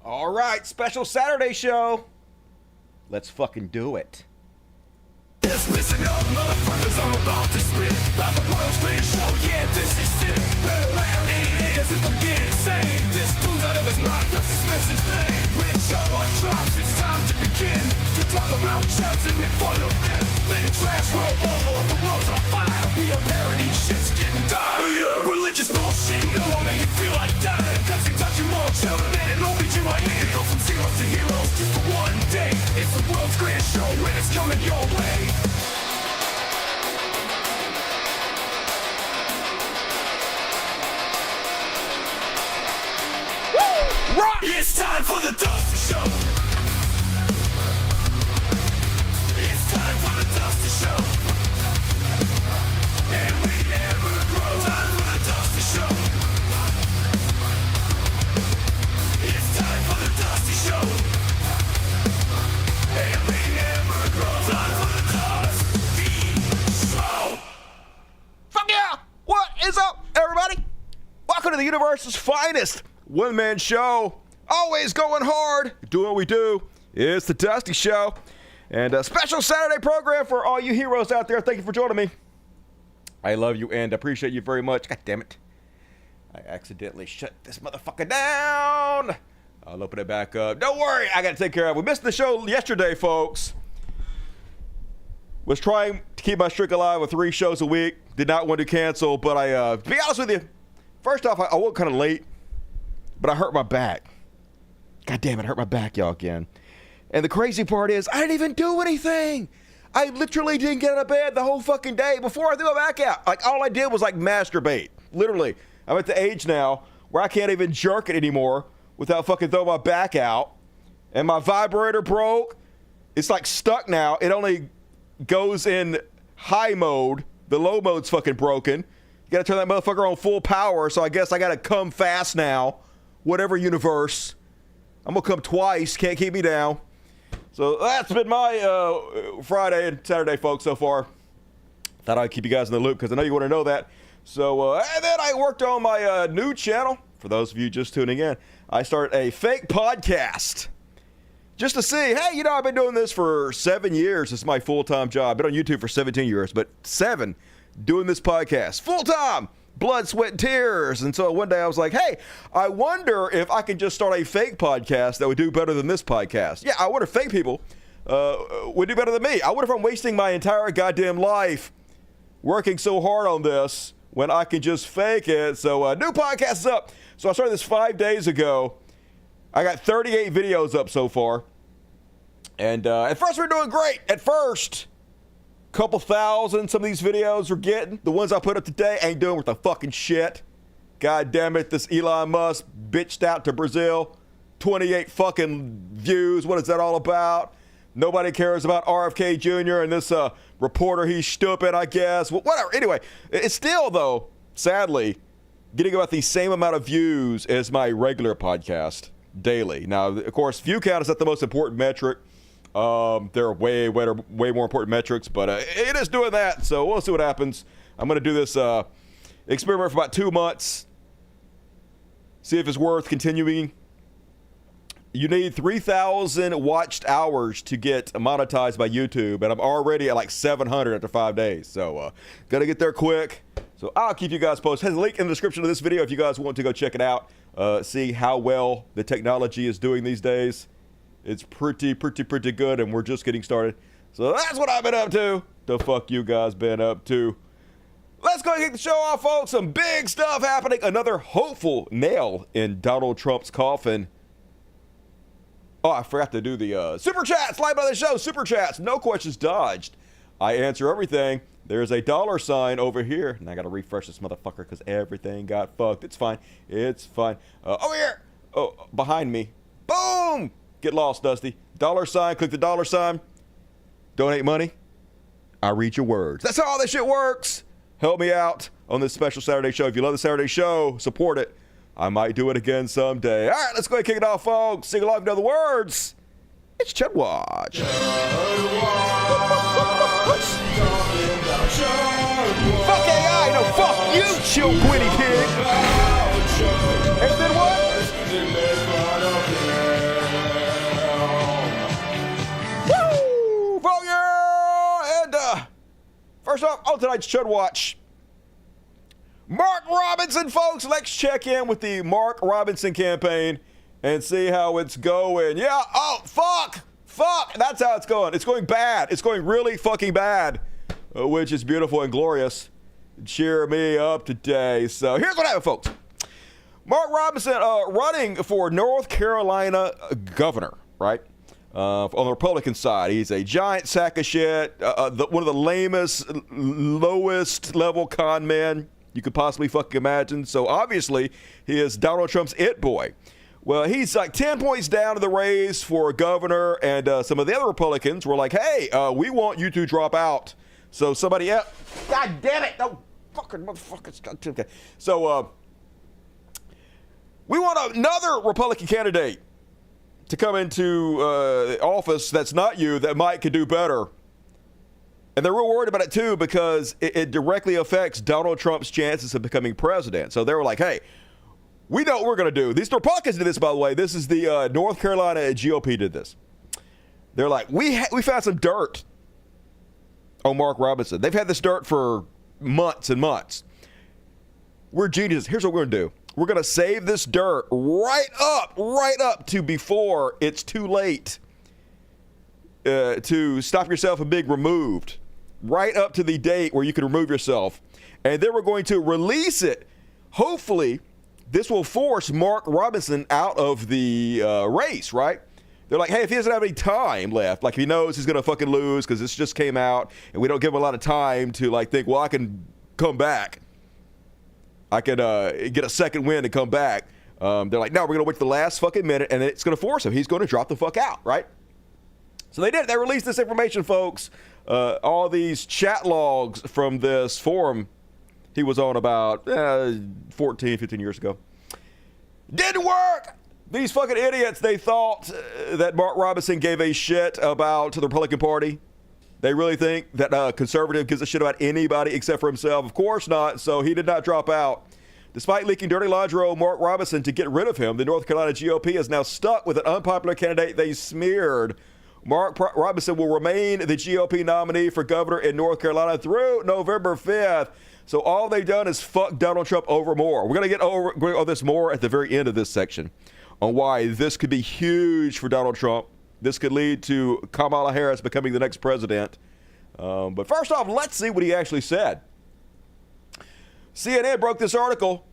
All right, special Saturday show. Let's fucking do it. Just listen up, motherfuckers, I'm about to spit. Like a world's greatest show, yeah, this is it. Better around 8 years if I'm getting insane. This dude's out of his mind, that's his message name. When the show on drops, it's time to begin. To talk about chuds and make fun of them. Let the trash roll over, the world's on fire. Be a parody, shit's getting dire. Religious bullshit, it'll make you feel like dying. Cause they touch you more children than an OBGYN. Go from zeros to heroes just for one day. It's the world's greatest show and it's coming your way. Rock! It's time for the Dusty Show. It's time for the Dusty Show. And we never grow. Time for the Dusty Show. It's time for the Dusty Show. And we never grow. Time for the Dusty Show. Fuck yeah! What is up, everybody? Welcome to the universe's finest one-man show. Always going hard, doing what we do. It's the Dusty Show. And a special Saturday program for all you heroes out there. Thank you for joining me. I love you and appreciate you very much. God damn it. I accidentally shut this motherfucker down. I'll open it back up. Don't worry, I gotta take care of it. We missed the show yesterday, folks. Was trying to keep my streak alive with 3 shows a week. Did not want to cancel, but to be honest with you, first off, I woke kind of late, but I hurt my back. God damn it, I hurt my back, y'all, again. And the crazy part is, I didn't even do anything. I literally didn't get out of bed the whole fucking day before I threw my back out. Like, all I did was, like, masturbate. Literally. I'm at the age now where I can't even jerk it anymore without fucking throwing my back out. And my vibrator broke. It's, like, stuck now. It only goes in high mode. The low mode's fucking broken. You gotta turn that motherfucker on full power, so I guess I gotta come fast now. Whatever universe. I'm gonna come twice, can't keep me down. So that's been my Friday and Saturday, folks, so far. Thought I'd keep you guys in the loop, because I know you want to know that. So, and then I worked on my new channel. For those of you just tuning in, I started a fake podcast. Just to see, hey, you know, I've been doing this for 7 years. It's my full-time job. I've been on YouTube for 17 years, but 7 doing this podcast. Full-time. Blood, sweat, and tears. And so one day I was like, hey, I wonder if I could just start a fake podcast that would do better than this podcast. Yeah, I wonder if fake people would do better than me. I wonder if I'm wasting my entire goddamn life working so hard on this when I can just fake it. So new podcast is up. So I started this 5 days ago. I got 38 videos up so far. And at first we're doing great. At first, couple thousand some of these videos are getting. The ones I put up today ain't doing worth the fucking shit. God damn it, this Elon Musk bitched out to Brazil. 28 fucking views. What is that all about? Nobody cares about RFK Jr. and this reporter. He's stupid, I guess. Well, whatever. Anyway, it's still, though, sadly, getting about the same amount of views as my regular podcast daily. Now, of course, view count is not the most important metric. There are way more important metrics, but it is doing that, so we'll see what happens. I'm going to do this experiment for about 2 months, see if it's worth continuing. You need 3,000 watched hours to get monetized by YouTube, and I'm already at like 700 after 5 days, so got to get there quick. So I'll keep you guys posted. Has a link in the description of this video if you guys want to go check it out, see how well the technology is doing these days. It's pretty good, and we're just getting started. So that's what I've been up to. The fuck you guys been up to? Let's go and kick the show off, folks. Some big stuff happening. Another hopeful nail in Donald Trump's coffin. Oh, I forgot to do the super chats. Live by the show. Super chats. No questions dodged. I answer everything. There's a $sign over here. And I got to refresh this motherfucker because everything got fucked. It's fine. It's fine. Over here. Oh, behind me. Boom. Get lost, Dusty. $sign, click the $sign. Donate money. I read your words. That's how all this shit works. Help me out on this special Saturday show. If you love the Saturday show, support it. I might do it again someday. All right, let's go ahead and kick it off, folks. Sing along to the words. It's Chud Watch. Fuck AI, no, fuck you, chill, Gwynny pig. And then what? And first off, on tonight's Chud Watch, Mark Robinson, folks. Let's check in with the Mark Robinson campaign and see how it's going. Yeah, oh, fuck, that's how it's going. It's going bad. It's going really fucking bad, which is beautiful and glorious. Cheer me up today. So here's what happened, folks. Mark Robinson running for North Carolina governor, right? On the Republican side. He's a giant sack of shit, one of the lamest, lowest level con men you could possibly fucking imagine. So obviously, he is Donald Trump's it boy. Well, he's like 10 points down to the race for governor, and some of the other Republicans were like, hey, we want you to drop out. So somebody else, God damn it, no fucking motherfuckers. So we want another Republican candidate to come into office that's not you, that might could do better. And they're real worried about it too, because it directly affects Donald Trump's chances of becoming president. So they were like, hey, we know what we're going to do. These Republicans did this, by the way. This is the North Carolina GOP did this. They're like, we found some dirt on Mark Robinson. They've had this dirt for months and months. We're geniuses. Here's what we're going to do. We're going to save this dirt right up to before it's too late to stop yourself from being removed. Right up to the date where you can remove yourself. And then we're going to release it. Hopefully, this will force Mark Robinson out of the race, right? They're like, hey, if he doesn't have any time left, like if he knows he's going to fucking lose because this just came out and we don't give him a lot of time to like think, well, I can come back. I could get a second win to come back. They're like, no, we're going to wait to the last fucking minute and it's going to force him. He's going to drop the fuck out, right? So they did. They released this information, folks. All these chat logs from this forum he was on about 14, 15 years ago. Didn't work! These fucking idiots, they thought that Mark Robinson gave a shit about the Republican Party. They really think that a conservative gives a shit about anybody except for himself. Of course not, so he did not drop out. Despite leaking dirty lingerie on Mark Robinson to get rid of him, the North Carolina GOP is now stuck with an unpopular candidate they smeared. Mark Robinson will remain the GOP nominee for governor in North Carolina through November 5th. So all they've done is fuck Donald Trump over more. We're going to get over this more at the very end of this section on why this could be huge for Donald Trump. This could lead to Kamala Harris becoming the next president. But first off, let's see what he actually said. CNN broke this article.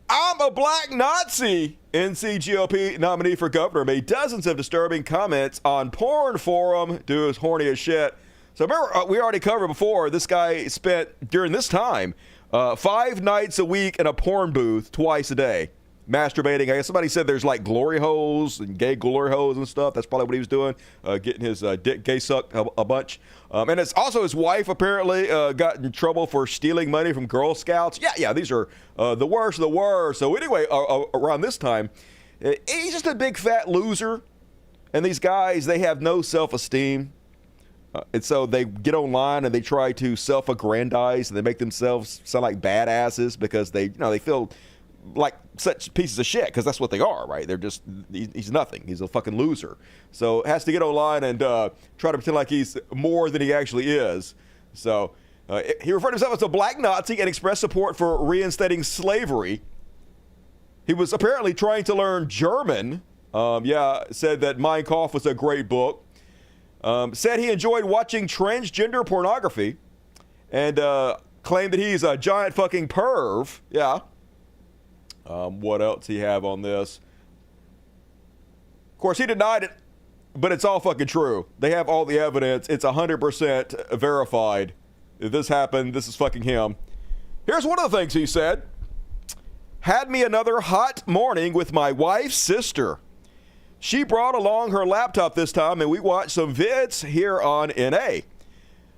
I'm a black Nazi. NC GOP nominee for governor made dozens of disturbing comments on porn forum. Dude is horny as shit. So remember, we already covered before, this guy spent, during this time, 5 nights a week in a porn booth twice a day, masturbating. I guess somebody said there's like glory holes and gay glory holes and stuff. That's probably what he was doing, getting his dick gay sucked a bunch. And it's also his wife apparently got in trouble for stealing money from Girl Scouts. Yeah, these are the worst of the worst. So anyway, around this time, he's just a big fat loser. And these guys, they have no self-esteem. And so they get online and they try to self-aggrandize and they make themselves sound like badasses because they feel like such pieces of shit because that's what they are, right? They're just, he's nothing. He's a fucking loser. So has to get online and try to pretend like he's more than he actually is. So he referred to himself as a black Nazi and expressed support for reinstating slavery. He was apparently trying to learn German. Said that Mein Kampf was a great book. Said he enjoyed watching transgender pornography and claimed that he's a giant fucking perv. Yeah. What else he have on this? Of course, he denied it, but it's all fucking true. They have all the evidence. It's 100% verified. If this happened, this is fucking him. Here's one of the things he said. Had me another hot morning with my wife's sister. She brought along her laptop this time, and we watched some vids here on NA.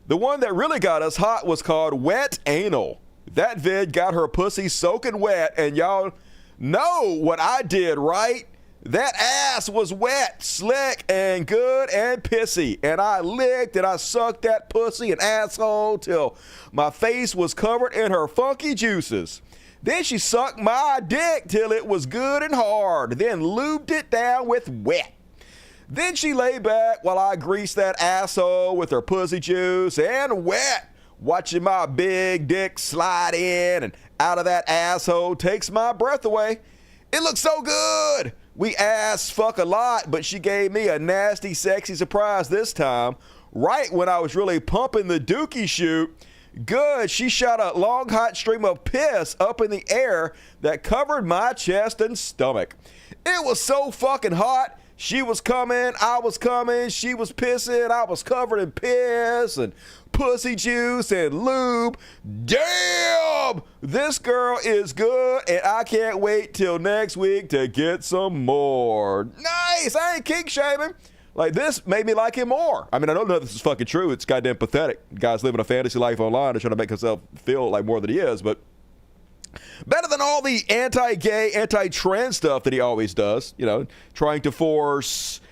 The one that really got us hot was called Wet Anal. That vid got her pussy soaking wet, and y'all know what I did, right? That ass was wet, slick, and good and pissy. And I licked and I sucked that pussy and asshole till my face was covered in her funky juices. Then she sucked my dick till it was good and hard, then lubed it down with wet. Then she lay back while I greased that asshole with her pussy juice and wet, watching my big dick slide in and out of that asshole takes my breath away. It looked so good. We ass fuck a lot, but she gave me a nasty, sexy surprise this time, right when I was really pumping the dookie chute. Good, she shot a long, hot stream of piss up in the air that covered my chest and stomach. It was so fucking hot. She was coming, I was coming, she was pissing, I was covered in piss and pussy juice and lube. Damn! This girl is good, and I can't wait till next week to get some more. Nice! I ain't kink shaming. Like, this made me like him more. I mean, I don't know if this is fucking true. It's goddamn pathetic. Guy's living a fantasy life online and trying to make himself feel like more than he is, but better than all the anti-gay, anti-trans stuff that he always does, you know, trying to force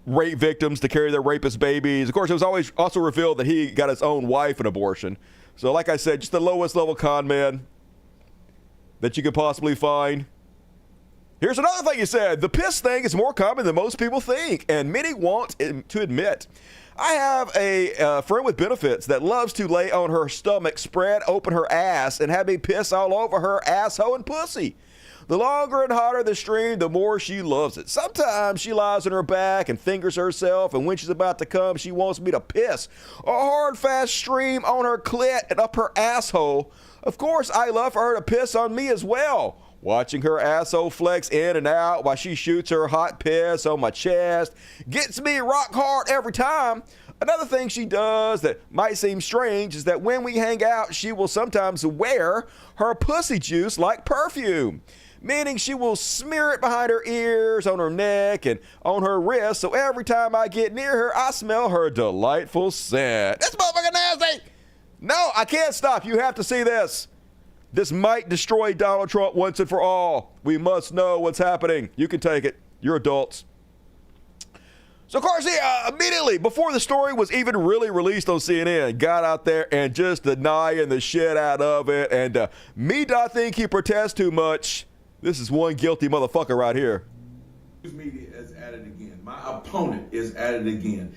rape victims to carry their rapist babies. Of course, it was always also revealed that he got his own wife an abortion. So like I said, just the lowest level con man that you could possibly find. Here's another thing he said. The piss thing is more common than most people think, and many want to admit. I have a friend with benefits that loves to lay on her stomach, spread open her ass, and have me piss all over her asshole and pussy. The longer and hotter the stream, the more she loves it. Sometimes she lies on her back and fingers herself, and when she's about to come, she wants me to piss a hard, fast stream on her clit and up her asshole. Of course, I love for her to piss on me as well. Watching her asshole flex in and out while she shoots her hot piss on my chest gets me rock hard every time. Another thing she does that might seem strange is that when we hang out, she will sometimes wear her pussy juice like perfume, meaning she will smear it behind her ears, on her neck, and on her wrist, so every time I get near her, I smell her delightful scent. That's motherfucking nasty! No, I can't stop. You have to see this. This might destroy Donald Trump once and for all. We must know what's happening. You can take it. You're adults. So, of course, he immediately, before the story was even really released on CNN, got out there and just denying the shit out of it. And me not think he protests too much. This is one guilty motherfucker right here. News media is at it again. My opponent is at it again.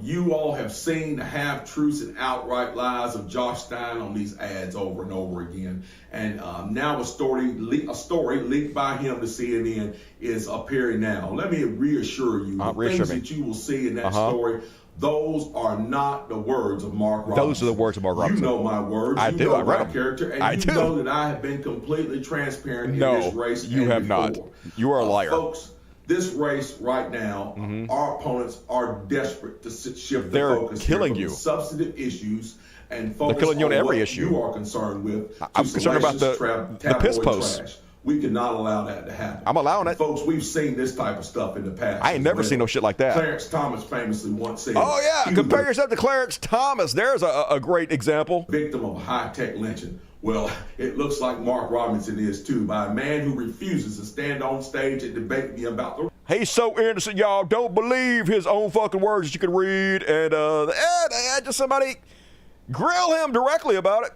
You all have seen the half-truths and outright lies of Josh Stein on these ads over and over again. And now a story leaked by him to CNN is appearing now. Let me reassure you, the things that you will see in that story, those are not the words of Mark Robinson. Those are the words of Mark Robinson. You know my words. I do. Know I read my them. character, and you know that I have been completely transparent in this race. No, you have not. You are a liar. Folks, this race right now, our opponents are desperate to shift the They're focus killing from you. Substantive issues and focus killing you on every what issue. you are concerned with. I'm concerned about the piss posts. Trash. We cannot allow that to happen. I'm allowing it. Folks, we've seen this type of stuff in the past. I ain't never seen no shit like that. Clarence Thomas famously once said, oh, yeah. Compare yourself to Clarence Thomas. There's a great example. Victim of a high-tech lynching. Well, it looks like Mark Robinson is too, by a man who refuses to stand on stage and debate me about the... He's so innocent, y'all. Don't believe his own fucking words that you can read. And just somebody grill him directly about it.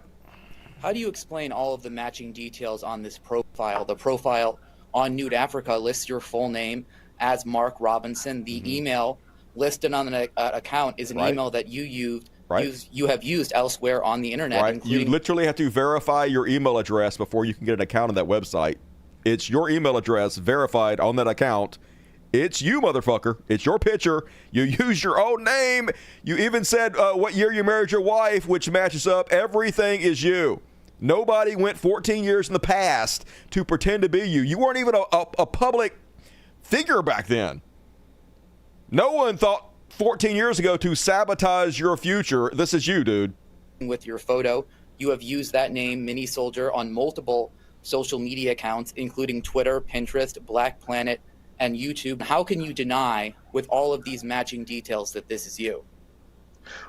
How do you explain all of the matching details on this profile? The profile on Nude Africa lists your full name as Mark Robinson. The email listed on the account is an email that you have used elsewhere on the internet. Right. You literally have to verify your email address before you can get an account on that website. It's your email address verified on that account. It's you, motherfucker. It's your picture. You use your own name. You even said what year you married your wife, which matches up. Everything is you. Nobody went 14 years in the past to pretend to be you. You weren't even a public figure back then. No one thought 14 years ago to sabotage your future. This is you, dude. With your photo, you have used that name, Mini Soldier, on multiple social media accounts, including Twitter, Pinterest, Black Planet, and YouTube. How can you deny, with all of these matching details, that this is you?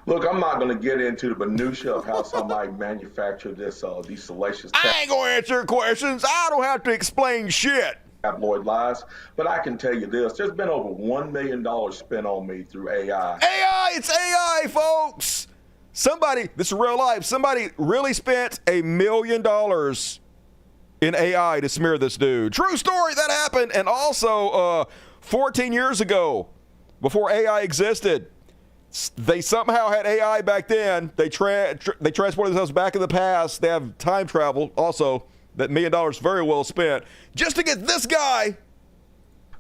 Look, I'm not going to get into the minutia of how somebody manufactured this, these salacious I ain't going to answer your questions. I don't have to explain shit. tabloid lies, but I can tell you this. There's been over $1 million spent on me through AI. AI, it's AI, folks. Somebody, this is real life, somebody really spent $1 million in AI to smear this dude. True story, that happened. And also, 14 years ago, before AI existed. They somehow had AI back then. They transported themselves back in the past. They have time travel also. That $1 million very well spent just to get this guy.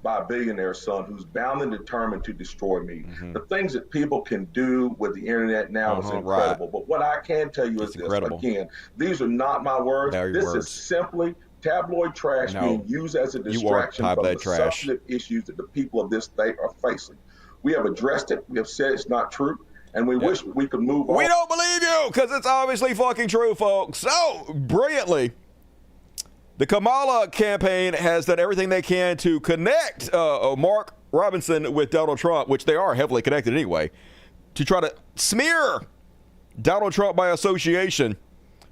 By a billionaire son who's bound and determined to destroy me. The things that people can do with the internet now is incredible. Right. But what I can tell you is this, again, these are not my words. This is simply tabloid trash being used as a distraction from the substantive issues that the people of this state are facing. We have addressed it. We have said it's not true. And we wish we could move on. We don't believe you because it's obviously fucking true, folks. So, brilliantly, the Kamala campaign has done everything they can to connect Mark Robinson with Donald Trump, which they are heavily connected anyway, to try to smear Donald Trump by association.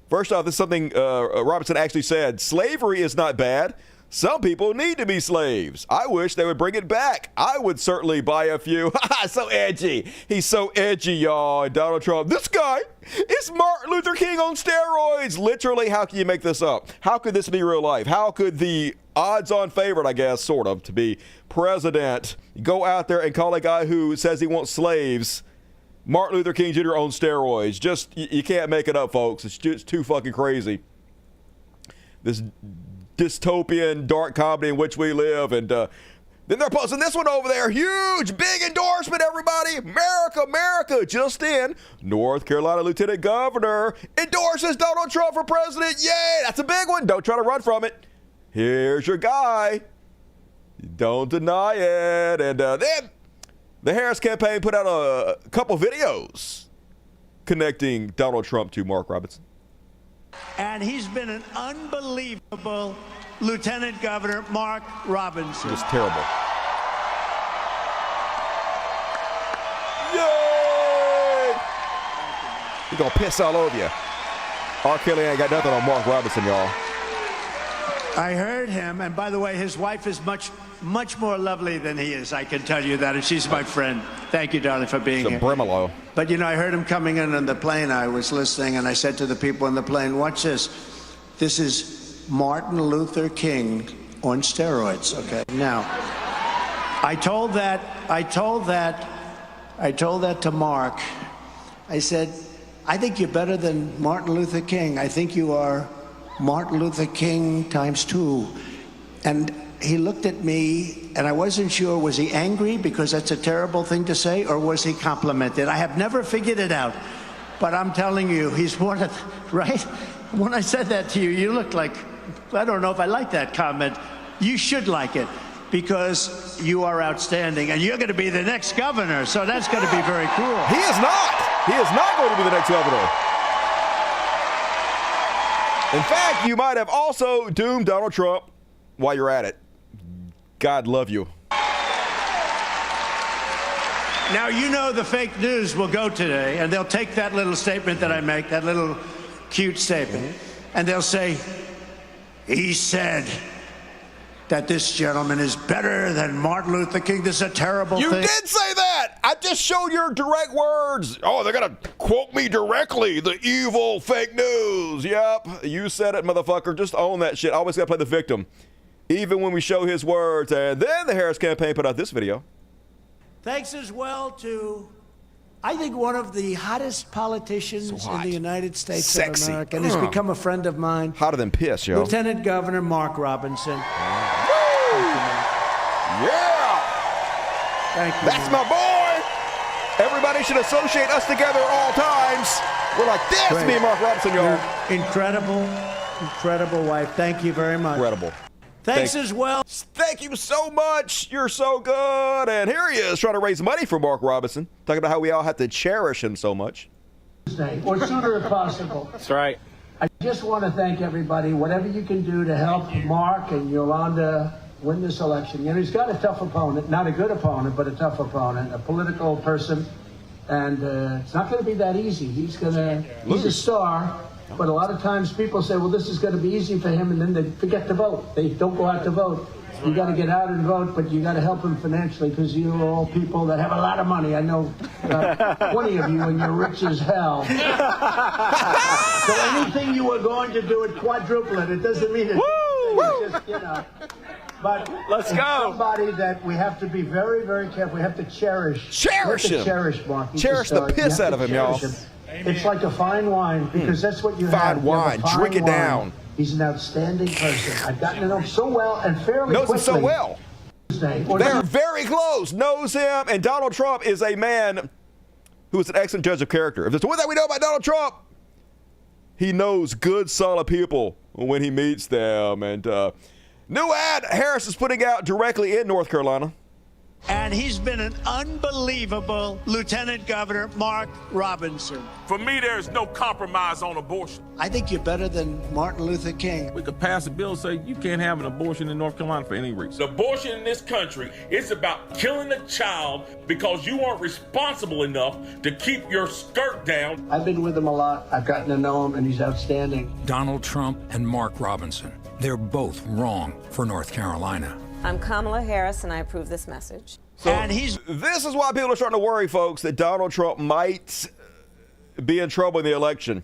First off, this is something Robinson actually said. Slavery is not bad. Some people need to be slaves. I wish they would bring it back. I would certainly buy a few. So edgy. He's so edgy, y'all. And Donald Trump, this guy is Martin Luther King on steroids. Literally, how can you make this up? How could this be real life? How could the odds-on favorite, I guess, sort of, to be president go out there and call a guy who says he wants slaves Martin Luther King Jr. on steroids? Just, you can't make it up, folks. It's just too fucking crazy. This dystopian dark comedy in which we live, and then they're posting this one over there. Huge, big endorsement, everybody. America, America. Just in, North Carolina Lieutenant Governor endorses Donald Trump for president. Yay, that's a big one. Don't try to run from it. Here's your guy. Don't deny it. And then the Harris campaign put out a couple videos connecting Donald Trump to Mark Robinson. And he's been an unbelievable Lieutenant Governor, Mark Robinson. It was terrible. Yay! He's gonna piss all over you. R. Kelly ain't got nothing on Mark Robinson, y'all. I heard him, and by the way, his wife is much more lovely than he is. I can tell you that, and she's my friend. Thank you, darling, for being here. Brimalo. But, you know, I heard him coming in on the plane. I was listening, and I said to the people on the plane, watch this. This is Martin Luther King on steroids, okay? Now, I told that to Mark. I said, I think you're better than Martin Luther King. I think you are Martin Luther King ×2. And he looked at me, and I wasn't sure, was he angry because that's a terrible thing to say, or was he complimented? I have never figured it out, but I'm telling you, he's one of, right? When I said that to you, you looked like, I don't know if I like that comment. You should like it, because you are outstanding, and you're going to be the next governor, so that's going to be very cool. He is not. He is not going to be the next governor. In fact, you might have also doomed Donald Trump while you're at it. God love you. Now, you know the fake news will go today, and they'll take that little statement that I make, that little cute statement, and they'll say, he said that this gentleman is better than Martin Luther King. This is a terrible thing. You did say that. I just showed your direct words. Oh, they're going to quote me directly. The evil fake news. Yep. You said it, motherfucker. Just own that shit. Always got to play the victim, even when we show his words. And then the Harris campaign put out this video. Thanks as well to, I think, one of the hottest politicians in the United States of America, and he's become a friend of mine. Hotter than piss, yo. Lieutenant Governor Mark Robinson. Yeah! Thank you. That's my boy! Everybody should associate us together at all times. We're like this, Great. me and Mark Robinson, y'all. Incredible wife. Thank you very much. Incredible. Thanks as well. Thank you so much. You're so good. And here he is trying to raise money for Mark Robinson, talking about how we all have to cherish him so much. Or sooner if possible. That's right. I just want to thank everybody, whatever you can do to help Mark and Yolanda win this election. You know, he's got a tough opponent, not a good opponent, but a tough opponent, a political person. And it's not going to be that easy. He's a star. But a lot of times people say, well, this is going to be easy for him, and then they forget to vote. They don't go out to vote. You got to get out and vote, but you got to help him financially, because you're all people that have a lot of money. I know 20 of you, and you're rich as hell. So anything you are going to do, it quadruple it. It doesn't mean it. It's just, you know. But let's go. Somebody that we have to be very, very careful. We have to cherish. Cherish him. Cherish Mark. Cherish the piss out of him, y'all. It's like a fine wine because that's what you have. Fine wine. Drink it down. He's an outstanding person. I've gotten to know him so well and fairly knows quickly. him so well. They're very close. Knows him, and Donald Trump is a man who is an excellent judge of character. If there's one thing we know about Donald Trump, he knows good, solid people when he meets them. And new ad Harris is putting out directly in North Carolina. And he's been an unbelievable Lieutenant Governor, Mark Robinson. For me, there is no compromise on abortion. I think you're better than Martin Luther King. We could pass a bill say you can't have an abortion in North Carolina for any reason. Abortion in this country, it's about killing a child because you aren't responsible enough to keep your skirt down. I've been with him a lot. I've gotten to know him, and he's outstanding. Donald Trump and Mark Robinson. They're both wrong for North Carolina. I'm Kamala Harris, and I approve this message. So this is why people are starting to worry, folks, that Donald Trump might be in trouble in the election.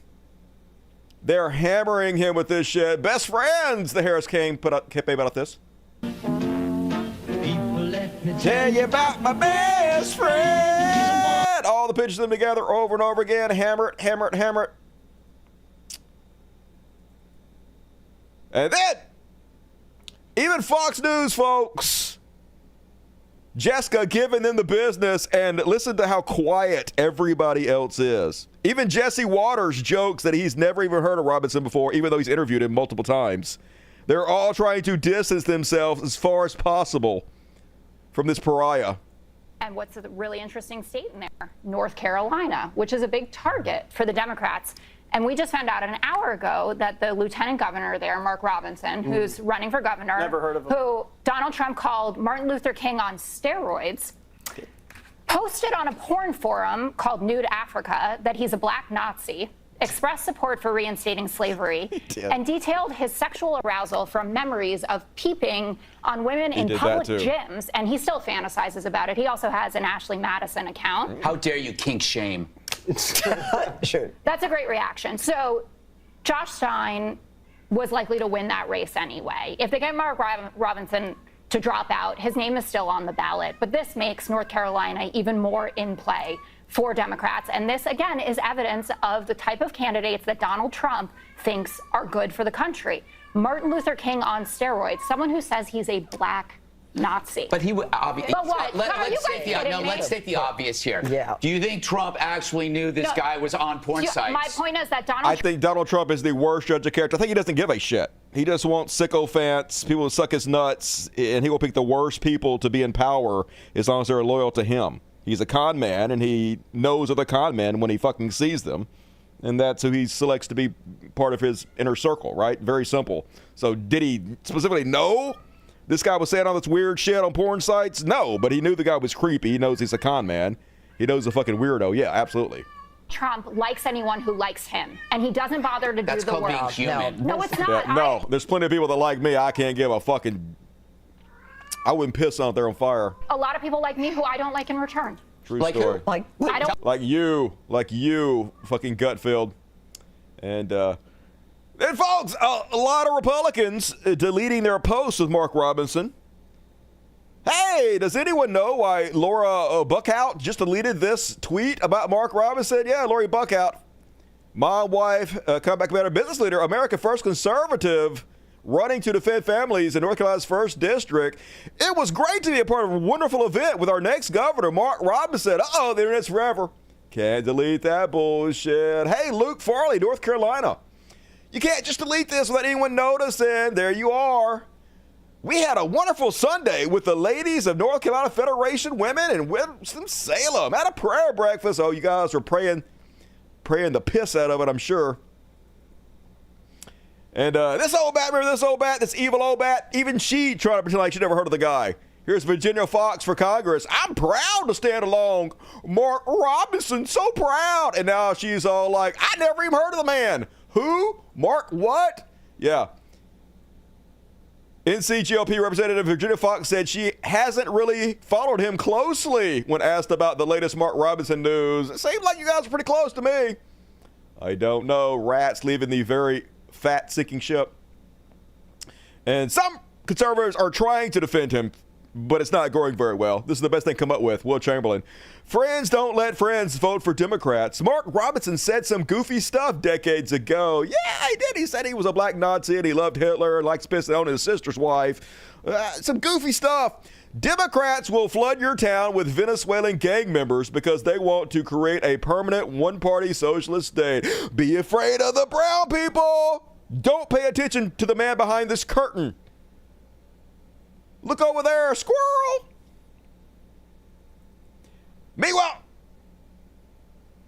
They're hammering him with this shit. Best friends, the Harris campaign about this. Tell you about my best friend. All the pictures of them together over and over again. Hammer it, hammer it, hammer it. And then, even Fox News, folks, Jessica giving them the business, and listen to how quiet everybody else is. Even Jesse Waters jokes that he's never even heard of Robinson before, even though he's interviewed him multiple times. They're all trying to distance themselves as far as possible from this pariah. And what's a really interesting state in there? North Carolina, which is a big target for the Democrats. And we just found out an hour ago that the lieutenant governor there, Mark Robinson, who's running for governor, Never heard of him. who Donald Trump called Martin Luther King on steroids, posted on a porn forum called Nude Africa that he's a black Nazi, expressed support for reinstating slavery, and detailed his sexual arousal from memories of peeping on women in public gyms. And he still fantasizes about it. He also has an Ashley Madison account. How dare you kink shame? Sure. That's a great reaction. So Josh Stein was likely to win that race anyway. If they get Mark Robinson to drop out, his name is still on the ballot. But this makes North Carolina even more in play for Democrats. And this, again, is evidence of the type of candidates that Donald Trump thinks are good for the country. Martin Luther King on steroids, someone who says he's a black Nazi. But he would obviously. But what? Let's take the obvious here. Yeah. Do you think Trump actually knew this guy was on porn sites? My point is that I think Donald Trump is the worst judge of character. I think he doesn't give a shit. He just wants sycophants, people to suck his nuts, and he will pick the worst people to be in power as long as they're loyal to him. He's a con man, and he knows other con men when he fucking sees them. And that's who he selects to be part of his inner circle, right? Very simple. So did he specifically know this guy was saying all this weird shit on porn sites? No, but he knew the guy was creepy. He knows he's a con man. He knows he's a fucking weirdo. Yeah, absolutely. Trump likes anyone who likes him, and he doesn't bother to That's do the called work. being human. No, it's not. No, there's plenty of people that like me. I can't give a fucking... I wouldn't piss on if they're on fire. A lot of people like me who I don't like in return. True story. I don't. Like you, fucking gut-filled. And then, folks, a lot of Republicans deleting their posts with Mark Robinson. Hey, does anyone know why Laura Buckout just deleted this tweet about Mark Robinson? Yeah, Lori Buckout, mom, wife, comeback better business leader, America First conservative, running to defend families in North Carolina's 1st District. It was great to be a part of a wonderful event with our next governor, Mark Robinson. Uh-oh, the internet's forever. Can't delete that bullshit. Hey, Luke Farley, North Carolina. You can't just delete this without anyone noticing. There you are. We had a wonderful Sunday with the ladies of North Carolina Federation Women in Winston-Salem. Had a prayer breakfast. Oh, you guys were praying the piss out of it, I'm sure. And this old bat, remember this old bat, this evil old bat? Even she tried to pretend like she never heard of the guy. Here's Virginia Fox for Congress. I'm proud to stand along Mark Robinson, so proud. And now she's all like, I never even heard of the man. Who? Mark what? Yeah. NC GOP Representative Virginia Fox said she hasn't really followed him closely when asked about the latest Mark Robinson news. It seems like you guys are pretty close to me. I don't know. Rats leaving the very fat sinking ship. And some Conservatives are trying to defend him, but it's not going very well. This is the best they come up with. Will Chamberlain. Friends don't let friends vote for Democrats. Mark Robinson said some goofy stuff decades ago. Yeah, he did. He said he was a black Nazi and he loved Hitler and likes pissing on his sister's wife. Some goofy stuff. Democrats will flood your town with Venezuelan gang members because they want to create a permanent one-party socialist state. Be afraid of the brown people. Don't pay attention to the man behind this curtain. Look over there, squirrel. Meanwhile,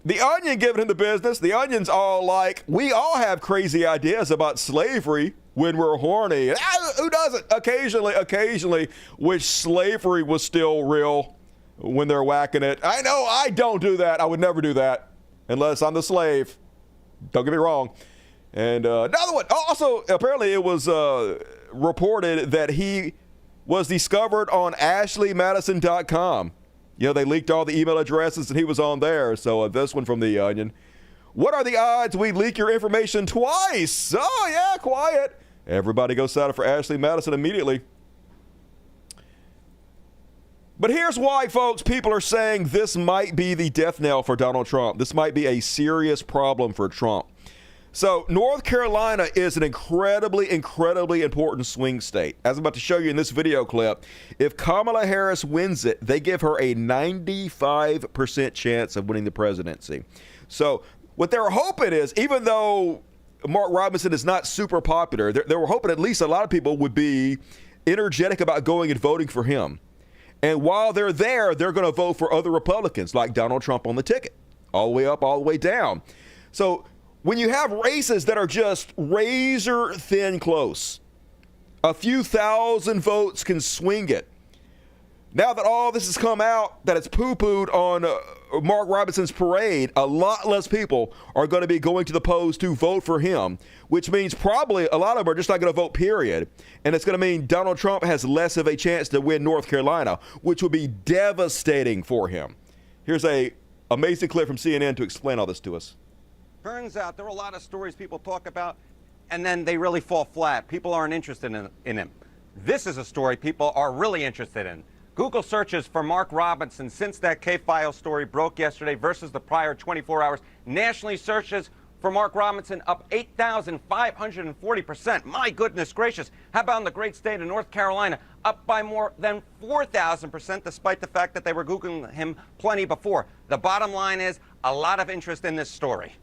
The Onion giving him the business. The Onion's all like, we all have crazy ideas about slavery when we're horny. Who doesn't? Occasionally wish slavery was still real when they're whacking it. I know I don't do that. I would never do that unless I'm the slave. Don't get me wrong. And another one. Also, apparently it was reported that he was discovered on ashleymadison.com. You know, they leaked all the email addresses and he was on there. So this one from The Onion. What are the odds we leak your information twice? Oh, yeah, quiet. Everybody go sign up for Ashley Madison immediately. But here's why, folks, people are saying this might be the death knell for Donald Trump. This might be a serious problem for Trump. So North Carolina is an incredibly important swing state. As I'm about to show you in this video clip, if Kamala Harris wins it, they give her a 95% chance of winning the presidency. So what they're hoping is, even though Mark Robinson is not super popular, they were hoping at least a lot of people would be energetic about going and voting for him. And while they're there, they're going to vote for other Republicans like Donald Trump on the ticket, all the way up, all the way down. So when you have races that are just razor thin close, a few thousand votes can swing it. Now that all this has come out, that it's poo-pooed on Mark Robinson's parade, a lot less people are going to be going to the polls to vote for him, which means probably a lot of them are just not going to vote, period. And it's going to mean Donald Trump has less of a chance to win North Carolina, which would be devastating for him. Here's a amazing clip from CNN to explain all this to us. Turns out there are a lot of stories people talk about, and then they really fall flat. People aren't interested in them. This is a story people are really interested in. Google searches for Mark Robinson since that K-File story broke yesterday versus the prior 24 hours. Nationally, searches for Mark Robinson up 8,540%. My goodness gracious. How about in the great state of North Carolina? Up by more than 4,000%, despite the fact that they were Googling him plenty before. The bottom line is a lot of interest in this story.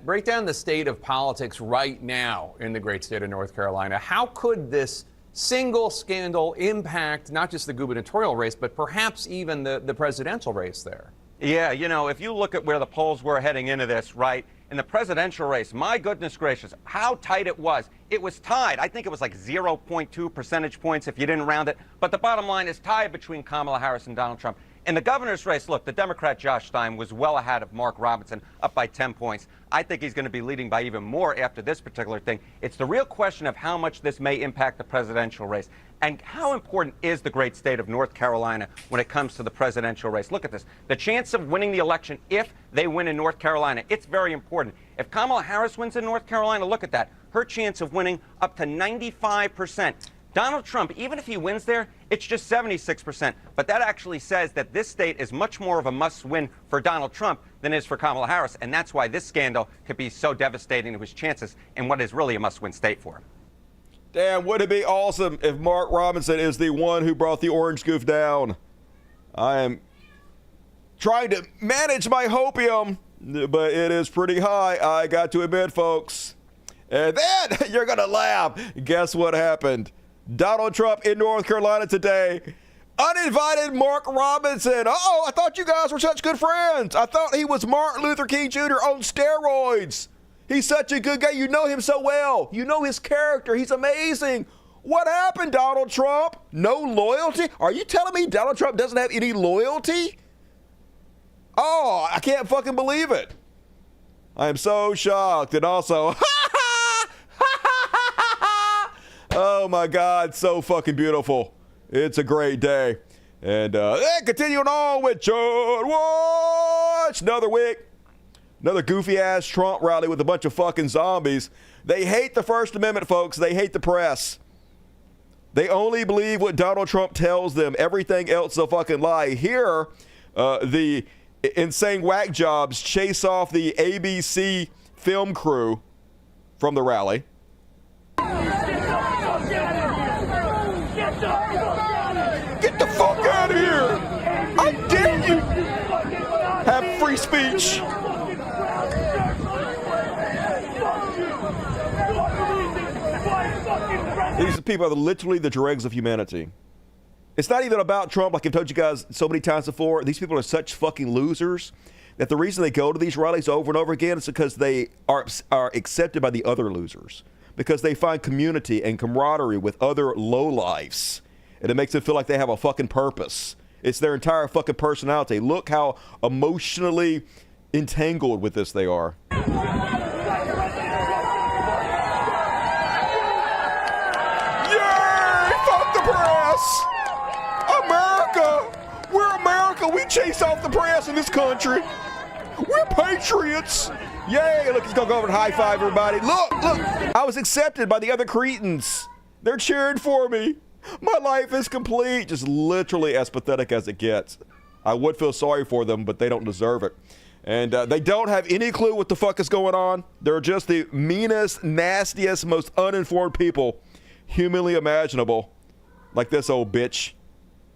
Break down the state of politics right now in the great state of North Carolina. How could this single scandal impact not just the gubernatorial race, but perhaps even the presidential race there? Yeah, you know, if you look at where the polls were heading into this, right, in the presidential race, my goodness gracious, how tight it was. It was tied. I think it was like 0.2 percentage points if you didn't round it. But the bottom line is tied between Kamala Harris and Donald Trump. In the governor's race, look, the Democrat Josh Stein was well ahead of Mark Robinson, up by 10 points. I think he's going to be leading by even more after this particular thing. It's the real question of how much this may impact the presidential race. And how important is the great state of North Carolina when it comes to the presidential race? Look at this. The chance of winning the election, if they win in North Carolina, it's very important. If Kamala Harris wins in North Carolina, look at that. Her chance of winning up to 95%. Donald Trump, even if he wins there, it's just 76%. But that actually says that this state is much more of a must-win for Donald Trump than it is for Kamala Harris. And that's why this scandal could be so devastating to his chances in what is really a must-win state for him. Damn, would it be awesome if Mark Robinson is the one who brought the orange goof down? I am trying to manage my hopium, but it is pretty high, I got to admit, folks. And then you're going to laugh. Guess what happened? Donald Trump in North Carolina today. Uninvited Mark Robinson. I thought you guys were such good friends. I thought he was Martin Luther King Jr. on steroids. He's such a good guy. You know him so well. You know his character. He's amazing. What happened, Donald Trump? No loyalty? Are you telling me Donald Trump doesn't have any loyalty? Oh, I can't fucking believe it. I am so shocked. And also, oh my God, so fucking beautiful. It's a great day. And continuing on with Chud Watch. Another week. Another goofy ass Trump rally with a bunch of fucking zombies. They hate the First Amendment, folks. They hate the press. They only believe what Donald Trump tells them. Everything else is a fucking lie. Here, the insane whack jobs chase off the ABC film crew from the rally. Get the fuck out of here! I dare you! Have free speech. These people are literally the dregs of humanity. It's not even about Trump, like I've told you guys so many times before. These people are such fucking losers that the reason they go to these rallies over and over again is because they are accepted by the other losers. Because they find community and camaraderie with other lowlifes. And it makes them feel like they have a fucking purpose. It's their entire fucking personality. Look how emotionally entangled with this they are. America! We're America! We chase off the press in this country! We're patriots! Yay! Look, he's gonna go over and high five everybody. Look! I was accepted by the other cretins. They're cheering for me. My life is complete. Just literally as pathetic as it gets. I would feel sorry for them, but they don't deserve it. And they don't have any clue what the fuck is going on. They're just the meanest, nastiest, most uninformed people humanly imaginable. Like this old bitch.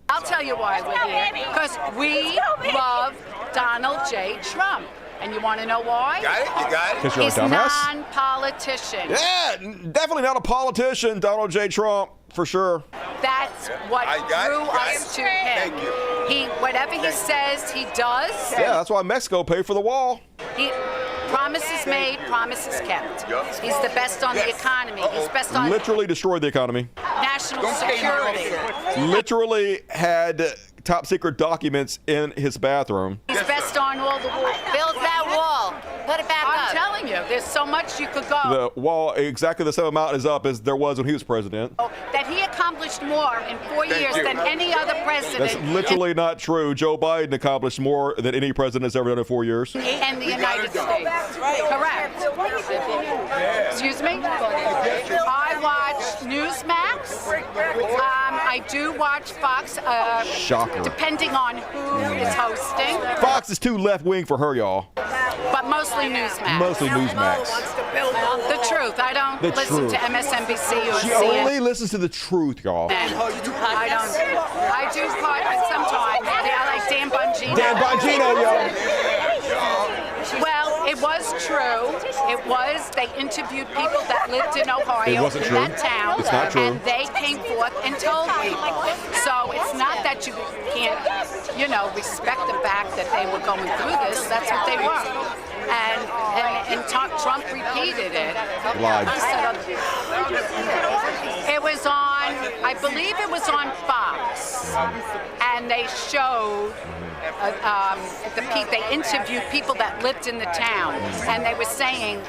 I'll tell you why we're here. Because we love Donald J. Trump. And you want to know why? Got it? You got it? Because you're He's a dumbass? non-politician. Yeah, definitely not a politician, Donald J. Trump, for sure. That's what drew us to him. Thank you. Whatever he says, he does. Yeah, that's why Mexico paid for the wall. Promises made, promises kept. He's the best on the economy. He's best on Literally destroyed the economy. national security. Literally had top secret documents in his bathroom. He's best on all the wall. Build that wall. Put it back up. I'm telling you, there's so much you could go. The wall, exactly the same amount is up as there was when he was president. That he accomplished more in 4 years than any other president. That's literally not true. Joe Biden accomplished more than any president has ever done in 4 years. And the United States. Correct. Excuse me? I watch Newsmax. I do watch Fox. Shocker. Depending on who is hosting. Fox is too left-wing for her, y'all. But mostly Newsmax. Mostly Newsmax. The truth. I don't listen to MSNBC or She CNN. only listens to the truth, y'all. I do podcasts sometimes. I like Dan Bongino. Dan Bongino, yo. Well, it was true. It was. They interviewed people that lived in Ohio, It wasn't in true. that town, It's not true. and they came forth and told people. So it's not that you can't, respect the fact that they were going through this. That's what they were. And Trump repeated it. Lied. He said, it was on, I believe it was on Fox, and they showed they interviewed people that lived in the town, and they were saying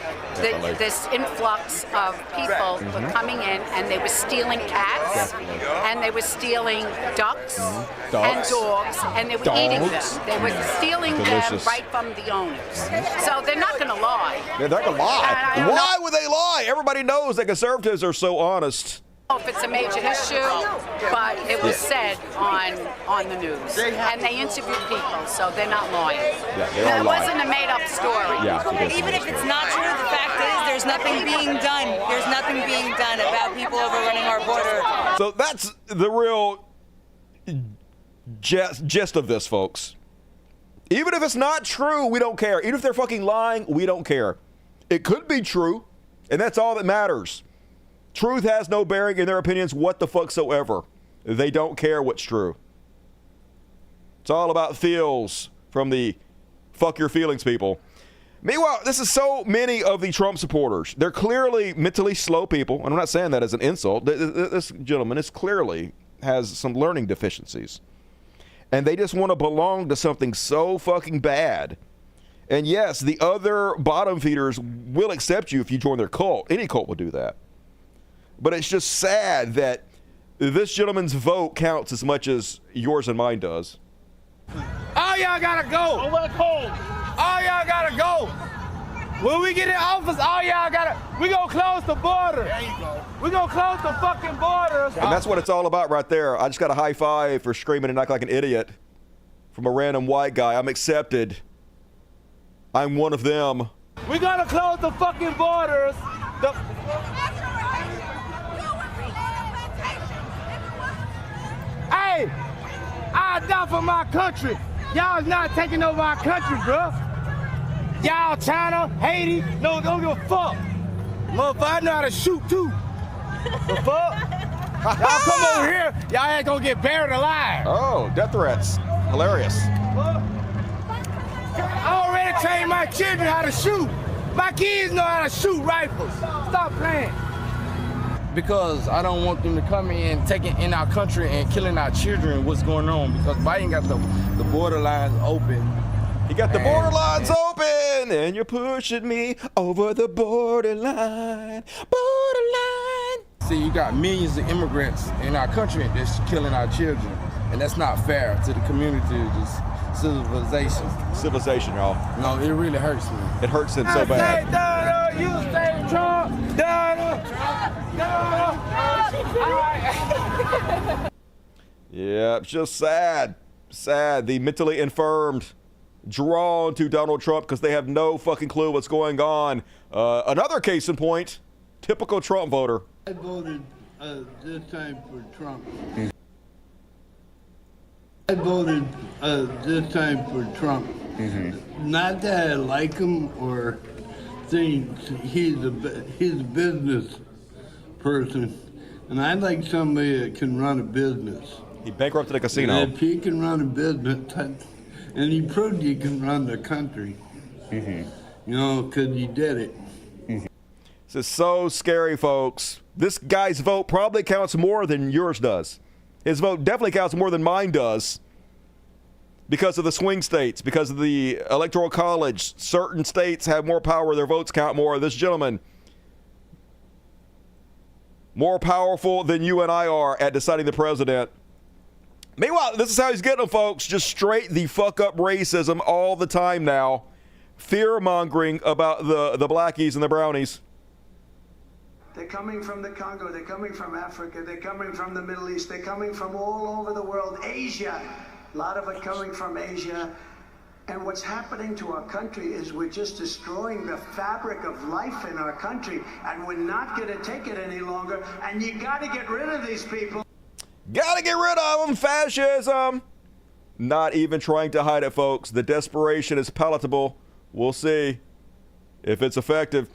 that this influx of people were coming in, and they were stealing cats, and they were stealing ducks and dogs, and they were eating them. They were stealing them right from the owners. So they're not going to lie. They're not going to lie. And Why would they lie? Everybody knows that conservatives are so honest. If it's a major issue, but it was said on the news, and they interviewed people, so they're not lying. It wasn't a made-up story. Even if it's not true, the fact is there's nothing being done. There's nothing being done about people overrunning our border. So that's the real gist of this, folks. Even if it's not true, we don't care. Even if they're fucking lying, we don't care. It could be true, and that's all that matters. Truth has no bearing in their opinions what the fuck soever. They don't care what's true. It's all about feels from the fuck your feelings people. Meanwhile, this is so many of the Trump supporters. They're clearly mentally slow people, and I'm not saying that as an insult. This gentleman is clearly has some learning deficiencies. And they just want to belong to something so fucking bad. And yes, the other bottom feeders will accept you if you join their cult. Any cult will do that. But it's just sad that this gentleman's vote counts as much as yours and mine does. All y'all gotta go. Oh, y'all gotta go. When we get in office, all y'all we gonna close the border. There you go. We gonna close the fucking borders. And that's what it's all about right there. I just got a high five for screaming and acting like an idiot from a random white guy. I'm accepted. I'm one of them. We gotta close the fucking borders. Hey, I die for my country. Y'all not taking over our country, bro. Y'all China, Haiti, don't give a fuck. Motherfucker, I know how to shoot too. The fuck? Y'all come over here, y'all ain't gonna get buried alive. Oh, death threats. Hilarious. I already trained my children how to shoot. My kids know how to shoot rifles. Stop playing. Because I don't want them to come in, taking in our country and killing our children. What's going on? Because Biden got the borderlines open. He got the borderlines open, and you're pushing me over the borderline. Borderline. See, you got millions of immigrants in our country that's killing our children, and that's not fair to the community. Just civilization. Civilization, y'all. No, it really hurts me. It hurts him so bad. Stay you stay Trump. Yeah, it's just sad. Sad. The mentally infirmed drawn to Donald Trump because they have no fucking clue what's going on. Another case in point, typical Trump voter. I voted this time for Trump. I voted this time for Trump. Not that I like him or think he's a business person, and I like somebody that can run a business. He bankrupted a casino. And if he can run a business, and he proved he can run the country, you know, because he did it. This is so scary, folks. This guy's vote probably counts more than yours does. His vote definitely counts more than mine does because of the swing states, because of the electoral college. Certain states have more power. Their votes count more. This gentleman, more powerful than you and I are at deciding the president. Meanwhile, this is how he's getting them, folks. Just straight the fuck up racism all the time now. Fear-mongering about the blackies and the brownies. They're coming from the Congo, they're coming from Africa, they're coming from the Middle East, they're coming from all over the world. Asia, a lot of it coming from Asia. And what's happening to our country is we're just destroying the fabric of life in our country, and we're not going to take it any longer. And you got to get rid of these people. Gotta get rid of them. Fascism. Not even trying to hide it, folks. The desperation is palatable. We'll see if it's effective.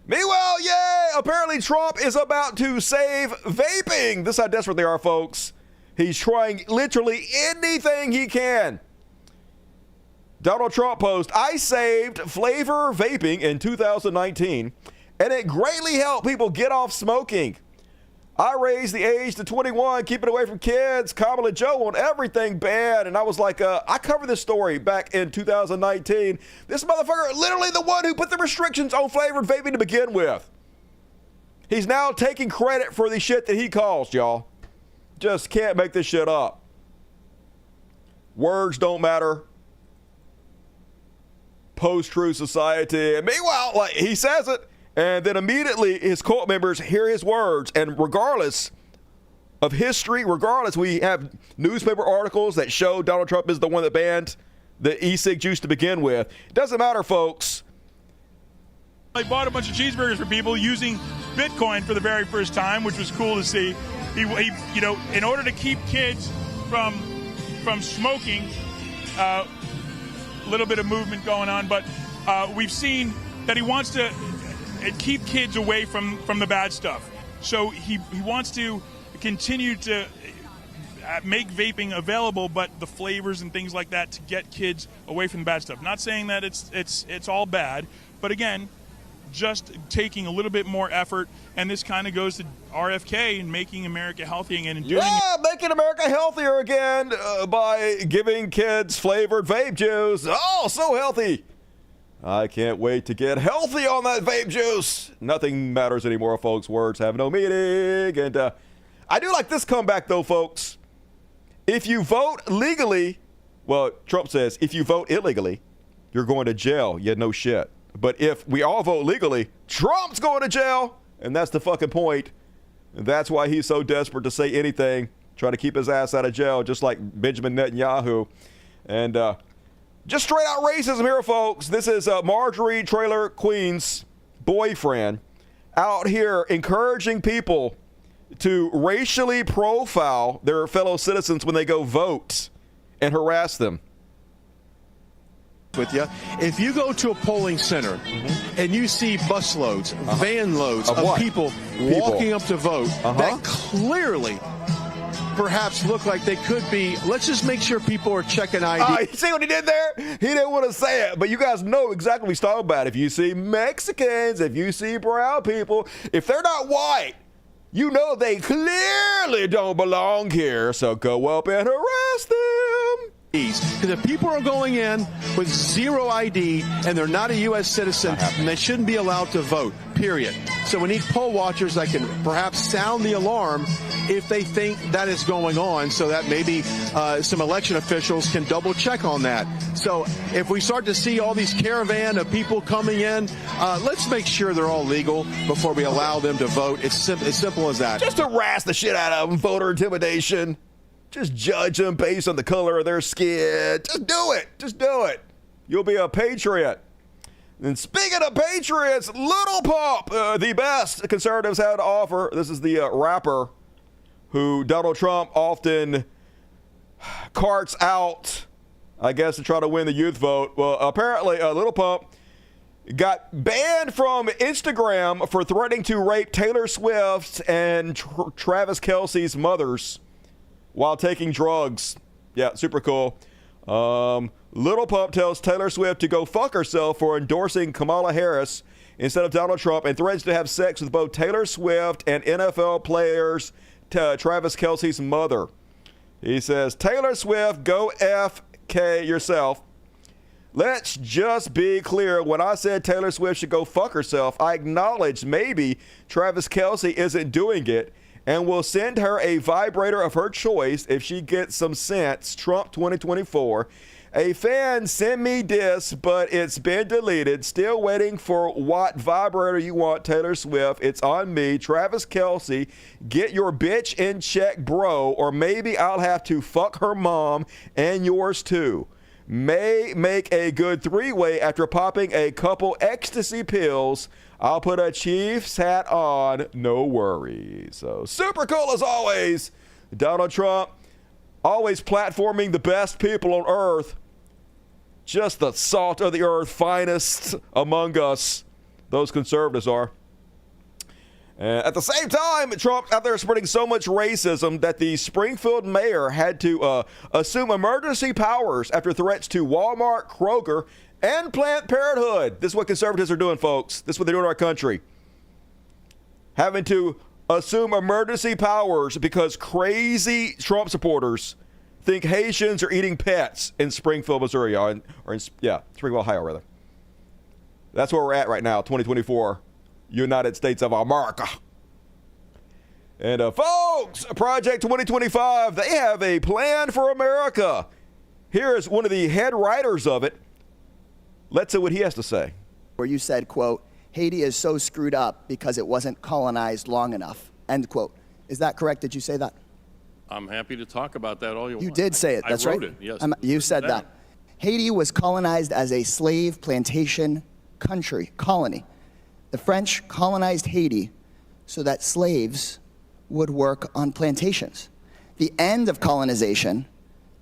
Meanwhile, yay! Apparently Trump is about to save vaping. This is how desperate they are, folks. He's trying literally anything he can. Donald Trump post, I saved flavor vaping in 2019, and it greatly helped people get off smoking. I raised the age to 21, keep it away from kids. Kamala Joe want everything banned. And I was like, I covered this story back in 2019. This motherfucker, literally the one who put the restrictions on flavored vaping to begin with. He's now taking credit for the shit that he caused, y'all. Just can't make this shit up. Words don't matter. Post-truth society. And meanwhile, like, he says it. And then immediately his cult members hear his words. And regardless of history, we have newspaper articles that show Donald Trump is the one that banned the e-cig juice to begin with. It doesn't matter, folks. I bought a bunch of cheeseburgers for people using Bitcoin for the very first time, which was cool to see. He you know, in order to keep kids from smoking, a little bit of movement going on, but we've seen that he wants to keep kids away from the bad stuff. So he wants to continue to make vaping available, but the flavors and things like that to get kids away from the bad stuff. Not saying that it's all bad, but again, just taking a little bit more effort. And this kind of goes to RFK and making America healthy again and doing making America healthier again by giving kids flavored vape juice. Oh, so healthy. I can't wait to get healthy on that vape juice. Nothing matters anymore, folks. Words have no meaning. And I do like this comeback, though, folks. If you vote legally, well, Trump says, if you vote illegally, you're going to jail. Yeah, no shit. But if we all vote legally, Trump's going to jail. And that's the fucking point. And that's why he's so desperate to say anything, trying to keep his ass out of jail, just like Benjamin Netanyahu. And just straight out racism here, folks. This is Marjorie Taylor Queen's boyfriend out here encouraging people to racially profile their fellow citizens when they go vote and harass them. With you, if you go to a polling center and you see busloads, van loads of people walking up to vote that clearly perhaps look like they could be, let's just make sure people are checking ID. You see what he did there? He didn't want to say it, but you guys know exactly what he's talking about. If you see Mexicans, if you see brown people, if they're not white, you know they clearly don't belong here, so go up and harass them. Because if people are going in with zero ID and they're not a U.S. citizen, then they shouldn't be allowed to vote, period. So we need poll watchers that can perhaps sound the alarm if they think that is going on, so that maybe some election officials can double check on that. So if we start to see all these caravan of people coming in, let's make sure they're all legal before we allow them to vote. It's simple as that. Just harass the shit out of them, voter intimidation. Just judge them based on the color of their skin. Just do it. Just do it. You'll be a patriot. And speaking of patriots, Little Pump, the best conservatives had to offer. This is the rapper who Donald Trump often carts out, I guess, to try to win the youth vote. Well, apparently, Little Pump got banned from Instagram for threatening to rape Taylor Swift and Travis Kelce's mothers while taking drugs. Yeah, super cool. Little Pump tells Taylor Swift to go fuck herself for endorsing Kamala Harris instead of Donald Trump, and threatens to have sex with both Taylor Swift and NFL players Travis Kelce's mother. He says, Taylor Swift, go FK yourself. Let's just be clear. When I said Taylor Swift should go fuck herself, I acknowledged maybe Travis Kelce isn't doing it, and will send her a vibrator of her choice if she gets some sense. Trump 2024. A fan sent me this, but it's been deleted. Still waiting for what vibrator you want, Taylor Swift. It's on me. Travis Kelce, get your bitch in check, bro, or maybe I'll have to fuck her mom and yours too. May make a good three-way after popping a couple ecstasy pills. I'll put a Chiefs hat on, no worries. So super cool as always. Donald Trump always platforming the best people on earth. Just the salt of the earth, finest among us. Those conservatives are. At the same time, Trump out there spreading so much racism that the Springfield mayor had to assume emergency powers after threats to Walmart, Kroger, and Planned Parenthood. This is what conservatives are doing, folks. This is what they're doing in our country. Having to assume emergency powers because crazy Trump supporters think Haitians are eating pets in Springfield, Missouri. Springfield, Ohio, rather. That's where we're at right now, 2024. United States of America. And folks, Project 2025, they have a plan for America. Here is one of the head writers of it. Let's see what he has to say. Where you said, quote, Haiti is so screwed up because it wasn't colonized long enough, end quote. Is that correct? Did you say that? I'm happy to talk about that all you want. You did say it, that's right? I wrote it, yes. You said that. Haiti was colonized as a slave plantation colony. The French colonized Haiti so that slaves would work on plantations. The end of colonization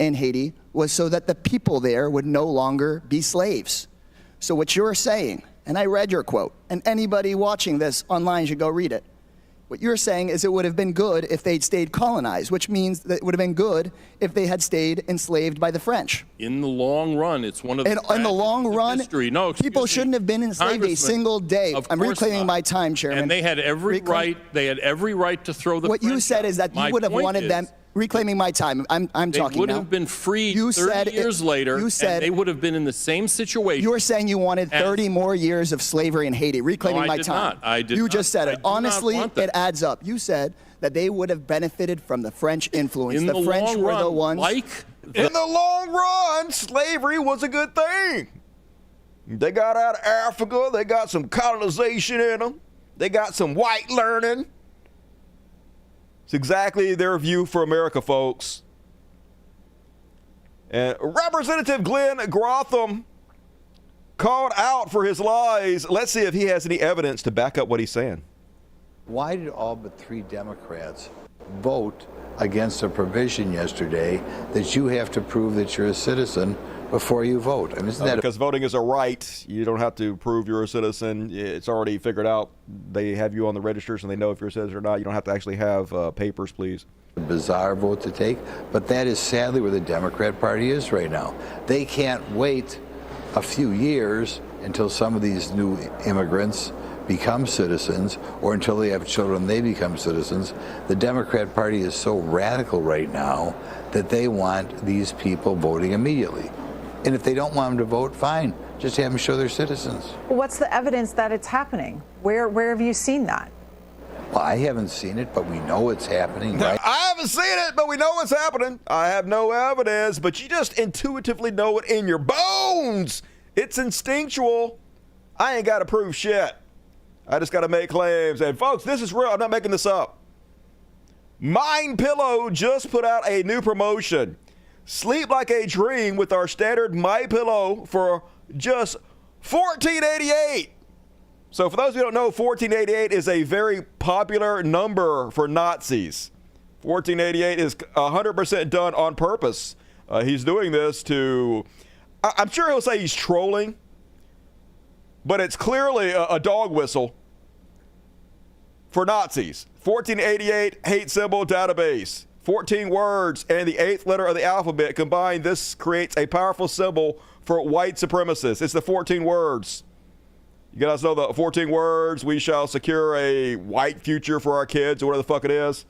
in Haiti was so that the people there would no longer be slaves. So what you're saying, and I read your quote, and anybody watching this online should go read it. What you're saying is it would have been good if they'd stayed colonized, which means that it would have been good if they had stayed enslaved by the French. In the long run, it's one of the in the long run, history. No, people shouldn't have been enslaved a single day. I'm reclaiming my time, Chairman. And they had every right. They had every right to throw the. What French you said out. is that you would have wanted them. Reclaiming my time. I'm talking now. They would have been freed 30 years later, and they would have been in the same situation. You were saying you wanted 30 more years of slavery in Haiti. Reclaiming my time. I did not. You just said it. Honestly, it adds up. You said that they would have benefited from the French influence. The French were the ones. In the long run, slavery was a good thing. They got out of Africa. They got some colonization in them. They got some white learning. It's exactly their view for America, folks. And Representative Glenn Grotham called out for his lies. Let's see if he has any evidence to back up what he's saying. Why did all but 3 Democrats vote against a provision yesterday that you have to prove that you're a citizen before you vote? And isn't that because voting is a right. You don't have to prove you're a citizen. It's already figured out. They have you on the registers and they know if you're a citizen or not. You don't have to actually have papers, please. a bizarre vote to take? But that is sadly where the Democrat Party is right now. They can't wait a few years until some of these new immigrants become citizens, or until they have children, they become citizens. The Democrat Party is so radical right now that they want these people voting immediately. And if they don't want them to vote, fine. Just have them show they're citizens. What's the evidence that it's happening? Where have you seen that? Well, I haven't seen it, but we know it's happening, right? I haven't seen it, but we know it's happening. I have no evidence, but you just intuitively know it in your bones. It's instinctual. I ain't got to prove shit. I just got to make claims. And folks, this is real. I'm not making this up. MyPillow just put out a new promotion. Sleep like a dream with our standard MyPillow for just $14.88. So for those who don't know, $14.88 is a very popular number for Nazis. $14.88 is 100% done on purpose. He's doing this to, I'm sure he'll say he's trolling, but it's clearly a dog whistle for Nazis. $14.88 hate symbol database. 14 words and the 8th letter of the alphabet combined. This creates a powerful symbol for white supremacists. It's the 14 words. You guys know the 14 words, we shall secure a white future for our kids, or whatever the fuck it is.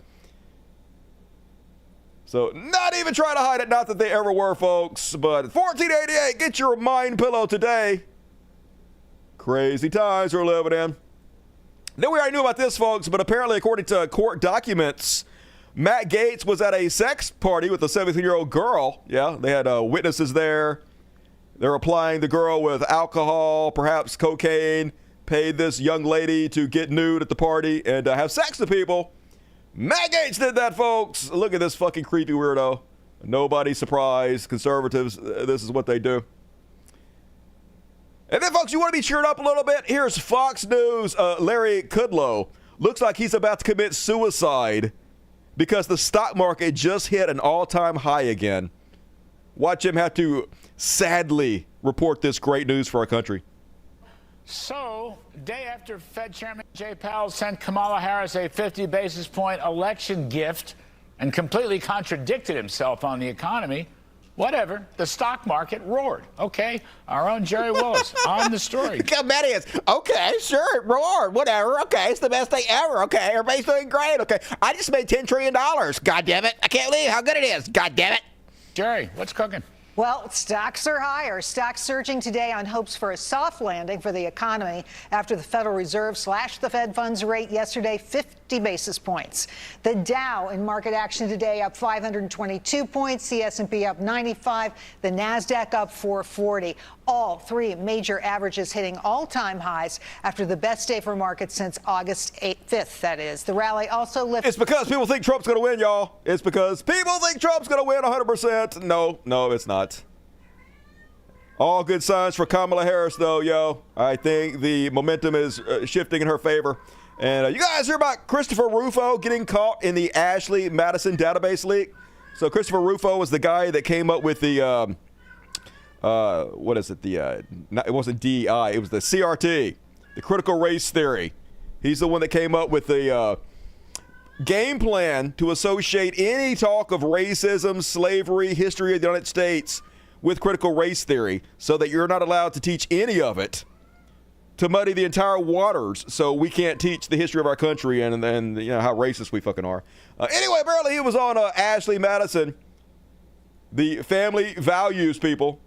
So not even trying to hide it, not that they ever were, folks, but $14.88, get your MyPillow today. Crazy times we're living in. Then we already knew about this, folks, but apparently according to court documents, Matt Gaetz was at a sex party with a 17-year-old girl. Yeah, they had witnesses there. They're applying the girl with alcohol, perhaps cocaine, paid this young lady to get nude at the party and have sex with people. Matt Gaetz did that, folks. Look at this fucking creepy weirdo. Nobody's surprised. Conservatives, this is what they do. And then, folks, you want to be cheered up a little bit? Here's Fox News. Larry Kudlow looks like he's about to commit suicide because the stock market just hit an all-time high again. Watch him have to sadly report this great news for our country. So, day after Fed Chairman Jay Powell sent Kamala Harris a 50 basis point election gift and completely contradicted himself on the economy, whatever, the stock market roared. Okay, our own Jerry Willis on the story. That is, okay, sure, it roared, whatever, okay, it's the best day ever, okay, everybody's doing great, okay. I just made $10 trillion, God damn it, I can't believe how good it is, God damn it. Jerry, what's cooking? Well, stocks are higher. Stocks surging today on hopes for a soft landing for the economy after the Federal Reserve slashed the Fed funds rate yesterday 50 basis points. The Dow in market action today up 522 points, the S&P up 95, the Nasdaq up 440. All three major averages hitting all-time highs after the best day for markets since August 5th, that is. The rally also lifted. It's because people think Trump's going to win, y'all. It's because people think Trump's going to win 100%. No, it's not. All good signs for Kamala Harris, though, yo. I think the momentum is shifting in her favor. And you guys hear about Christopher Rufo getting caught in the Ashley Madison database leak? So Christopher Rufo was the guy that came up with the, what is it? It wasn't DEI, it was the CRT, the critical race theory. He's the one that came up with the game plan to associate any talk of racism, slavery, history of the United States with critical race theory, so that you're not allowed to teach any of it, to muddy the entire waters, so we can't teach the history of our country and you know how racist we fucking are. Anyway, apparently he was on Ashley Madison, the family values people.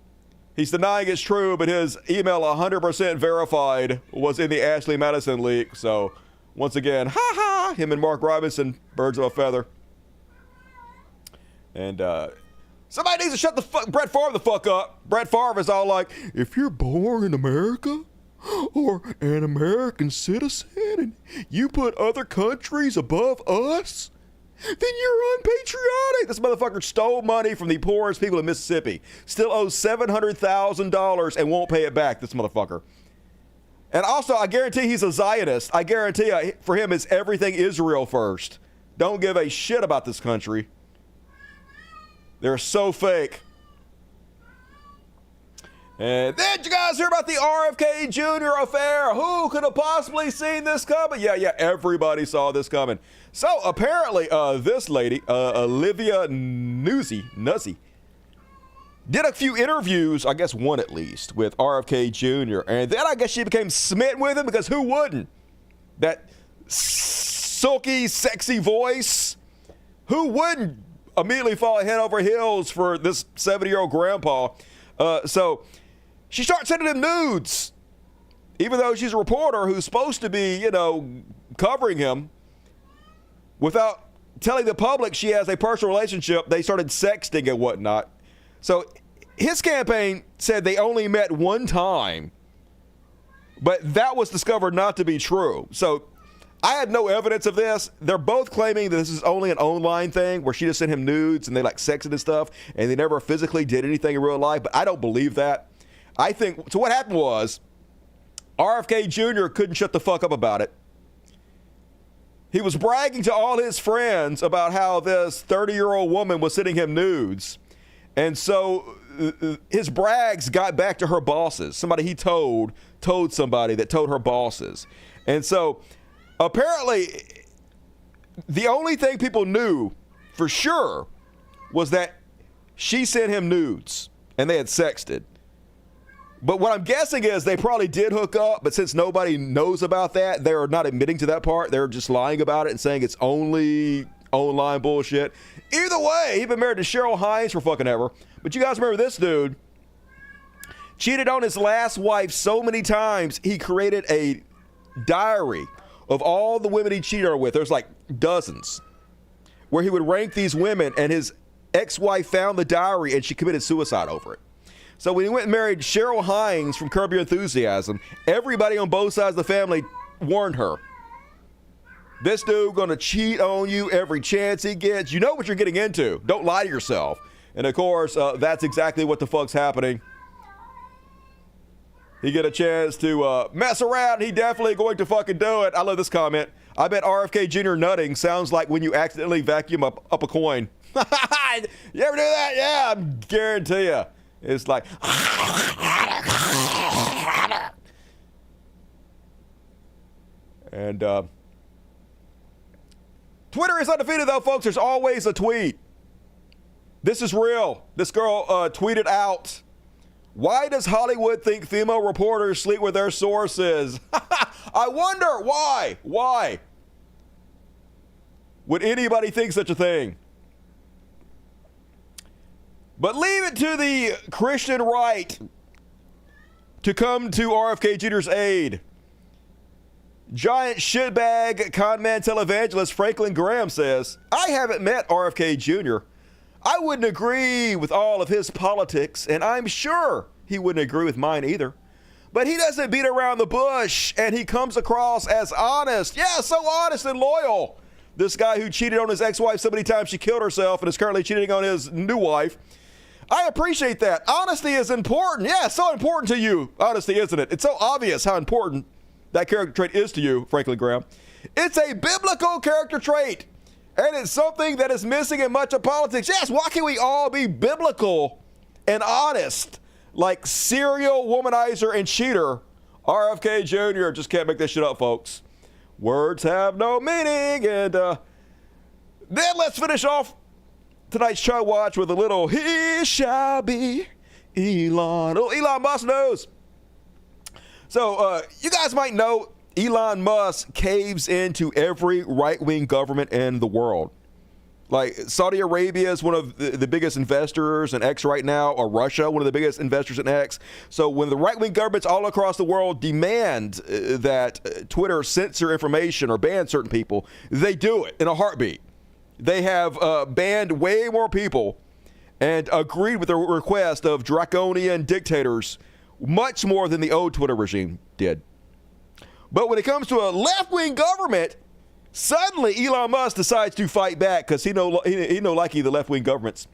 He's denying it's true, but his email 100% verified was in the Ashley Madison leak. So once again, him and Mark Robinson, birds of a feather. And Somebody needs to shut Brett Favre the fuck up. Brett Favre is all like, if you're born in America or an American citizen and you put other countries above us, then you're unpatriotic. This motherfucker stole money from the poorest people in Mississippi. Still owes $700,000 and won't pay it back, this motherfucker. And also, I guarantee he's a Zionist. I guarantee for him it's everything Israel first. Don't give a shit about this country. They're so fake. And then you guys hear about the RFK Jr. affair. Who could have possibly seen this coming? Yeah, everybody saw this coming. So apparently this lady, Olivia Nuzzi, did a few interviews, I guess one at least, with RFK Jr. And then I guess she became smitten with him because who wouldn't? That silky, sexy voice. Who wouldn't immediately fall head over heels for this 70-year-old grandpa? So she starts sending him nudes, even though she's a reporter who's supposed to be, covering him. Without telling the public she has a personal relationship, they started sexting and whatnot. So his campaign said they only met one time, but that was discovered not to be true. So I had no evidence of this. They're both claiming that this is only an online thing where she just sent him nudes and they like sexted and stuff, and they never physically did anything in real life, but I don't believe that. I think, so what happened was RFK Jr. couldn't shut the fuck up about it. He was bragging to all his friends about how this 30-year-old woman was sending him nudes. And so his brags got back to her bosses. Somebody he told somebody that told her bosses. And so apparently the only thing people knew for sure was that she sent him nudes and they had sexted. But what I'm guessing is they probably did hook up, but since nobody knows about that, they're not admitting to that part. They're just lying about it and saying it's only online bullshit. Either way, he's been married to Cheryl Hines for fucking ever. But you guys remember this dude cheated on his last wife so many times, he created a diary of all the women he cheated on with. There's like dozens, where he would rank these women, and his ex-wife found the diary and she committed suicide over it. So when he went and married Cheryl Hines from Curb Your Enthusiasm, everybody on both sides of the family warned her. This dude gonna cheat on you every chance he gets. You know what you're getting into. Don't lie to yourself. And of course, that's exactly what the fuck's happening. He get a chance to mess around. He definitely going to fucking do it. I love this comment. I bet RFK Jr. nutting sounds like when you accidentally vacuum up a coin. You ever do that? Yeah, I guarantee you. It's like, and Twitter is undefeated though, folks. There's always a tweet. This is real. This girl tweeted out, why does Hollywood think female reporters sleep with their sources? I wonder why. Why would anybody think such a thing? But leave it to the Christian right to come to RFK Jr.'s aid. Giant shitbag conman televangelist Franklin Graham says, I haven't met RFK Jr. I wouldn't agree with all of his politics, and I'm sure he wouldn't agree with mine either. But he doesn't beat around the bush, and he comes across as honest. Yeah, so honest and loyal. This guy who cheated on his ex-wife so many times she killed herself and is currently cheating on his new wife. I appreciate that. Honesty is important. Yeah, it's so important to you. Honesty, isn't it? It's so obvious how important that character trait is to you, Franklin Graham. It's a biblical character trait, and it's something that is missing in much of politics. Yes, why can't we all be biblical and honest like serial womanizer and cheater RFK Jr.? Just can't make this shit up, folks. Words have no meaning. And then let's finish off tonight's Chud Watch with a little he shall be Elon. Oh, Elon Musk knows. So you guys might know Elon Musk caves into every right-wing government in the world. Like Saudi Arabia is one of the biggest investors in X right now, or Russia, one of the biggest investors in X. So when the right-wing governments all across the world demand that Twitter censor information or ban certain people, they do it in a heartbeat. They have banned way more people and agreed with the request of draconian dictators much more than the old Twitter regime did. But when it comes to a left-wing government, suddenly Elon Musk decides to fight back because he no like the left-wing governments.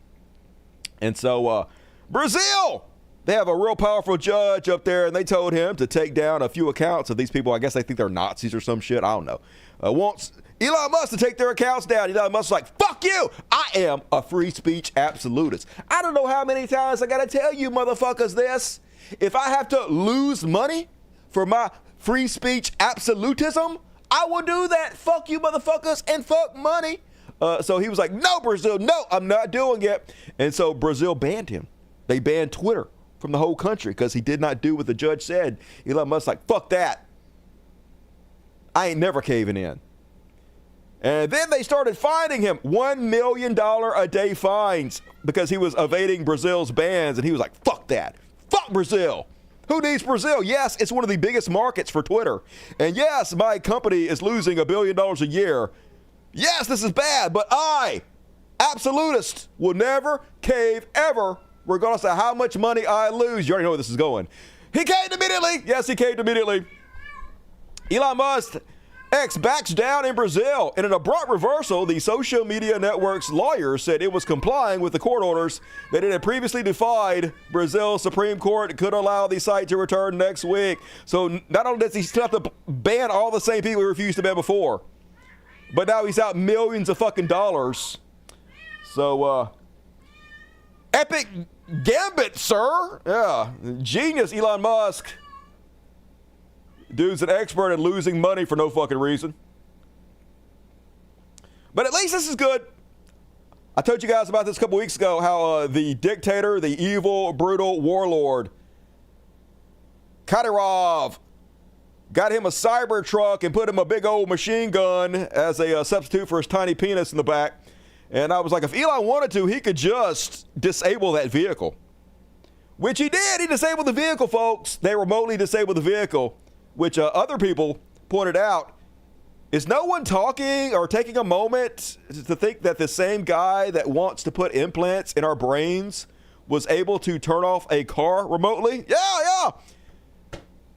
And so Brazil, they have a real powerful judge up there, and they told him to take down a few accounts of these people. I guess they think they're Nazis or some shit. I don't know. Wants Elon Musk to take their accounts down. Elon Musk's like, fuck you. I am a free speech absolutist. I don't know how many times I got to tell you motherfuckers this. If I have to lose money for my free speech absolutism, I will do that. Fuck you motherfuckers and fuck money. So he was like, no, Brazil, no, I'm not doing it. And so Brazil banned him. They banned Twitter from the whole country because he did not do what the judge said. Elon Musk's like, fuck that. I ain't never caving in. And then they started fining him $1 million a day fines because he was evading Brazil's bans. And he was like, fuck that. Fuck Brazil. Who needs Brazil? Yes, it's one of the biggest markets for Twitter. And yes, my company is losing $1 billion a year. Yes, this is bad, but I, absolutist, will never cave ever, regardless of how much money I lose. You already know where this is going. He caved immediately. Yes, he caved immediately. Elon Musk X backs down in Brazil. In an abrupt reversal, the social media network's lawyers said it was complying with the court orders that it had previously defied. Brazil's Supreme Court could allow the site to return next week. So not only does he still have to ban all the same people he refused to ban before, but now he's out millions of fucking dollars. So, epic gambit, sir. Yeah, genius Elon Musk. Dude's an expert at losing money for no fucking reason. But at least this is good. I told you guys about this a couple weeks ago, how the dictator, the evil, brutal warlord, Kadyrov, got him a Cybertruck and put him a big old machine gun as a substitute for his tiny penis in the back. And I was like, if Elon wanted to, he could just disable that vehicle. Which he did. He disabled the vehicle, folks. They remotely disabled the vehicle. Which other people pointed out, is no one talking or taking a moment to think that the same guy that wants to put implants in our brains was able to turn off a car remotely? Yeah.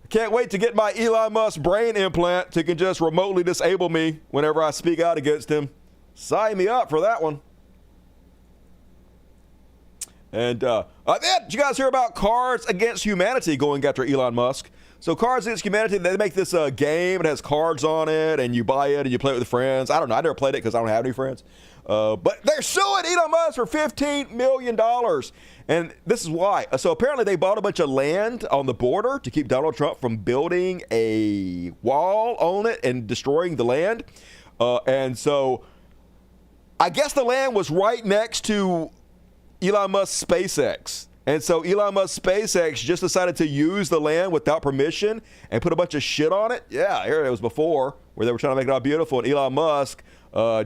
Can't wait to get my Elon Musk brain implant to can just remotely disable me whenever I speak out against him. Sign me up for that one. And then, did you guys hear about Cards Against Humanity going after Elon Musk? So Cards Against Humanity, they make this game. It has cards on it, and you buy it, and you play it with friends. I don't know. I never played it because I don't have any friends. But they're suing Elon Musk for $15 million. And this is why. So apparently they bought a bunch of land on the border to keep Donald Trump from building a wall on it and destroying the land. And so I guess the land was right next to Elon Musk's SpaceX. And so Elon Musk's SpaceX just decided to use the land without permission and put a bunch of shit on it. Yeah, here it was before where they were trying to make it all beautiful. And Elon Musk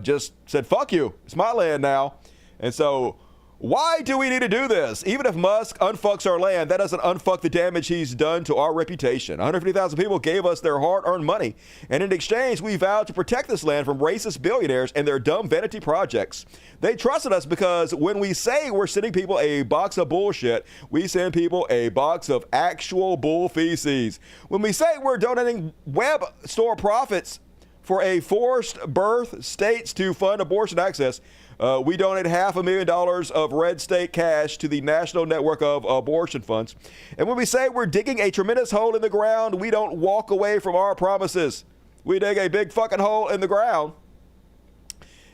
just said, fuck you. It's my land now. And so why do we need to do this? Even if Musk unfucks our land, that doesn't unfuck the damage he's done to our reputation. 150,000 people gave us their hard-earned money. And in exchange, we vowed to protect this land from racist billionaires and their dumb vanity projects. They trusted us because when we say we're sending people a box of bullshit, we send people a box of actual bull feces. When we say we're donating web store profits for a forced birth states to fund abortion access, we donate $500,000 of red state cash to the National Network of Abortion Funds. And when we say we're digging a tremendous hole in the ground, we don't walk away from our promises. We dig a big fucking hole in the ground.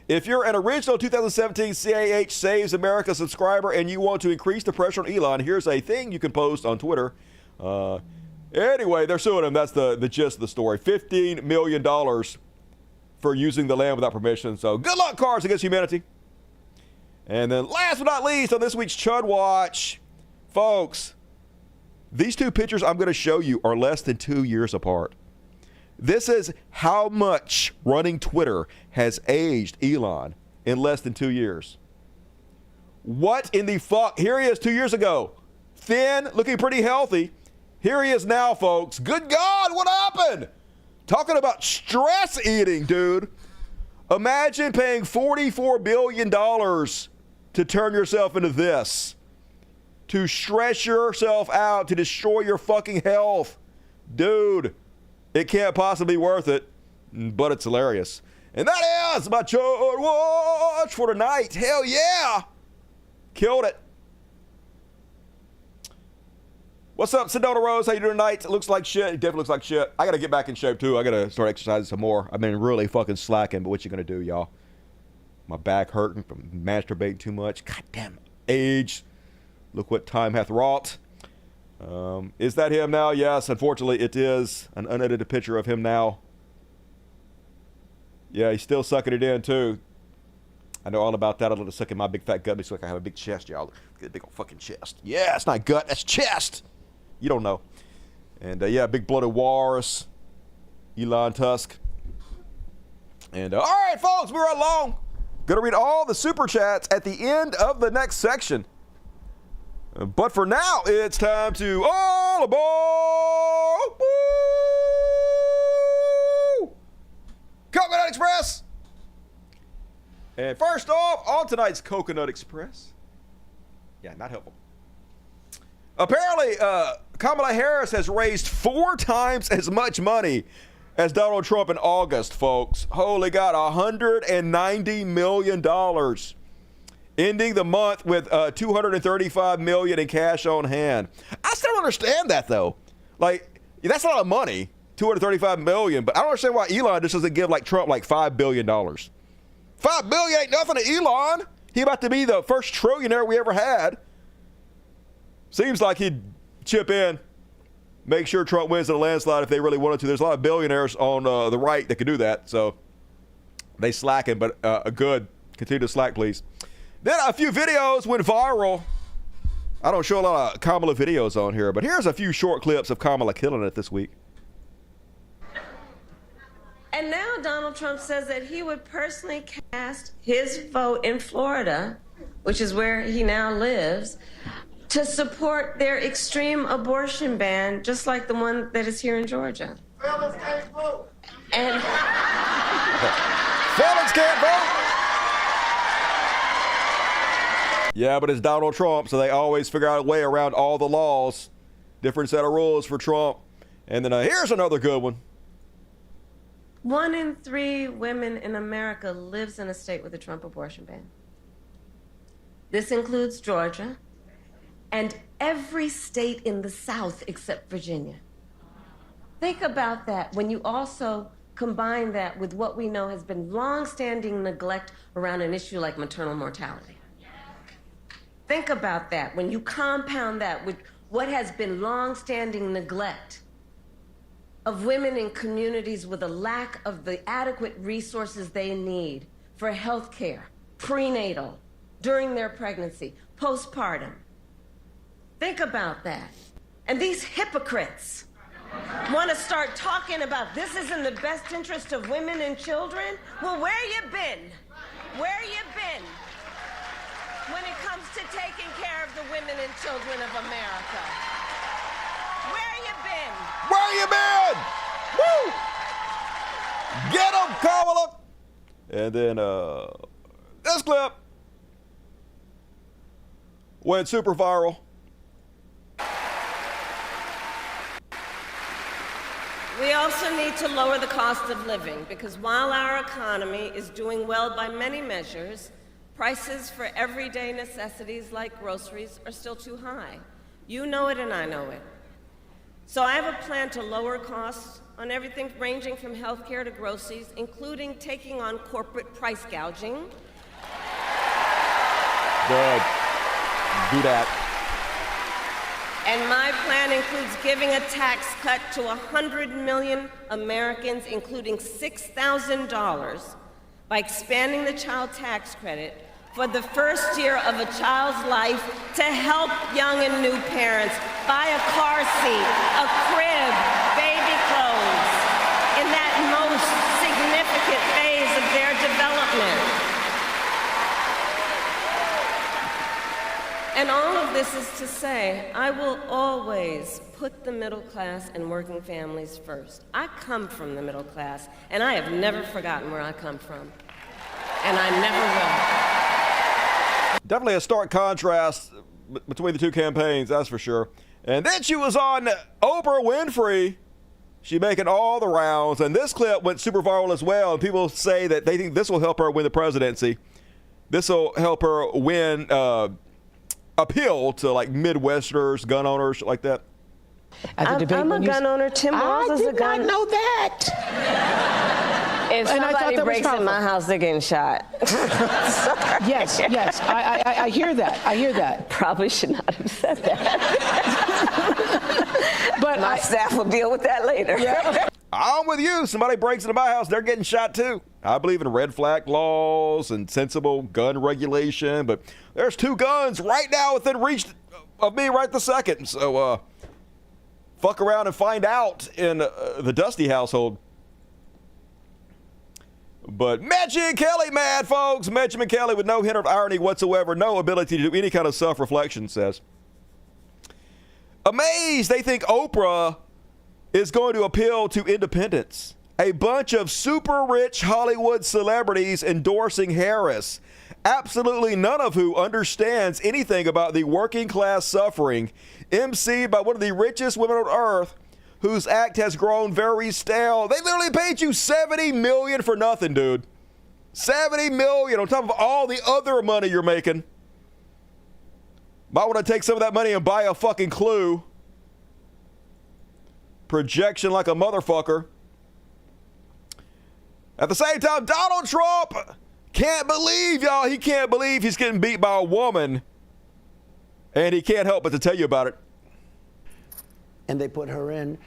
If you're an original 2017 CAH Saves America subscriber and you want to increase the pressure on Elon, here's a thing you can post on Twitter. Anyway, they're suing him. That's the gist of the story. $15 million for using the land without permission. So good luck, Cards Against Humanity. And then last but not least on this week's Chud Watch, folks, these two pictures I'm going to show you are less than 2 years apart. This is how much running Twitter has aged Elon in less than 2 years. What in the fuck? Here he is 2 years ago. Thin, looking pretty healthy. Here he is now, folks. Good God, what happened? Talking about stress eating, dude. Imagine paying $44 billion to turn yourself into this, to stress yourself out, to destroy your fucking health. Dude, it can't possibly be worth it, but it's hilarious. And that is my Chud Watch for tonight. Hell yeah. Killed it. What's up, Sedona Rose? How you doing tonight? It looks like shit. It definitely looks like shit. I got to get back in shape, too. I got to start exercising some more. I've been really fucking slacking, but what you going to do, y'all? My back hurting from masturbating too much. Goddamn age. Look what time hath wrought. Is that him now? Yes, unfortunately, it is. An unedited picture of him now. Yeah, he's still sucking it in, too. I know all about that. I let it suck in my big fat gut so I can have a big chest, y'all. Get a big old fucking chest. Yeah, it's not gut. That's chest. You don't know. And, yeah, big bloated walrus. Elon Tusk. And, all right, folks, we're along. Going to read all the super chats at the end of the next section. But for now, it's time to all aboard. Woo! Coconut Express. And first off, on tonight's Coconut Express. Yeah, not helpful. Apparently, Kamala Harris has raised 4 times as much money as Donald Trump in August, folks. Holy God, $190 million. Ending the month with $235 million in cash on hand. I still don't understand that, though. Like, that's a lot of money, $235 million, but I don't understand why Elon just doesn't give, like, Trump, like, $5 billion. $5 billion ain't nothing to Elon. He about to be the first trillionaire we ever had. Seems like he'd chip in, make sure Trump wins in a landslide if they really wanted to. There's a lot of billionaires on the right that could do that, so they slacking, but good. Continue to slack, please. Then a few videos went viral. I don't show a lot of Kamala videos on here, but here's a few short clips of Kamala killing it this week. And now Donald Trump says that he would personally cast his vote in Florida, which is where he now lives, to support their extreme abortion ban, just like the one that is here in Georgia. Felons can't vote. And felons can't vote. Yeah, but it's Donald Trump, so they always figure out a way around all the laws. Different set of rules for Trump. And then here's another good one. 1 in 3 women in America lives in a state with a Trump abortion ban. This includes Georgia and every state in the South except Virginia. Think about that when you also combine that with what we know has been long-standing neglect around an issue like maternal mortality. Think about that when you compound that with what has been long-standing neglect of women in communities with a lack of the adequate resources they need for health care, prenatal, during their pregnancy, postpartum. Think about that. And these hypocrites want to start talking about this is in the best interest of women and children. Well, where you been? Where you been when it comes to taking care of the women and children of America? Where you been? Where you been? Woo! Get him, Kamala! And then this clip went super viral. We also need to lower the cost of living because while our economy is doing well by many measures, prices for everyday necessities like groceries are still too high. You know it and I know it. So I have a plan to lower costs on everything ranging from healthcare to groceries, including taking on corporate price gouging. Good. Do that. And my plan includes giving a tax cut to 100 million Americans, including $6,000, by expanding the child tax credit for the first year of a child's life to help young and new parents buy a car seat, a crib, baby clothes, in that most significant phase of their development. And all of this is to say, I will always put the middle class and working families first. I come from the middle class, and I have never forgotten where I come from. And I never will. Definitely a stark contrast between the two campaigns, that's for sure. And then she was on Oprah Winfrey. She making all the rounds. And this clip went super viral as well. And people say that they think this will help her win the presidency. This will help her win, appeal to like Midwesterners, gun owners, shit like that. I'm a gun owner. Tim Walz is a gun. I did not know that. If somebody breaks in my house, they're getting shot. Yes, I hear that. I hear that. Probably should not have said that. But my staff will deal with that later. Yeah. I'm with you. Somebody breaks into my house, they're getting shot too. I believe in red flag laws and sensible gun regulation, but there's 2 guns right now within reach of me right this second. So, fuck around and find out in the Dusty household. But Megyn Kelly mad, folks. Megyn Kelly with no hint of irony whatsoever, no ability to do any kind of self-reflection, says. Amazed they think Oprah is going to appeal to independents. A bunch of super rich Hollywood celebrities endorsing Harris, absolutely none of who understands anything about the working class suffering, emceed by one of the richest women on earth, whose act has grown very stale. They literally paid you $70 million for nothing, dude. $70 million on top of all the other money you're making. Might want to take some of that money and buy a fucking Clue. Projection like a motherfucker. At the same time, Donald Trump can't believe, y'all, he can't believe he's getting beat by a woman. And he can't help but to tell you about it. And they put her in,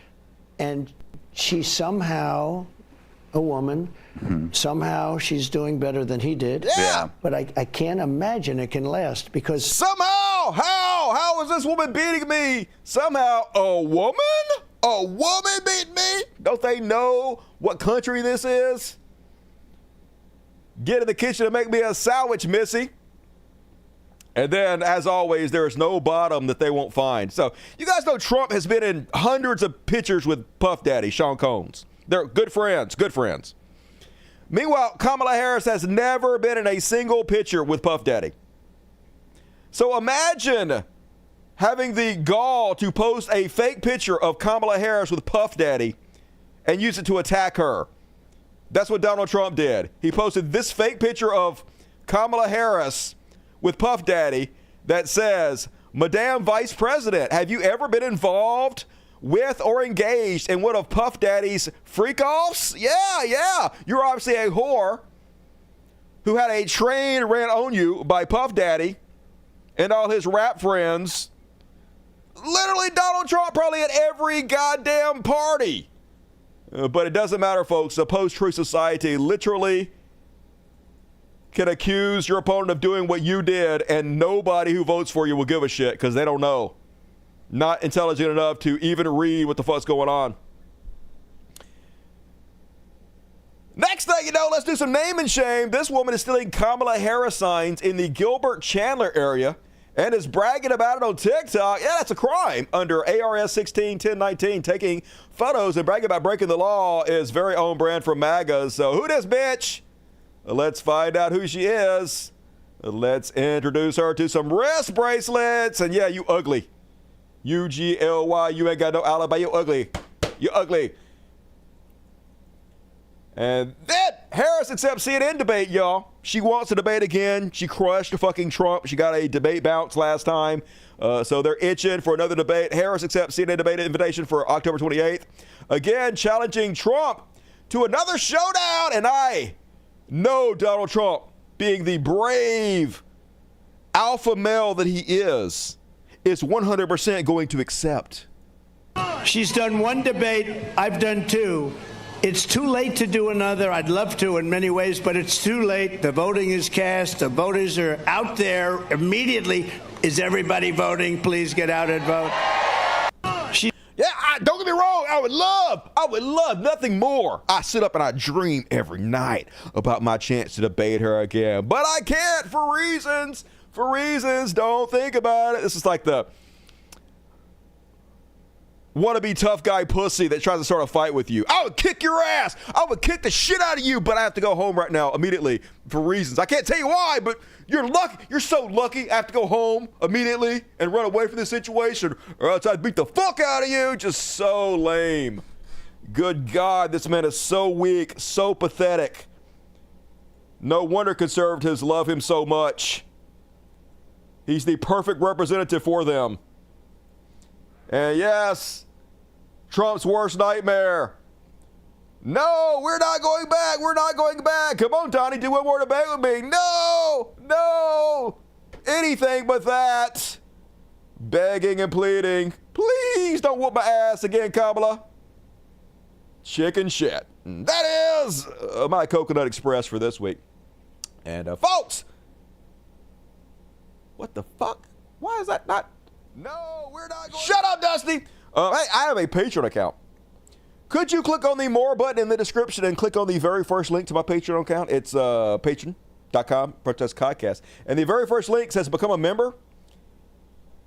and she's somehow a woman. Somehow she's doing better than he did. Yeah. But I can't imagine it can last because somehow, how is this woman beating me? Somehow, a woman beat me? Don't they know what country this is? Get in the kitchen and make me a sandwich, Missy. And then, as always, there is no bottom that they won't find. So, you guys know Trump has been in hundreds of pictures with Puff Daddy, Sean Combs. They're good friends, good friends. Meanwhile, Kamala Harris has never been in a single picture with Puff Daddy. So, imagine having the gall to post a fake picture of Kamala Harris with Puff Daddy and use it to attack her. That's what Donald Trump did. He posted this fake picture of Kamala Harris with Puff Daddy that says, Madame Vice President, have you ever been involved with or engaged in one of Puff Daddy's freak-offs? Yeah. You're obviously a whore who had a train ran on you by Puff Daddy and all his rap friends. Literally Donald Trump probably at every goddamn party. But it doesn't matter, folks. A post-truth society literally can accuse your opponent of doing what you did, and nobody who votes for you will give a shit because they don't know. Not intelligent enough to even read what the fuck's going on. Next thing you know, let's do some name and shame. This woman is stealing Kamala Harris signs in the Gilbert Chandler area and is bragging about it on TikTok. Yeah, that's a crime under ARS 16-1019. Taking photos and bragging about breaking the law is very own brand for MAGA. So who this bitch? Let's find out who she is. Let's introduce her to some wrist bracelets. And yeah, you ugly. UGLY, you ain't got no alibi. You ugly. You ugly. And then Harris accepts CNN debate, y'all. She wants to debate again. She crushed fucking Trump. She got a debate bounce last time. So they're itching for another debate. Harris accepts CNN debate invitation for October 28th. Again, challenging Trump to another showdown. And I know Donald Trump, being the brave alpha male that he is 100% going to accept. she's done one debate, I've done two. It's too late to do another. I'd love to in many ways, but it's too late. The voting is cast. The voters are out there immediately. Is everybody voting? Please get out and vote. Don't get me wrong. I would love nothing more. I sit up and I dream every night about my chance to debate her again, but I can't for reasons. For reasons. Don't think about it. This is like wannabe tough guy pussy that tries to start a fight with you. I would kick your ass. I would kick the shit out of you, but I have to go home right now immediately for reasons. I can't tell you why, but you're lucky. You're so lucky. I have to go home immediately and run away from this situation, or else I'd beat the fuck out of you. Just so lame. Good God, this man is so weak, so pathetic. No wonder conservatives love him so much. He's the perfect representative for them. And yes, Trump's worst nightmare. No, we're not going back. We're not going back. Come on, Donnie, do one more debate with me. No, anything but that. Begging and pleading. Please don't whoop my ass again, Kamala. Chicken shit. That is my Coconut Express for this week. And folks, what the fuck? Why is that not? No, we're not going. Shut up, Dusty. Hey, I have a Patreon account. Could you click on the more button in the description and click on the very first link to my Patreon account? It's patreon.com/protestcodcast. And the very first link says become a member.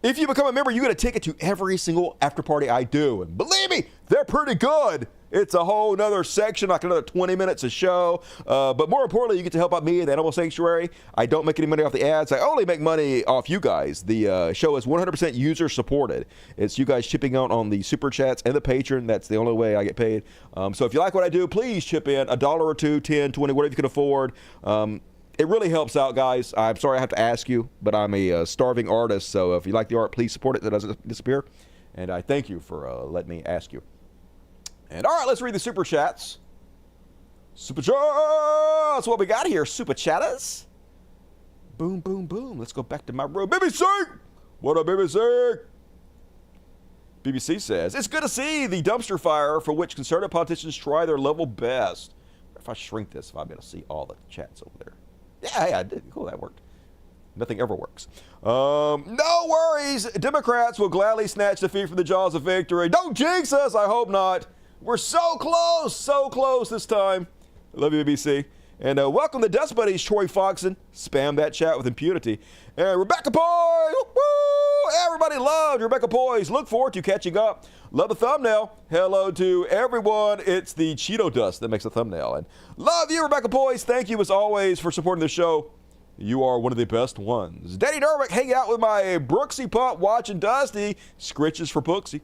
If you become a member, you get a ticket to every single after party I do. And believe me, they're pretty good. It's a whole nother section, like another 20 minutes a show. But more importantly, you get to help out me, the Animal Sanctuary. I don't make any money off the ads. I only make money off you guys. The show is 100% user supported. It's you guys chipping out on the super chats and the Patreon. That's the only way I get paid. So if you like what I do, please chip in $1 or $2, 10, 20, whatever you can afford. It really helps out, guys. I'm sorry I have to ask you, but I'm a starving artist. So if you like the art, please support it. That doesn't disappear. And I thank you for letting me ask you. And all right, let's read the super chats. Super chats. What we got here? Super chatters. Boom, boom, boom. Let's go back to my room. BBC. What up, BBC? BBC says, it's good to see the dumpster fire for which conservative politicians try their level best. If I shrink this, if I'll be able to see all the chats over there. Yeah, I did. Cool, that worked. Nothing ever works. No worries. Democrats will gladly snatch defeat from the jaws of victory. Don't jinx us. I hope not. We're so close this time. I love you, BBC. And welcome to Dust Buddies, Troy Foxon. Spam that chat with impunity. And Rebecca Poise. Woo! Everybody loved Rebecca Poise. Look forward to catching up. Love the thumbnail. Hello to everyone. It's the Cheeto dust that makes the thumbnail. And love you, Rebecca Poise. Thank you, as always, for supporting the show. You are one of the best ones. Danny Derwick hanging out with my Brooksy pup watching Dusty. Scritches for Booksy.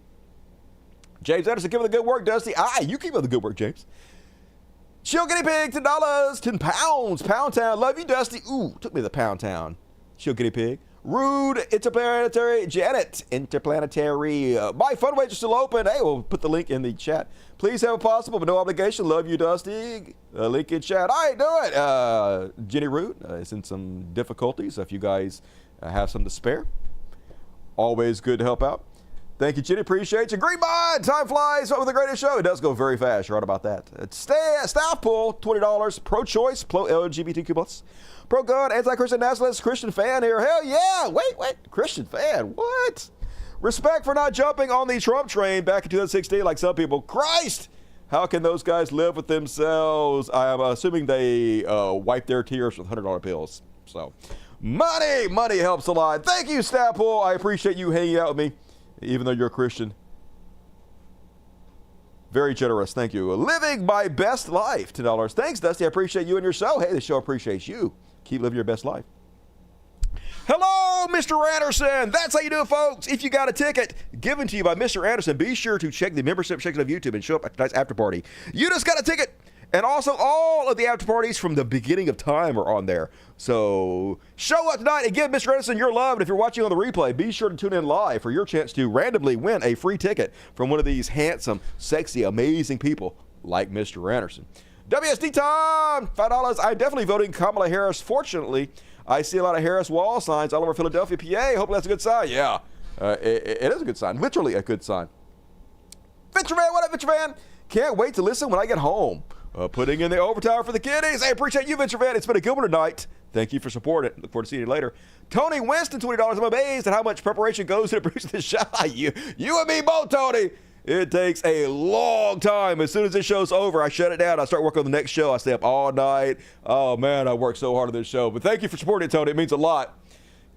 James Anderson, keep up the good work, Dusty. You keep up the good work, James. Chill Guinea Pig, $10, 10 pounds. Pound Town, love you, Dusty. Ooh, took me to the Pound Town. Chill Guinea Pig. Rude, Interplanetary, Janet, Interplanetary. My fundraiser is still open. Hey, we'll put the link in the chat. Please have a possible, but no obligation. Love you, Dusty. Link in chat. All right, do it. Jenny Root is in some difficulties. If you guys have some to spare, always good to help out. Thank you, Jenny. Appreciate you. Green Mind, time flies. What with the greatest show? It does go very fast. You're right about that. Staff pool, $20. Pro-choice, pro-LGBTQ+. Pro-gun, anti-Christian nationalist, Christian fan here. Hell yeah. Wait. Christian fan. What? Respect for not jumping on the Trump train back in 2016 like some people. Christ! How can those guys live with themselves? I am assuming they wipe their tears with $100 bills. So, money helps a lot. Thank you, Staff pool. I appreciate you hanging out with me. Even though you're a Christian. Very generous. Thank you. Living my best life, $10. Thanks, Dusty. I appreciate you and your show. Hey, the show appreciates you. Keep living your best life. Hello, Mr. Anderson. That's how you do it, folks. If you got a ticket given to you by Mr. Anderson, be sure to check the membership section of YouTube and show up at tonight's after party. You just got a ticket. And also, all of the after parties from the beginning of time are on there. So, show up tonight and give Mr. Anderson your love. And if you're watching on the replay, be sure to tune in live for your chance to randomly win a free ticket from one of these handsome, sexy, amazing people like Mr. Anderson. WSD time, $5. I'm definitely voting Kamala Harris. Fortunately, I see a lot of Harris wall signs all over Philadelphia, PA. Hopefully that's a good sign. Yeah, it is a good sign. Literally a good sign. Venture Man, what up, Venture Man? Can't wait to listen when I get home. Putting in the overtime for the kiddies. I appreciate you, Venture Van. It's been a good one tonight. Thank you for supporting it. Look forward to seeing you later. Tony Winston, $20. I'm amazed at how much preparation goes into producing this show. You and me both, Tony. It takes a long time. As soon as this show's over, I shut it down. I start working on the next show. I stay up all night. Oh, man, I work so hard on this show. But thank you for supporting it, Tony. It means a lot.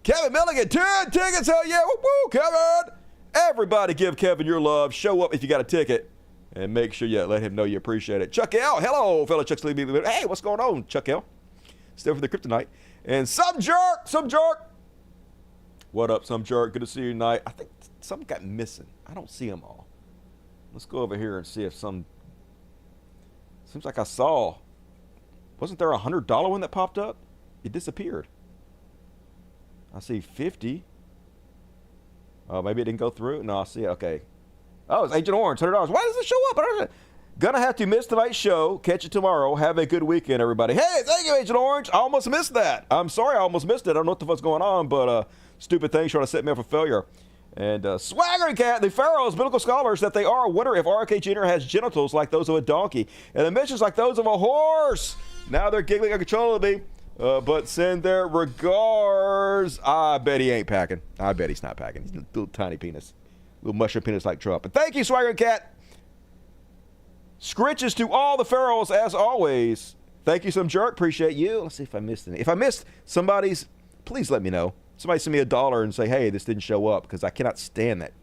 Kevin Milligan, 10 tickets. Hell yeah. Woo, Kevin. Everybody give Kevin your love. Show up if you got a ticket. And make sure you let him know you appreciate it. Chuck L. Hello, fellow Chuck Sleepy. Hey, what's going on, Chuck L? Still for the kryptonite. And some jerk. What up, some jerk? Good to see you tonight. I think some got missing. I don't see them all. Let's go over here and see if some. Seems like I saw. Wasn't there a $100 one that popped up? It disappeared. I see 50. Oh, maybe it didn't go through. No, I see it. Okay. Oh, it's Agent Orange, $100. Why does it show up? I don't know. Gonna have to miss tonight's show. Catch you tomorrow. Have a good weekend, everybody. Hey, thank you, Agent Orange. I almost missed that. I'm sorry I almost missed it. I don't know what the fuck's going on, but stupid things trying to set me up for failure. And Swagger Cat, the pharaohs, biblical scholars, that they are wonder if RFK Jr. has genitals like those of a donkey and emissions like those of a horse. Now they're giggling uncontrollably, but send their regards. I bet he ain't packing. I bet he's not packing. He's a little tiny penis. Little mushroom penis like Trump. And thank you, Swagger Cat. Scritches to all the pharaohs as always. Thank you, some jerk. Appreciate you. Let's see if I missed any. If I missed somebody's, please let me know. Somebody send me $1 and say, hey, this didn't show up, because I cannot stand that.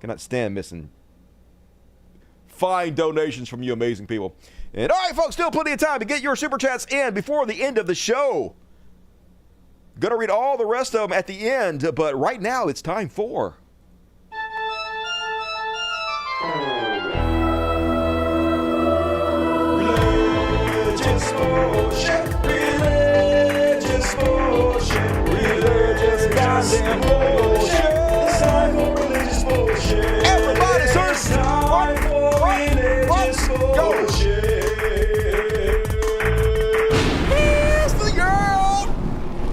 Cannot stand missing fine donations from you amazing people. And all right, folks, still plenty of time to get your super chats in before the end of the show. Gonna read all the rest of them at the end, but right now it's time for religious bullshit, religious bullshit, religious goddamn bullshit. It's time for religious bullshit. Everybody, sir. It's time for religious bullshit. Here's the girl.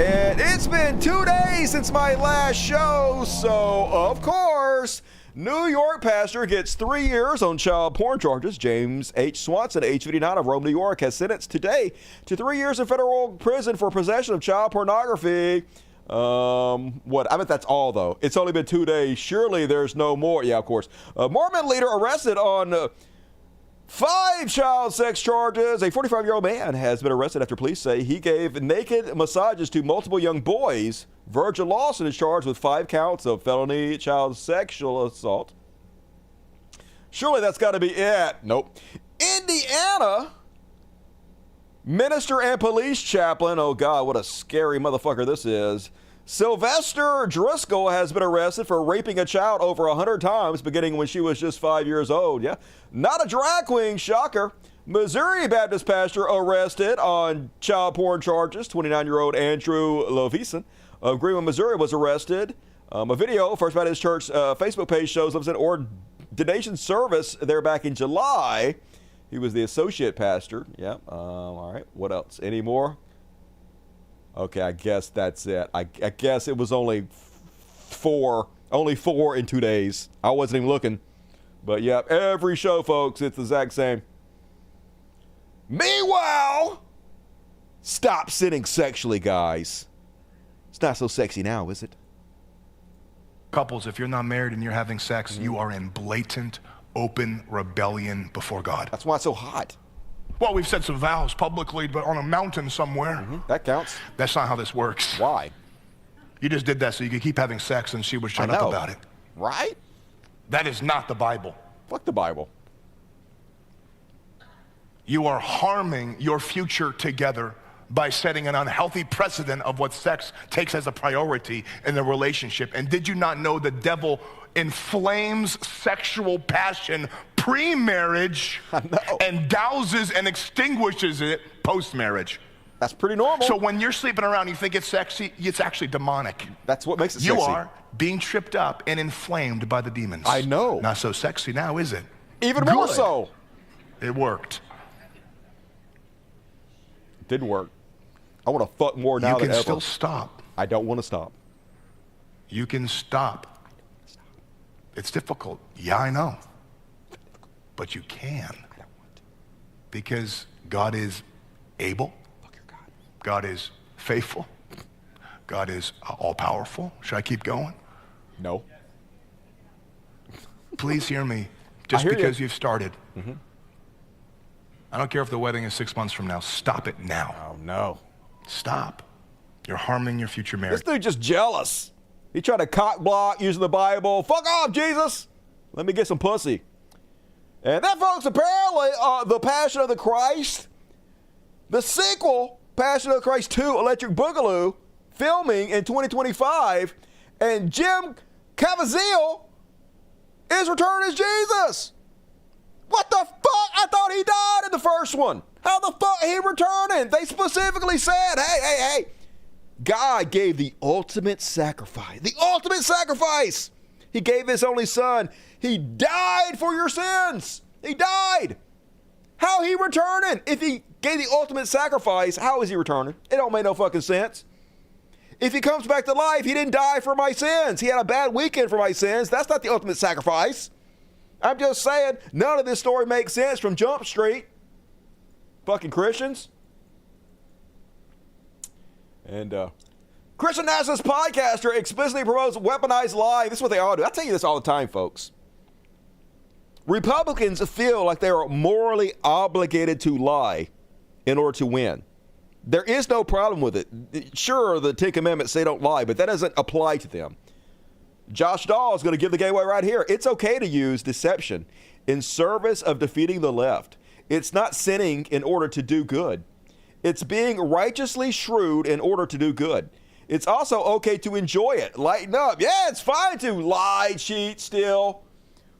And it's been 2 days since my last show, so of course, New York pastor gets 3 years on child porn charges. James H. Swanson, age 59 of Rome, New York, has sentenced today to 3 years in federal prison for possession of child pornography. What? I bet that's all, though. It's only been 2 days. Surely there's no more. Yeah, of course. A Mormon leader arrested on 5 child sex charges. A 45-year-old man has been arrested after police say he gave naked massages to multiple young boys. Virgil Lawson is charged with 5 counts of felony child sexual assault. Surely that's got to be it. Nope. Indiana minister and police chaplain. Oh, God, what a scary motherfucker this is. Sylvester Driscoll has been arrested for raping a child over 100 times, beginning when she was just 5 years old. Yeah, not a drag queen, shocker. Missouri Baptist pastor arrested on child porn charges. 29-year-old Andrew Lovison of Greenwood, Missouri was arrested. A video, First Baptist Church Facebook page shows of an ordination service there back in July. He was the associate pastor. Yeah. All right. What else? Any more? Okay, I guess that's it. I guess it was only 4 in 2 days. I wasn't even looking. But yeah, every show, folks, it's the exact same. Meanwhile, stop sinning sexually, guys. It's not so sexy now, is it? Couples, if you're not married and you're having sex, you are in blatant, open rebellion before God. That's why it's so hot. Well, we've said some vows publicly, but on a mountain somewhere. That counts. That's not how this works. Why? You just did that so you could keep having sex and she would shut up about it. Right? That is not the Bible. Fuck the Bible. You are harming your future together by setting an unhealthy precedent of what sex takes as a priority in the relationship. And did you not know the devil inflames sexual passion pre-marriage and douses and extinguishes it post-marriage? That's pretty normal. So when you're sleeping around, you think it's sexy, it's actually demonic. That's what makes it you sexy. You are being tripped up and inflamed by the demons. I know. Not so sexy now, is it? Even more so. It worked. It didn't work. I want to fuck more now than ever. You can still stop. I don't want to stop. You can stop. It's difficult. Yeah, I know. But you can. I don't want to. Because God is able. Fuck your God. God is faithful. God is all-powerful. Should I keep going? No. Please hear me. Just because you've started. I don't care if the wedding is 6 months from now. Stop it now. Oh, no. Stop. You're harming your future marriage. This dude just jealous. He tried to cock block using the Bible. Fuck off, Jesus. Let me get some pussy. And then, folks, apparently the Passion of the Christ, the sequel, Passion of the Christ 2, Electric Boogaloo, filming in 2025, and Jim Caviezel is returning as Jesus. What the fuck? I thought he died in the first one. How the fuck he returning? They specifically said, hey, God gave the ultimate sacrifice. The ultimate sacrifice. He gave his only son. He died for your sins. He died. How he returning? If he gave the ultimate sacrifice, how is he returning? It don't make no fucking sense. If he comes back to life, he didn't die for my sins. He had a bad weekend for my sins. That's not the ultimate sacrifice. I'm just saying, none of this story makes sense from Jump Street. Fucking Christians. And Christian nationalist podcaster explicitly promotes weaponized lying. This is what they all do. I tell you this all the time, folks. Republicans feel like they are morally obligated to lie in order to win. There is no problem with it. Sure, the Ten Commandments say don't lie, but that doesn't apply to them. Josh Dahl is going to give the game away right here. It's okay to use deception in service of defeating the left. It's not sinning in order to do good. It's being righteously shrewd in order to do good. It's also okay to enjoy it. Lighten up. Yeah, it's fine to lie, cheat, steal.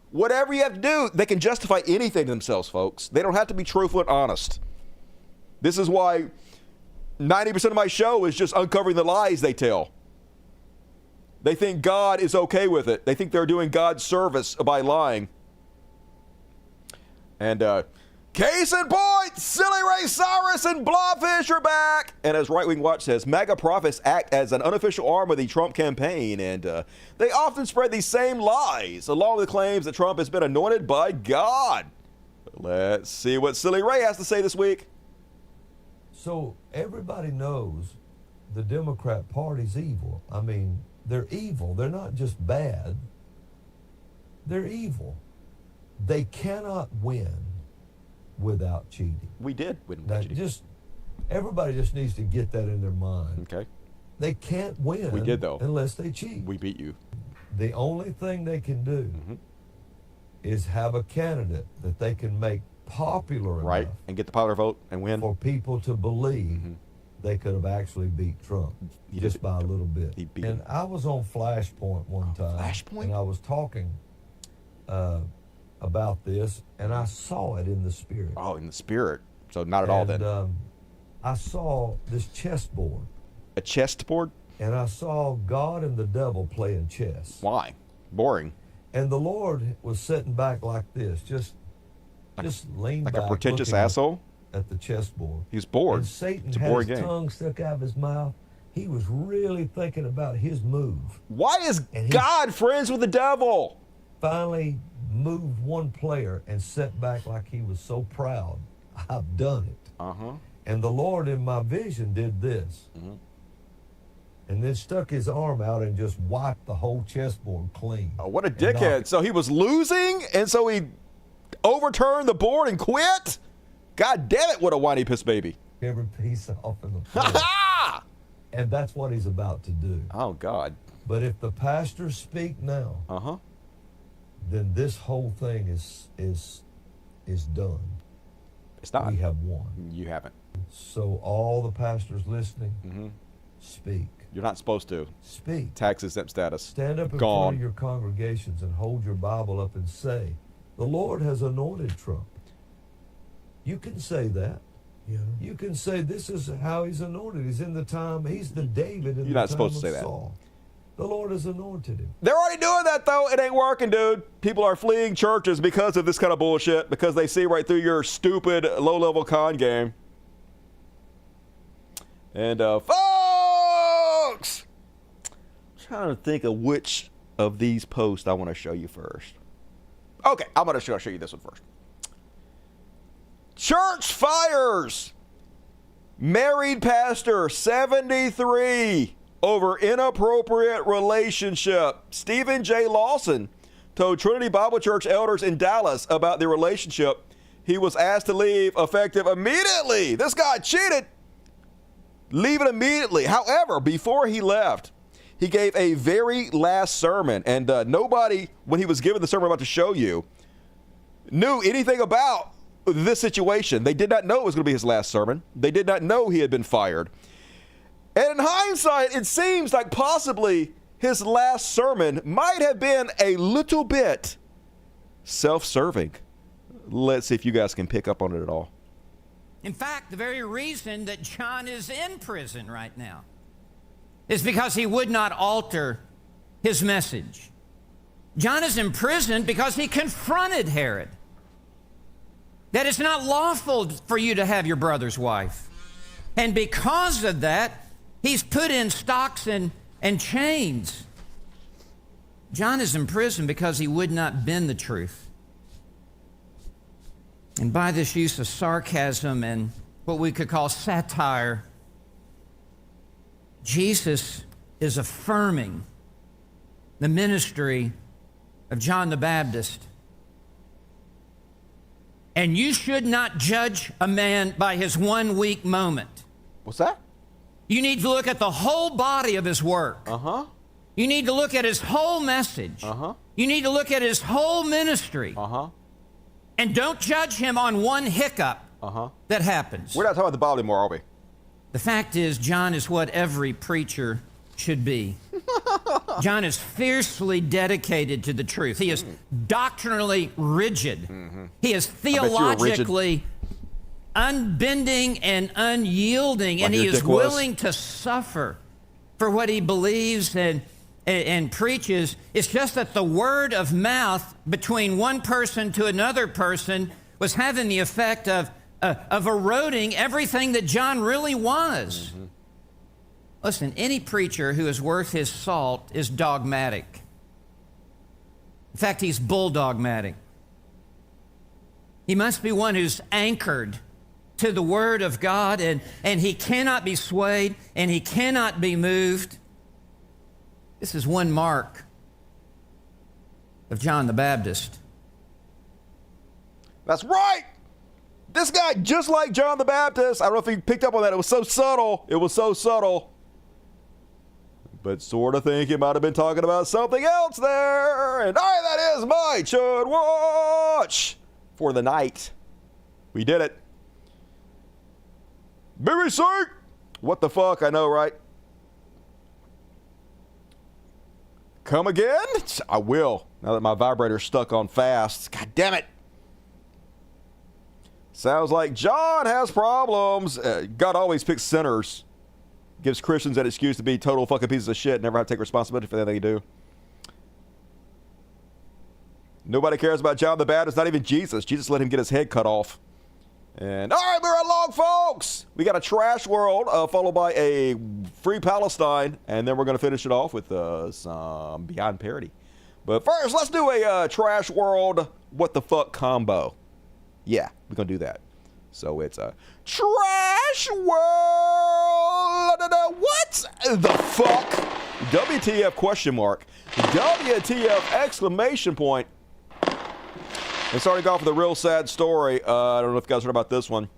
Whatever you have to do, they can justify anything to themselves, folks. They don't have to be truthful and honest. This is why 90% of my show is just uncovering the lies they tell. They think God is okay with it. They think they're doing God's service by lying. And case in point, Silly Ray Cyrus and Blobfish are back. And as Right Wing Watch says, MAGA prophets act as an unofficial arm of the Trump campaign. And they often spread these same lies, along with claims that Trump has been anointed by God. Let's see what Silly Ray has to say this week. So everybody knows the Democrat Party's evil. I mean, they're evil. They're not just bad. They're evil. They cannot win without cheating. We did win without cheating. Everybody just needs to get that in their mind. Okay. They can't win. We did, though. Unless they cheat. We beat you. The only thing they can do is have a candidate that they can make popular right, enough and get the popular vote and win. For people to believe they could have actually beat Trump just by a little bit. He beat and I was on Flashpoint one time. Flashpoint? And I was talking about this, and I saw it in the spirit. Oh, in the spirit. So not at all then. I saw this chessboard. A chessboard? And I saw God and the devil playing chess. Why? Boring. And the Lord was sitting back like this, just leaned back. Like a pretentious asshole? At the chessboard. He was bored. And Satan it's a had boring his game. tongue stuck out of his mouth. He was really thinking about his move. Why is God friends with the devil? Finally moved one player and sat back like he was so proud. I've done it. And the Lord in my vision did this. And then stuck his arm out and just wiped the whole chessboard clean. Oh, what a dickhead. So he was losing, and so he overturned the board and quit? God damn it, what a whiny piss baby. Every piece off in the floor. And that's what he's about to do. Oh, God. But if the pastors speak now, then this whole thing is done. It's not. We have won. You haven't. So all the pastors listening, speak. You're not supposed to. Speak. Tax exempt status. Stand up in Gone. front of your congregations and hold your Bible up and say, the Lord has anointed Trump. You can say that. Yeah. You can say this is how he's anointed. He's in the time, he's the David in You're the not time supposed to of say that. Saul. The Lord has anointed him. They're already doing that, though. It ain't working, dude. People are fleeing churches because of this kind of bullshit, because they see right through your stupid, low-level con game. And, folks! I'm trying to think of which of these posts I want to show you first. Okay, I'm going to show you this one first. Church fires married pastor 73 over inappropriate relationship. Stephen J. Lawson told Trinity Bible Church elders in Dallas about the relationship. He was asked to leave effective immediately. This guy cheated. Leave it immediately. However, before he left, he gave a very last sermon, and nobody, when he was giving the sermon I'm about to show you, knew anything about this situation. They did not know it was going to be his last sermon. They did not know he had been fired. And in hindsight, it seems like possibly his last sermon might have been a little bit self-serving. Let's see if you guys can pick up on it at all. In fact, the very reason that John is in prison right now is because he would not alter his message. John is in prison because he confronted Herod. That it's not lawful for you to have your brother's wife. And because of that, he's put in stocks and chains. John is in prison because he would not bend the truth. And by this use of sarcasm and what we could call satire, Jesus is affirming the ministry of John the Baptist. And you should not judge a man by his 1 weak moment. What's that? You need to look at the whole body of his work. Uh-huh. You need to look at his whole message. Uh-huh. You need to look at his whole ministry. Uh-huh. And don't judge him on one hiccup that happens. We're not talking about the body anymore, are we? The fact is, John is what every preacher should be. John is fiercely dedicated to the truth. He is doctrinally rigid. He is theologically unbending and unyielding, Like and he your is dick was. willing to suffer for what he believes and preaches. It's just that the word of mouth between one person to another person was having the effect of eroding everything that John really was. Listen, any preacher who is worth his salt is dogmatic. In fact, he's bulldogmatic. He must be one who's anchored to the Word of God, and he cannot be swayed, and he cannot be moved. This is one mark of John the Baptist. That's right! This guy, just like John the Baptist, I don't know if you picked up on that. It was so subtle. It was so subtle. But sort of think he might have been talking about something else there. And all right, that is my Chud Watch for the night. We did it. BBC! What the fuck? I know, right? Come again? I will. Now that my vibrator's stuck on fast. God damn it. Sounds like John has problems. God always picks sinners. Gives Christians an excuse to be total fucking pieces of shit and never have to take responsibility for anything they do. Nobody cares about John the Baptist, not even Jesus. Jesus let him get his head cut off. And all right, we're along, folks. We got a trash world followed by a free Palestine, and then we're going to finish it off with some Beyond Parody. But first, let's do a trash world what the fuck combo. Yeah, we're going to do that. So it's a trash world. What the fuck? WTF question mark. WTF exclamation point. And starting off with a real sad story. I don't know if you guys heard about this one.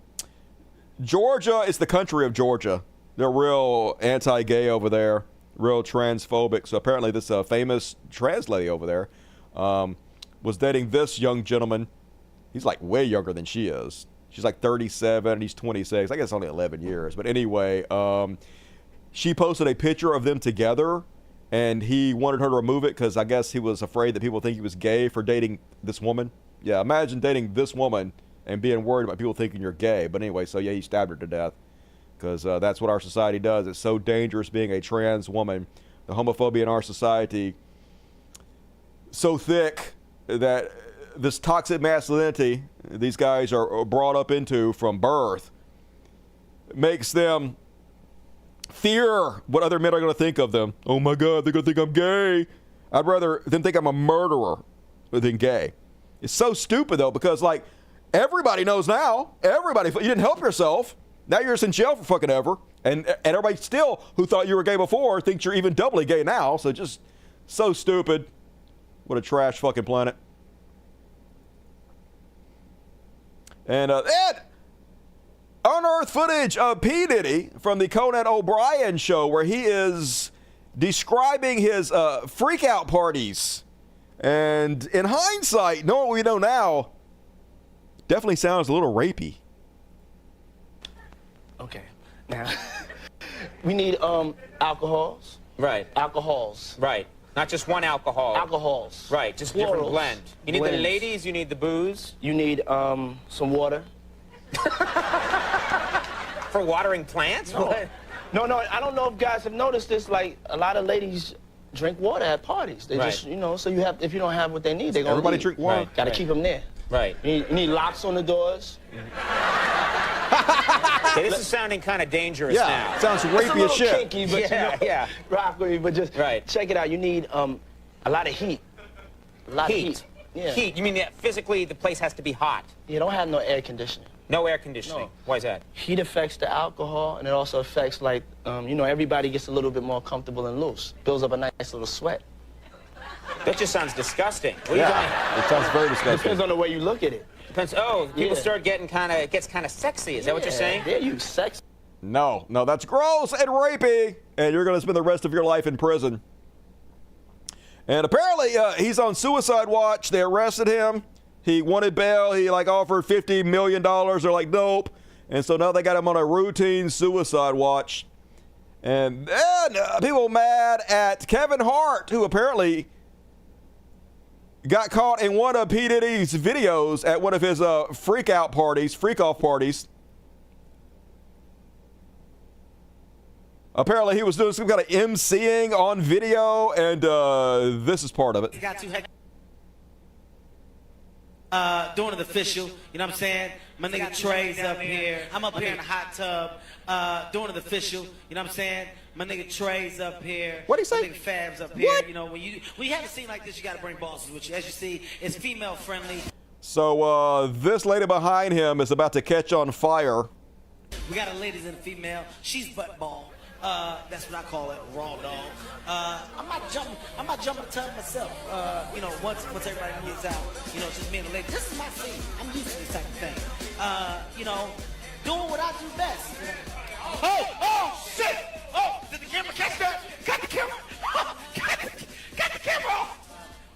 Georgia is the country of Georgia. They're real anti-gay over there. Real transphobic. So apparently this famous trans lady over there was dating this young gentleman. He's like way younger than she is. She's like 37 and he's 26. I guess only 11 years. But anyway, she posted a picture of them together and he wanted her to remove it because I guess he was afraid that people think he was gay for dating this woman. Yeah, imagine dating this woman and being worried about people thinking you're gay. But anyway, so yeah, he stabbed her to death because that's what our society does. It's so dangerous being a trans woman. The homophobia in our society so thick that this toxic masculinity these guys are brought up into from birth makes them fear what other men are going to think of them. Oh my God, they're going to think I'm gay. I'd rather them think I'm a murderer than gay. It's so stupid though, because like everybody knows now, everybody, you didn't help yourself. Now you're just in jail for fucking ever. And everybody still who thought you were gay before thinks you're even doubly gay now. So just so stupid. What a trash fucking planet. And Ed unearthed footage of P. Diddy from the Conan O'Brien show where he is describing his freak out parties. And in hindsight, knowing what we know now, definitely sounds a little rapey. Okay. Now, we need alcohols. Right. Alcohols. Right. Not just one alcohol. Alcohols. Right. Just Plurals. different blend. You need Blends. the ladies. You need the booze. You need some water. For watering plants? No, I don't know if guys have noticed this. Like, a lot of ladies drink water at parties. They just, you know, so you have, if you don't have what they need, they're going to Everybody drink water. Got to keep them there. Right. You need locks on the doors. Okay, this is sounding kind of dangerous now. Sounds rapey as shit. Kinky, but yeah. Rock with me, but just check it out. You need a lot of heat. A lot of heat. Yeah. Heat. You mean that physically the place has to be hot? You don't have no air conditioning. No air conditioning. No. Why is that? Heat affects the alcohol, and it also affects, like, you know, everybody gets a little bit more comfortable and loose. Builds up a nice little sweat. That just sounds disgusting. What It sounds very disgusting. Depends on the way you look at it. Depends. Oh, people start getting gets kind of sexy. Is that what you're saying? Yeah, you sexy. No, that's gross and rapey, and you're going to spend the rest of your life in prison. And apparently, he's on suicide watch. They arrested him. He wanted bail. He offered $50 million. They're like, nope. And so now they got him on a routine suicide watch. And then people mad at Kevin Hart, who apparently got caught in one of P. Diddy's videos at one of his freak-off parties. Apparently, he was doing some kind of emceeing on video, and this is part of it. Doing it official, you know what I'm saying? My nigga Trey's up here. I'm up here in the hot tub, doing it official, you know what I'm saying? My nigga Trey's up here. What'd he say? My nigga Fab's up here. You know, when you have a scene like this, you gotta bring bosses with you. As you see, it's female friendly. So this lady behind him is about to catch on fire. We got a ladies and a female. She's butt ball. That's what I call it, raw dog. I'm not jumping the tub myself. You know, once everybody gets out, you know, just me and the lady. This is my scene. I'm used to this type of thing. You know, doing what I do best. Oh, shit! Oh, did the camera catch that? Got the camera! Got the camera off!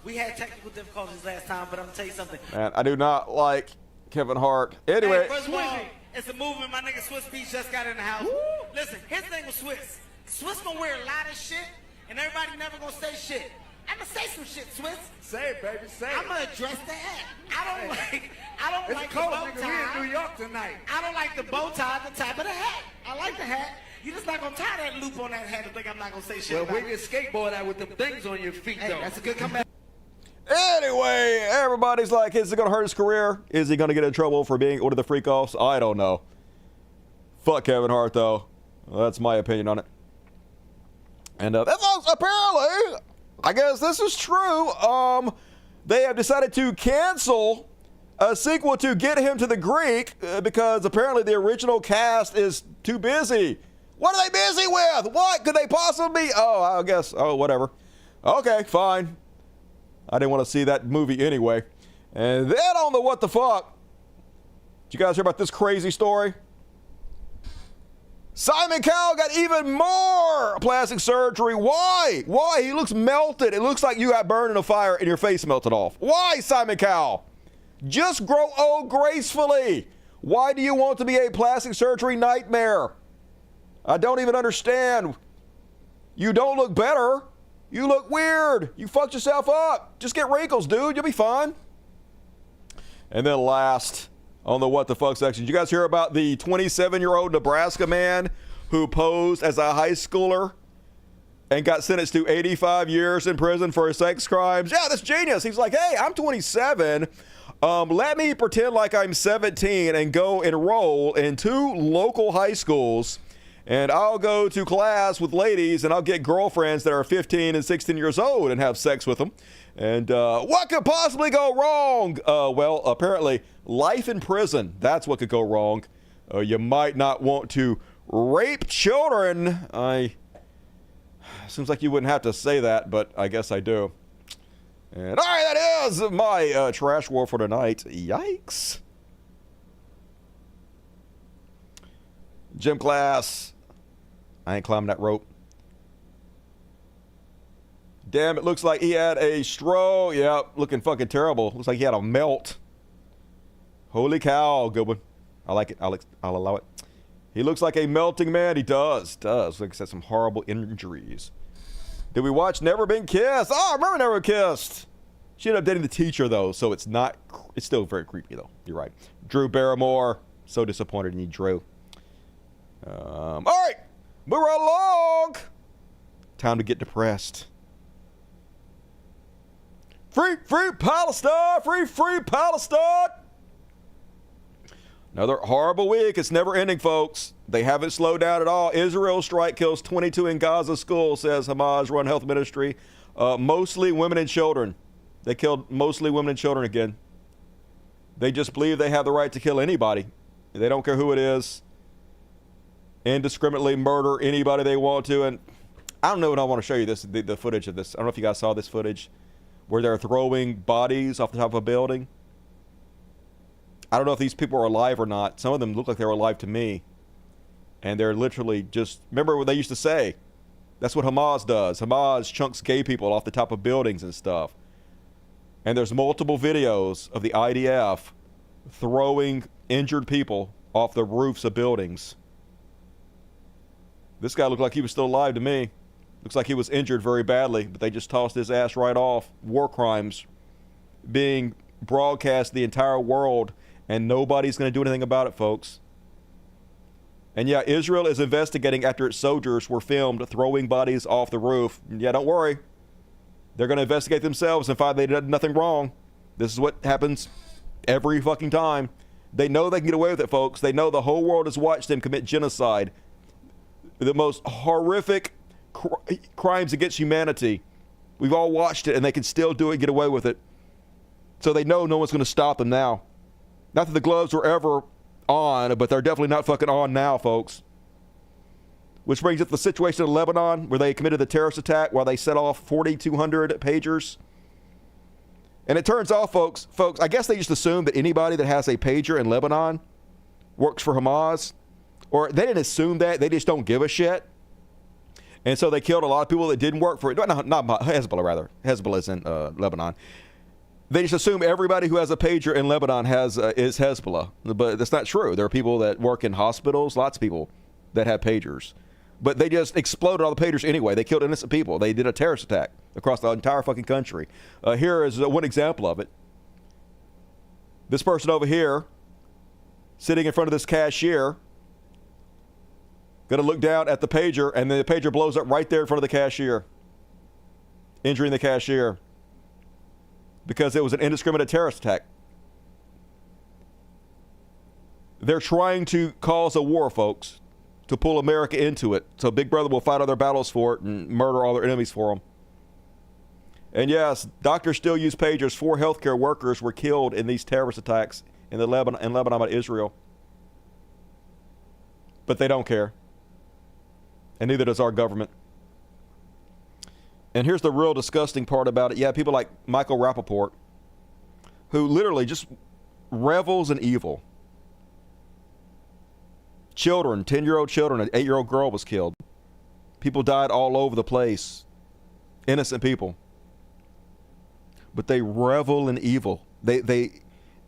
We had technical difficulties last time, but I'm gonna tell you something. Man, I do not like Kevin Hart. Anyway. Hey, first of all, it's a movement. My nigga Swiss Beats just got in the house. Woo. Listen, his thing was Swiss. Swiss gonna wear a lot of shit, and everybody never gonna say shit. I'm gonna say some shit, Swiss. Say it, baby, say it. I'm gonna address the hat. I don't It's like cold, the bow nigga. tie. We in New York tonight. I don't like the bow tie, the type of the hat. I like the hat. You just not gonna tie that loop on that hat and think I'm not gonna say shit. Well, about where it. you skateboard out with them things on your feet, Hey, though. that's a good comeback. Anyway, everybody's like, is it going to hurt his career? Is he going to get in trouble for being one of the freak-offs? I don't know. Fuck Kevin Hart, though. Well, that's my opinion on it. And that's also, apparently, I guess this is true. They have decided to cancel a sequel to Get Him to the Greek because apparently the original cast is too busy. What are they busy with? What could they possibly be? Oh, I guess. Oh, whatever. Okay, fine. I didn't want to see that movie anyway. And then on the what the fuck, did you guys hear about this crazy story? Simon Cowell got even more plastic surgery. Why? Why? He looks melted. It looks like you got burned in a fire and your face melted off. Why, Simon Cowell? Just grow old gracefully. Why do you want to be a plastic surgery nightmare? I don't even understand. You don't look better. You look weird. You fucked yourself up. Just get wrinkles, dude. You'll be fine. And then last on the what the fuck section, did you guys hear about the 27-year-old Nebraska man who posed as a high schooler and got sentenced to 85 years in prison for sex crimes? Yeah, that's genius. He's like, hey, I'm 27. Let me pretend like I'm 17 and go enroll in 2 local high schools. And I'll go to class with ladies and I'll get girlfriends that are 15 and 16 years old and have sex with them. And what could possibly go wrong? Well, apparently life in prison. That's what could go wrong. You might not want to rape children. Seems like you wouldn't have to say that, but I guess I do. And all right, that is my trash war for tonight. Yikes. Gym class. I ain't climbing that rope. Damn, it looks like he had a stroke. Yep, looking fucking terrible. Looks like he had a melt. Holy cow, good one. I like it. I'll allow it. He looks like a melting man. He does. Like I said, some horrible injuries. Did we watch Never Been Kissed? Oh, I remember Never Kissed. She ended up dating the teacher, though, so it's still very creepy, though. You're right. Drew Barrymore. So disappointed in you, Drew. All right. Move right along. Time to get depressed. Free Palestine! Free Palestine! Another horrible week. It's never ending, folks. They haven't slowed down at all. Israel strike kills 22 in Gaza school, says Hamas-run health ministry. Mostly women and children. They killed mostly women and children again. They just believe they have the right to kill anybody. They don't care who it is. Indiscriminately murder anybody they want to. And I don't know what I want to show you this, the footage of this. I don't know if you guys saw this footage where they're throwing bodies off the top of a building. I don't know if these people are alive or not. Some of them look like they were alive to me. And they're literally just, remember what they used to say? That's what Hamas does. Hamas chunks gay people off the top of buildings and stuff. And there's multiple videos of the IDF throwing injured people off the roofs of buildings. This guy looked like he was still alive to me. Looks like he was injured very badly, but they just tossed his ass right off. War crimes being broadcast the entire world, and nobody's going to do anything about it, folks. And yeah, Israel is investigating after its soldiers were filmed throwing bodies off the roof. Yeah, don't worry. They're going to investigate themselves and find they did nothing wrong. This is what happens every fucking time. They know they can get away with it, folks. They know the whole world has watched them commit genocide. The most horrific crimes against humanity. We've all watched it, and they can still do it and get away with it. So they know no one's going to stop them now. Not that the gloves were ever on, but they're definitely not fucking on now, folks. Which brings up the situation in Lebanon, where they committed the terrorist attack while they set off 4,200 pagers. And it turns out, folks, I guess they just assume that anybody that has a pager in Lebanon works for Hamas. Or they didn't assume that. They just don't give a shit. And so they killed a lot of people that didn't work for it. Not Hezbollah, rather. Hezbollah is in Lebanon. They just assume everybody who has a pager in Lebanon is Hezbollah. But that's not true. There are people that work in hospitals, lots of people that have pagers. But they just exploded all the pagers anyway. They killed innocent people. They did a terrorist attack across the entire fucking country. Here is one example of it. This person over here, sitting in front of this cashier, going to look down at the pager, and then the pager blows up right there in front of the cashier, injuring the cashier because it was an indiscriminate terrorist attack. They're trying to cause a war, folks, to pull America into it. So Big Brother will fight all their battles for it and murder all their enemies for them. And yes, doctors still use pagers. 4 healthcare workers were killed in these terrorist attacks in Lebanon and Israel. But they don't care. And neither does our government. And here's the real disgusting part about it. Yeah, people like Michael Rappaport, who literally just revels in evil. Children, 10-year-old children, an 8-year-old girl was killed. People died all over the place. Innocent people. But they revel in evil. They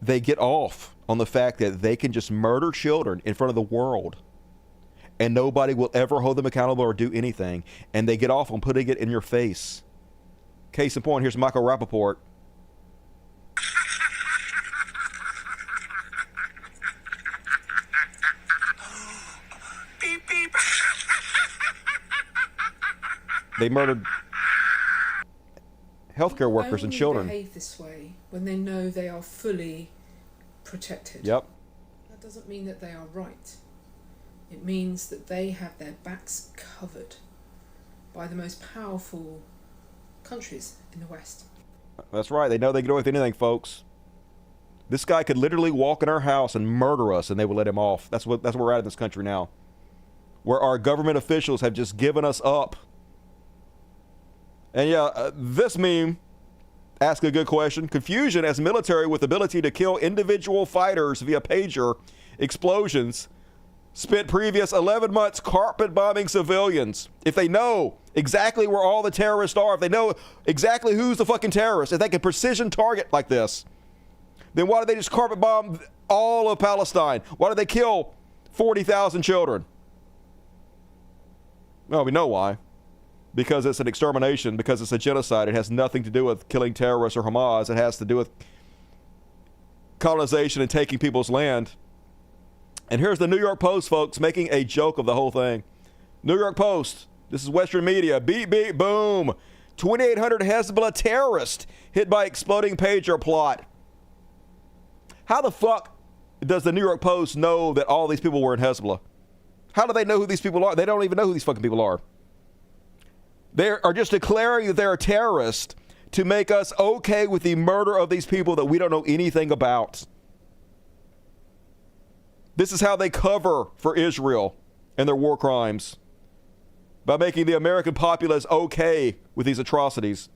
get off on the fact that they can just murder children in front of the world. And nobody will ever hold them accountable or do anything. And they get off on putting it in your face. Case in point, here's Michael Rappaport. Beep, beep. They murdered healthcare workers and children. They behave this way when they know they are fully protected. Yep. That doesn't mean that they are right. It means that they have their backs covered by the most powerful countries in the West. That's right. They know they can do with anything, folks. This guy could literally walk in our house and murder us, and they would let him off. That's where we're at in this country now, where our government officials have just given us up. And yeah, this meme asks a good question. Confusion as military with ability to kill individual fighters via pager explosions spent previous 11 months carpet bombing civilians. If they know exactly where all the terrorists are, if they know exactly who's the fucking terrorist, if they can precision target like this, then why do they just carpet bomb all of Palestine? Why do they kill 40,000 children? Well, we know why. Because it's an extermination, because it's a genocide. It has nothing to do with killing terrorists or Hamas. It has to do with colonization and taking people's land. And here's the New York Post, folks, making a joke of the whole thing. New York Post, this is Western media. Beep, beep, boom. 2,800 Hezbollah terrorists hit by exploding pager plot. How the fuck does the New York Post know that all these people were in Hezbollah? How do they know who these people are? They don't even know who these fucking people are. They are just declaring that they're terrorists to make us okay with the murder of these people that we don't know anything about. This is how they cover for Israel and their war crimes, by making the American populace okay with these atrocities.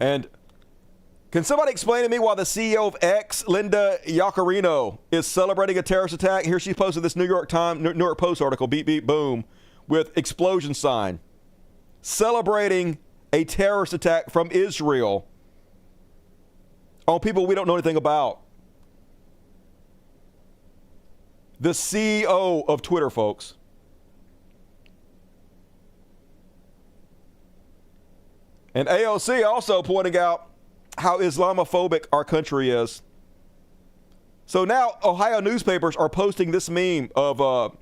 And can somebody explain to me why the CEO of X, Linda Yaccarino, is celebrating a terrorist attack? Here she posted this New York Post article, beep, beep, boom, with explosion sign, celebrating a terrorist attack from Israel on people we don't know anything about. The CEO of Twitter, folks. And AOC also pointing out how Islamophobic our country is. So now Ohio newspapers are posting this meme of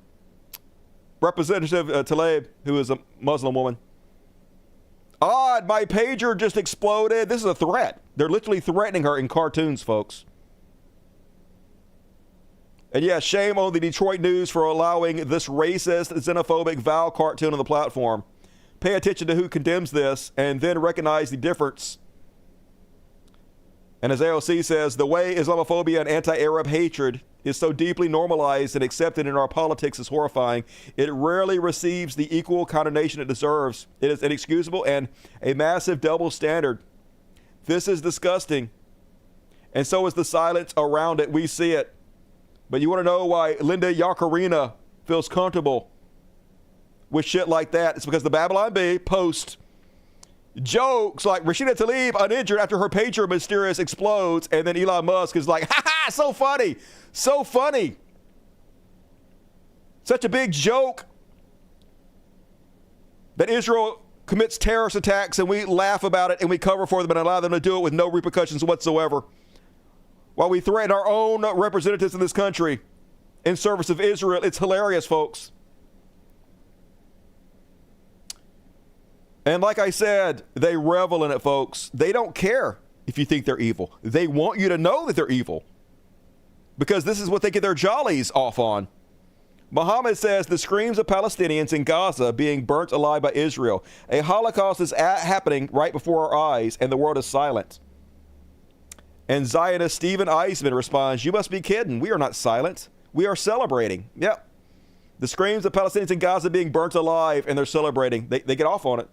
Representative Tlaib, who is a Muslim woman. Odd, my pager just exploded. This is a threat. They're literally threatening her in cartoons, folks. And yeah, shame on the Detroit News for allowing this racist, xenophobic, vile cartoon on the platform. Pay attention to who condemns this and then recognize the difference. And as AOC says, the way Islamophobia and anti-Arab hatred is so deeply normalized and accepted in our politics is horrifying. It rarely receives the equal condemnation it deserves. It is inexcusable and a massive double standard. This is disgusting. And so is the silence around it. We see it. But you want to know why Linda Yaccarino feels comfortable with shit like that? It's because the Babylon Bee posts jokes like Rashida Tlaib uninjured after her pager mysterious explodes, and then Elon Musk is like, ha ha, so funny, so funny. Such a big joke that Israel commits terrorist attacks and we laugh about it and we cover for them and allow them to do it with no repercussions whatsoever. While we threaten our own representatives in this country in service of Israel. It's hilarious, folks. And like I said, they revel in it, folks. They don't care if you think they're evil. They want you to know that they're evil, because this is what they get their jollies off on. Muhammad says the screams of Palestinians in Gaza being burnt alive by Israel. A Holocaust is happening right before our eyes, and the world is silent. And Zionist Stephen Eisman responds, you must be kidding. We are not silent. We are celebrating. Yep. The screams of Palestinians in Gaza being burnt alive, and they're celebrating. They get off on it.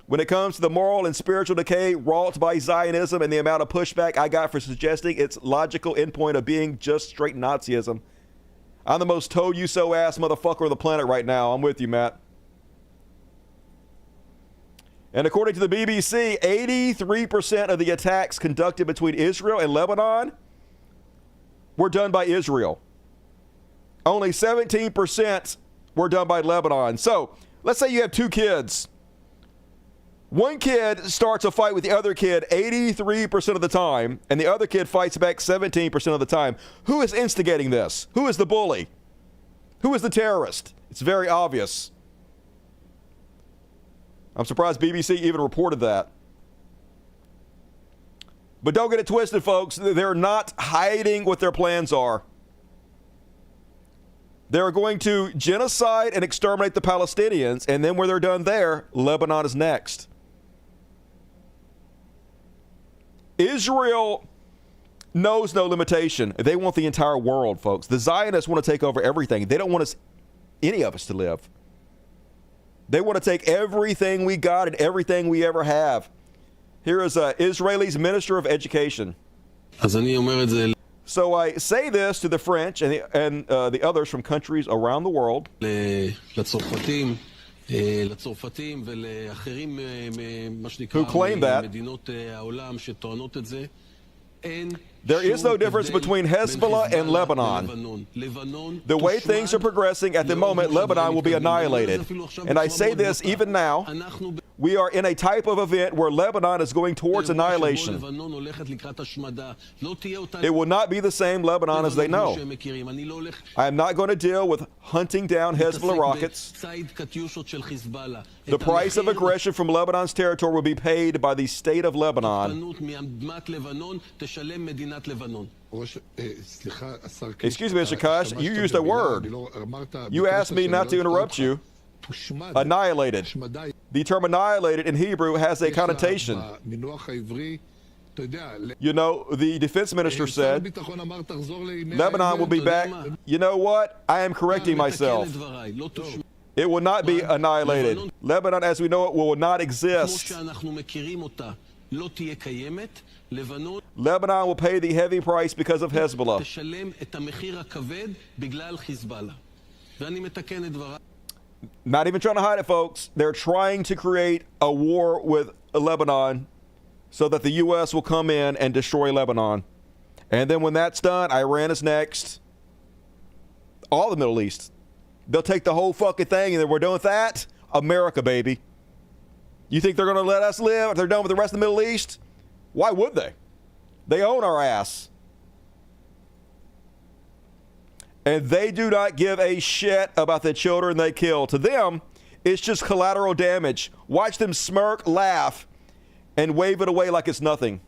When it comes to the moral and spiritual decay wrought by Zionism and the amount of pushback I got for suggesting its logical endpoint of being just straight Nazism, I'm the most told you so ass motherfucker on the planet right now. I'm with you, Matt. And according to the BBC, 83% of the attacks conducted between Israel and Lebanon were done by Israel. Only 17% were done by Lebanon. So let's say you have two kids. One kid starts a fight with the other kid 83% of the time, and the other kid fights back 17% of the time. Who is instigating this? Who is the bully? Who is the terrorist? It's very obvious. I'm surprised BBC even reported that. But don't get it twisted, folks. They're not hiding what their plans are. They're going to genocide and exterminate the Palestinians, and then when they're done there, Lebanon is next. Israel knows no limitation. They want the entire world, folks. The Zionists want to take over everything. They don't want any of us to live. They want to take everything we got and everything we ever have. Here is Israel's Minister of Education. So I say this to the French and the others from countries around the world who claim that there is no difference between Hezbollah and Lebanon. The way things are progressing at the moment, Lebanon will be annihilated. And I say this even now. We are in a type of event where Lebanon is going towards annihilation. It will not be the same Lebanon as they know. I am not going to deal with hunting down Hezbollah rockets. The price of aggression from Lebanon's territory will be paid by the state of Lebanon. Excuse me, Mr. Kosh, you used a word. You asked me not to interrupt you. Annihilated. The term annihilated in Hebrew has a connotation. You know, the defense minister said, Lebanon will be back. You know what? I am correcting myself. It will not be annihilated. Lebanon, as we know it, will not exist. Lebanon will pay the heavy price because of Hezbollah. Not even trying to hide it, folks. They're trying to create a war with Lebanon so that the U.S. will come in and destroy Lebanon. And then when that's done, Iran is next. All the Middle East. They'll take the whole fucking thing, and then we're done with that. America, baby. You think they're going to let us live if they're done with the rest of the Middle East? Why would they? They own our ass. And they do not give a shit about the children they kill. To them, it's just collateral damage. Watch them smirk, laugh, and wave it away like it's nothing.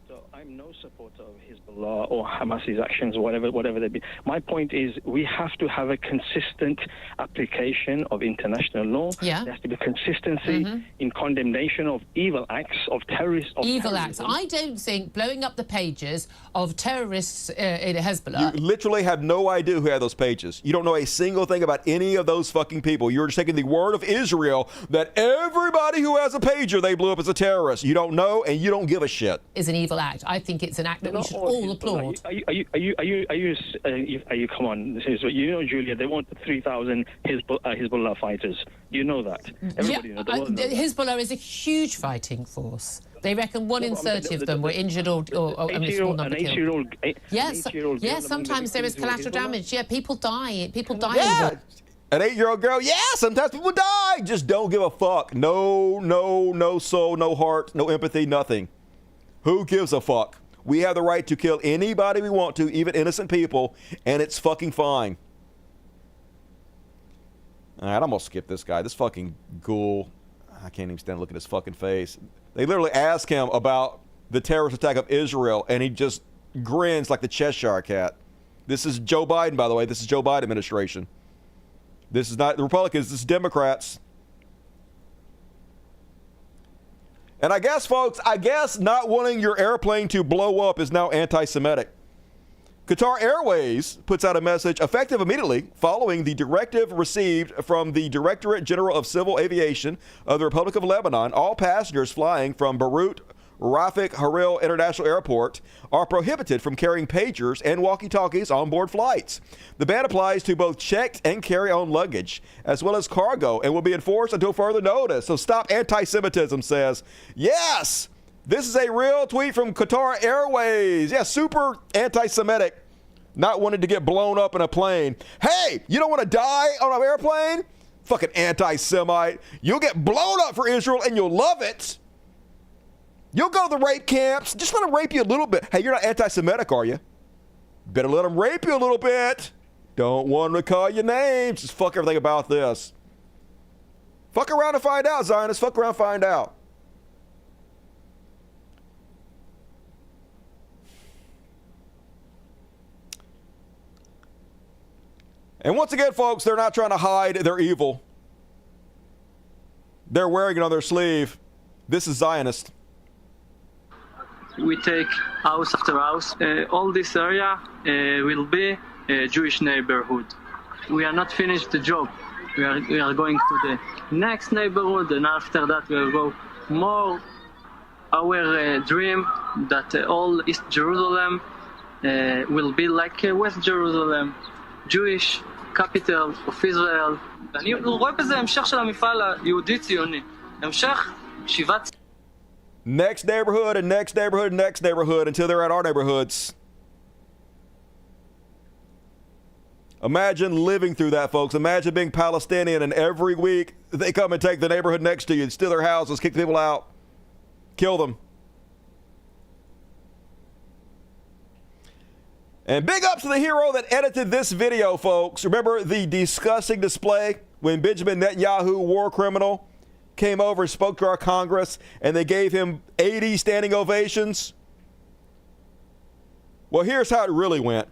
So I'm no supporter of Hezbollah or Hamas's actions, whatever they be. My point is we have to have a consistent application of international law. Yeah. There has to be consistency in condemnation of evil acts, of terrorists. Evil acts. I don't think blowing up the pages of terrorists in Hezbollah. You literally have no idea who had those pages. You don't know a single thing about any of those fucking people. You're just taking the word of Israel that everybody who has a pager they blew up as a terrorist. You don't know and you don't give a shit. Is an evil act. I think it's an act that we should all applaud. Are you? Come on, you know, Julia. They want 3,000 Hezbollah fighters. You know that. Everybody knows. Hezbollah is a huge fighting force. They reckon 1 in 30 of them were injured or a small number killed. Yes, sometimes there is collateral damage. Yeah, people die. People die. Yeah. An 8-year-old girl, yeah, sometimes people die. Just don't give a fuck. No soul, no heart, no empathy, nothing. Who gives a fuck? We have the right to kill anybody we want to, even innocent people, and it's fucking fine. All right, I'm going to skip this guy. This fucking ghoul. I can't even stand looking at his fucking face. They literally ask him about the terrorist attack of Israel, and he just grins like the Cheshire cat. This is Joe Biden, by the way. This is Joe Biden administration. This is not the Republicans. This is Democrats. And I guess, folks, not wanting your airplane to blow up is now anti-Semitic. Qatar Airways puts out a message effective immediately following the directive received from the Directorate General of Civil Aviation of the Republic of Lebanon. All passengers flying from Beirut Rafik Hariri International Airport are prohibited from carrying pagers and walkie-talkies on board flights. The ban applies to both checked and carry-on luggage, as well as cargo, and will be enforced until further notice. So stop anti-Semitism, says. Yes, this is a real tweet from Qatar Airways. Yeah, super anti-Semitic, not wanting to get blown up in a plane. Hey, you don't want to die on an airplane? Fucking anti-Semite. You'll get blown up for Israel, and you'll love it. You'll go to the rape camps. Just let them rape you a little bit. Hey, you're not anti-Semitic, are you? Better let them rape you a little bit. Don't want them to call you names. Just fuck everything about this. Fuck around and find out, Zionists. Fuck around and find out. And once again, folks, they're not trying to hide their evil. They're wearing it on their sleeve. This is Zionist. We take house after house. All this area will be a Jewish neighborhood. We are not finished the job. We are going to the next neighborhood, and after that we will go more. Our dream that all East Jerusalem will be like West Jerusalem, Jewish capital of Israel. אני רואה בזה המשך של המפעל היהודי-ציוני. המשך שיבת... Next neighborhood and next neighborhood and next neighborhood until they're at our neighborhoods. Imagine living through that, folks. Imagine being Palestinian and every week they come and take the neighborhood next to you, steal their houses, kick people out, kill them. And big ups to the hero that edited this video, folks. Remember the disgusting display when Benjamin Netanyahu, war criminal, came over and spoke to our Congress and they gave him 80 standing ovations? Well, here's how it really went.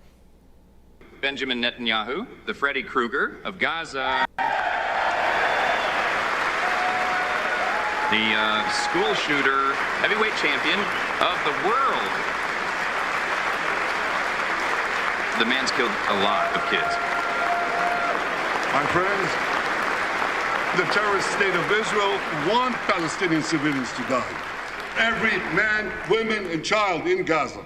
Benjamin Netanyahu, the Freddy Krueger of Gaza. The school shooter, heavyweight champion of the world. The man's killed a lot of kids. My friends, the terrorist state of Israel want Palestinian civilians to die. Every man, woman, and child in Gaza.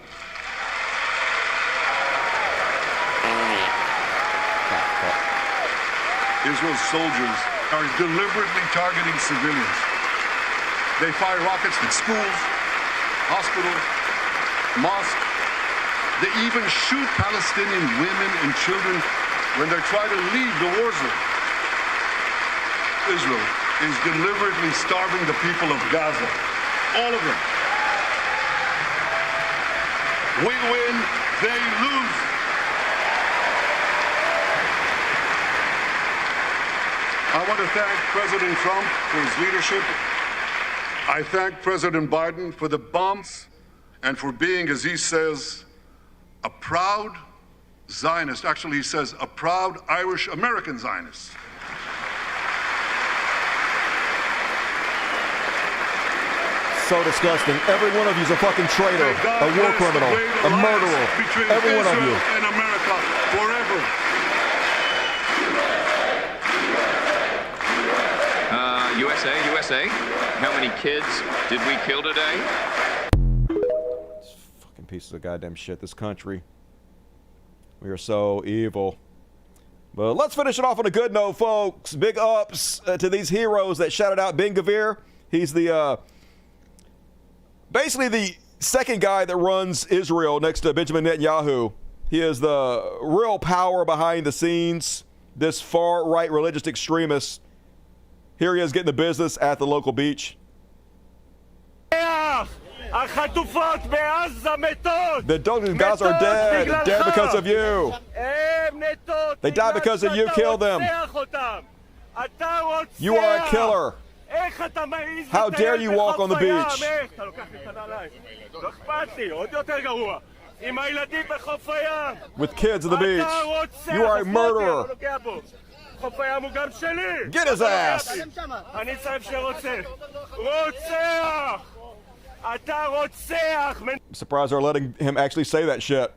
Israel's soldiers are deliberately targeting civilians. They fire rockets at schools, hospitals, mosques. They even shoot Palestinian women and children when they try to leave the war zone. Israel is deliberately starving the people of Gaza, all of them. We win, they lose. I want to thank President Trump for his leadership. I thank President Biden for the bombs and for being, as he says, a proud Zionist. Actually, he says a proud Irish-American Zionist. So disgusting. Every one of you is a fucking traitor, a war criminal, a murderer. Every one of you. And America forever. USA. How many kids did we kill today? Fucking pieces of goddamn shit, this country. We are so evil. But let's finish it off on a good note, folks. Big ups to these heroes that shouted out Ben Gvir. He's the, basically the second guy that runs Israel next to Benjamin Netanyahu. He is the real power behind the scenes, this far-right religious extremist. Here he is getting the business at the local beach. The dogs in Gaza are dead because of you. They died because of you killed them. You are a killer. How dare you walk on the beach? With kids on the beach. You are a murderer. Get his ass! I'm surprised they're letting him actually say that shit.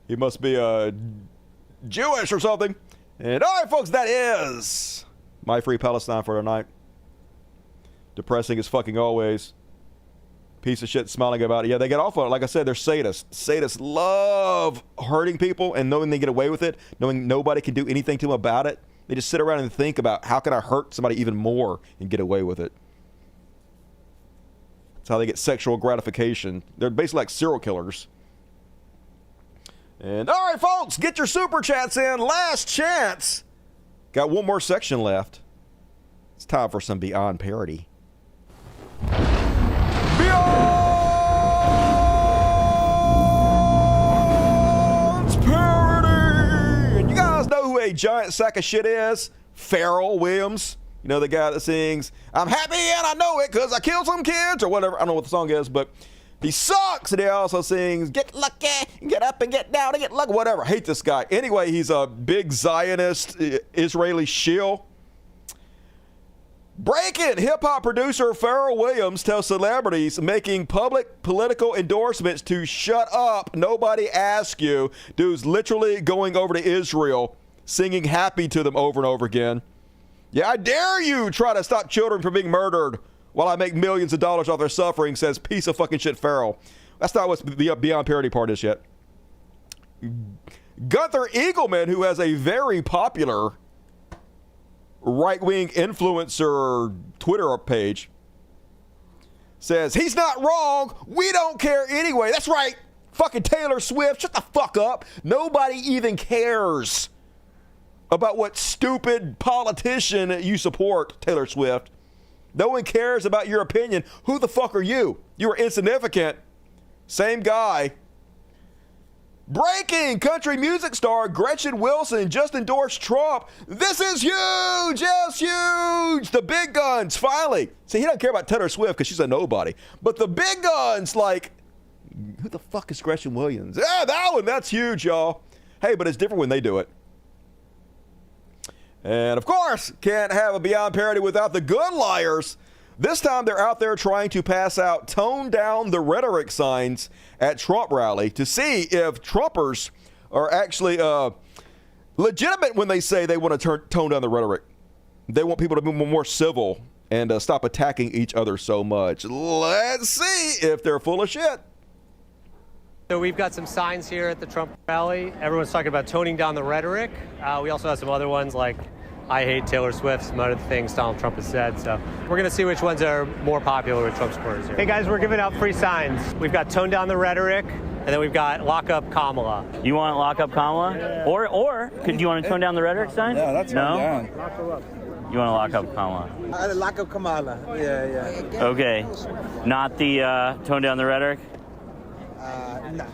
He must be Jewish or something. And all right, folks, that is my Free Palestine for tonight. Depressing as fucking always. Piece of shit smiling about it. Yeah, they get off on it. Like I said, they're sadists. Sadists love hurting people and knowing they get away with it, knowing nobody can do anything to them about it. They just sit around and think about how can I hurt somebody even more and get away with it. That's how they get sexual gratification. They're basically like serial killers. And all right, folks, get your super chats in. Last chance. Got one more section left. It's time for some Beyond Parody. Beyond Parody! And you guys know who a giant sack of shit is? Pharrell Williams. You know, the guy that sings, I'm happy and I know it because I killed some kids or whatever. I don't know what the song is, but he sucks. And he also sings, get lucky, get up and get down and get lucky, whatever. I hate this guy. Anyway, he's a big Zionist Israeli shill. Breaking hip-hop producer Pharrell Williams tells celebrities making public political endorsements to shut up. Nobody asked you. Dude's literally going over to Israel, singing happy to them over and over again. Yeah, I dare you try to stop children from being murdered while I make millions of dollars off their suffering, says piece of fucking shit Pharrell. That's not what the Beyond Parody part is yet. Gunther Eagleman, who has a very popular right-wing influencer Twitter page, says, he's not wrong. We don't care anyway. That's right. Fucking Taylor Swift. Shut the fuck up. Nobody even cares about what stupid politician you support, Taylor Swift. No one cares about your opinion. Who the fuck are you? You are insignificant. Same guy. Breaking! Country music star Gretchen Wilson just endorsed Trump. This is huge! Yes, huge! The big guns, finally. See, he doesn't care about Taylor Swift because she's a nobody. But the big guns, like, who the fuck is Gretchen Williams? Yeah, that one, that's huge, y'all. Hey, but it's different when they do it. And, of course, can't have a Beyond Parody without the good liars. This time they're out there trying to pass out tone down the rhetoric signs at Trump rally to see if Trumpers are actually legitimate when they say they want to tone down the rhetoric. They want people to be more civil and stop attacking each other so much. Let's see if they're full of shit. So we've got some signs here at the Trump rally. Everyone's talking about toning down the rhetoric. We also have some other ones like I hate Taylor Swift, some other things Donald Trump has said. So we're going to see which ones are more popular with Trump supporters here. Hey guys, we're giving out free signs. We've got tone down the rhetoric, and then we've got lock up Kamala. You want lock up Kamala? Yeah. Or could you want to tone down the rhetoric sign? Yeah, that's no. Down. You want to lock up Kamala? Lock up Kamala. Yeah. Okay. Not the tone down the rhetoric? No.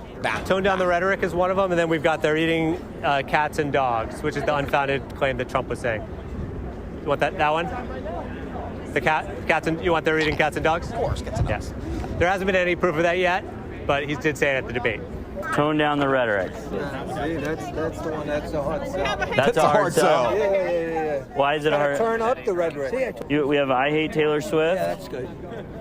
Tone down the rhetoric is one of them, and then we've got they're eating cats and dogs, which is the unfounded claim that Trump was saying. You want that one? The cats and you want they're eating cats and dogs? Of course, cats and dogs. Yes. There hasn't been any proof of that yet, but he did say it at the debate. Tone down the rhetoric. See, that's the one. That's a hard sell. That's a hard sell. Yeah. Why is it hard? Turn up the rhetoric. We have I hate Taylor Swift. Yeah, that's good.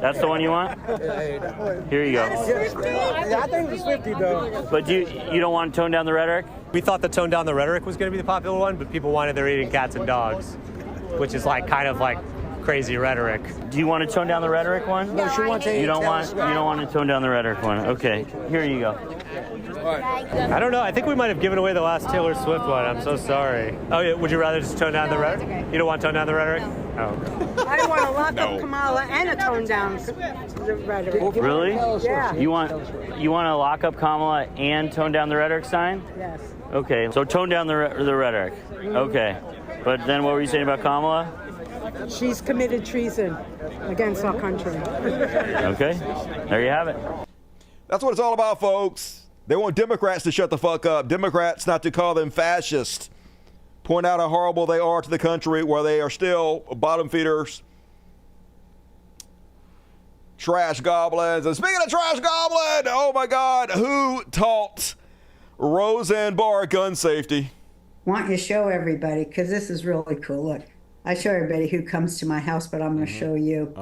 That's the one you want? Yeah. Here you go. Yeah, I think it's 50 though. But you don't want to tone down the rhetoric? We thought the tone down the rhetoric was going to be the popular one, but people wanted they're eating cats and dogs, which is like kind of like crazy rhetoric. Do you want to tone down the rhetoric one? No, she wants to. You don't want to tone down the rhetoric one. Okay, here you go. I don't know. I think we might have given away the last Taylor Swift one. I'm so sorry. Oh, yeah. Would you rather just tone down the rhetoric? You don't want to tone down the rhetoric? Oh. I want to lock up Kamala and a tone down the rhetoric. Really? Yeah. You want to lock up Kamala and tone down the rhetoric sign? Yes. Okay. So tone down the rhetoric. Okay. But then what were you saying about Kamala? She's committed treason against our country. Okay. There you have it. That's what it's all about, folks. They want Democrats to shut the fuck up. Democrats not to call them fascists. Point out how horrible they are to the country where they are still bottom feeders. Trash goblins. And speaking of trash goblin, oh my God, who taught Roseanne Barr gun safety? Want you to show everybody, because this is really cool. Look, I show everybody who comes to my house, but I'm going to show you.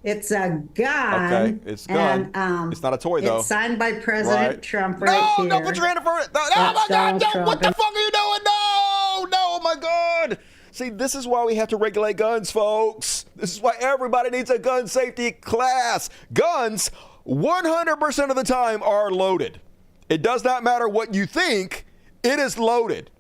It's a gun. Okay, it's a gun. And, it's not a toy, though. It's signed by President Trump here. Don't put your hand in front of it. Oh, my God. No, what the fuck are you doing? No, oh, my God. See, this is why we have to regulate guns, folks. This is why everybody needs a gun safety class. Guns, 100% of the time, are loaded. It does not matter what you think. It is loaded.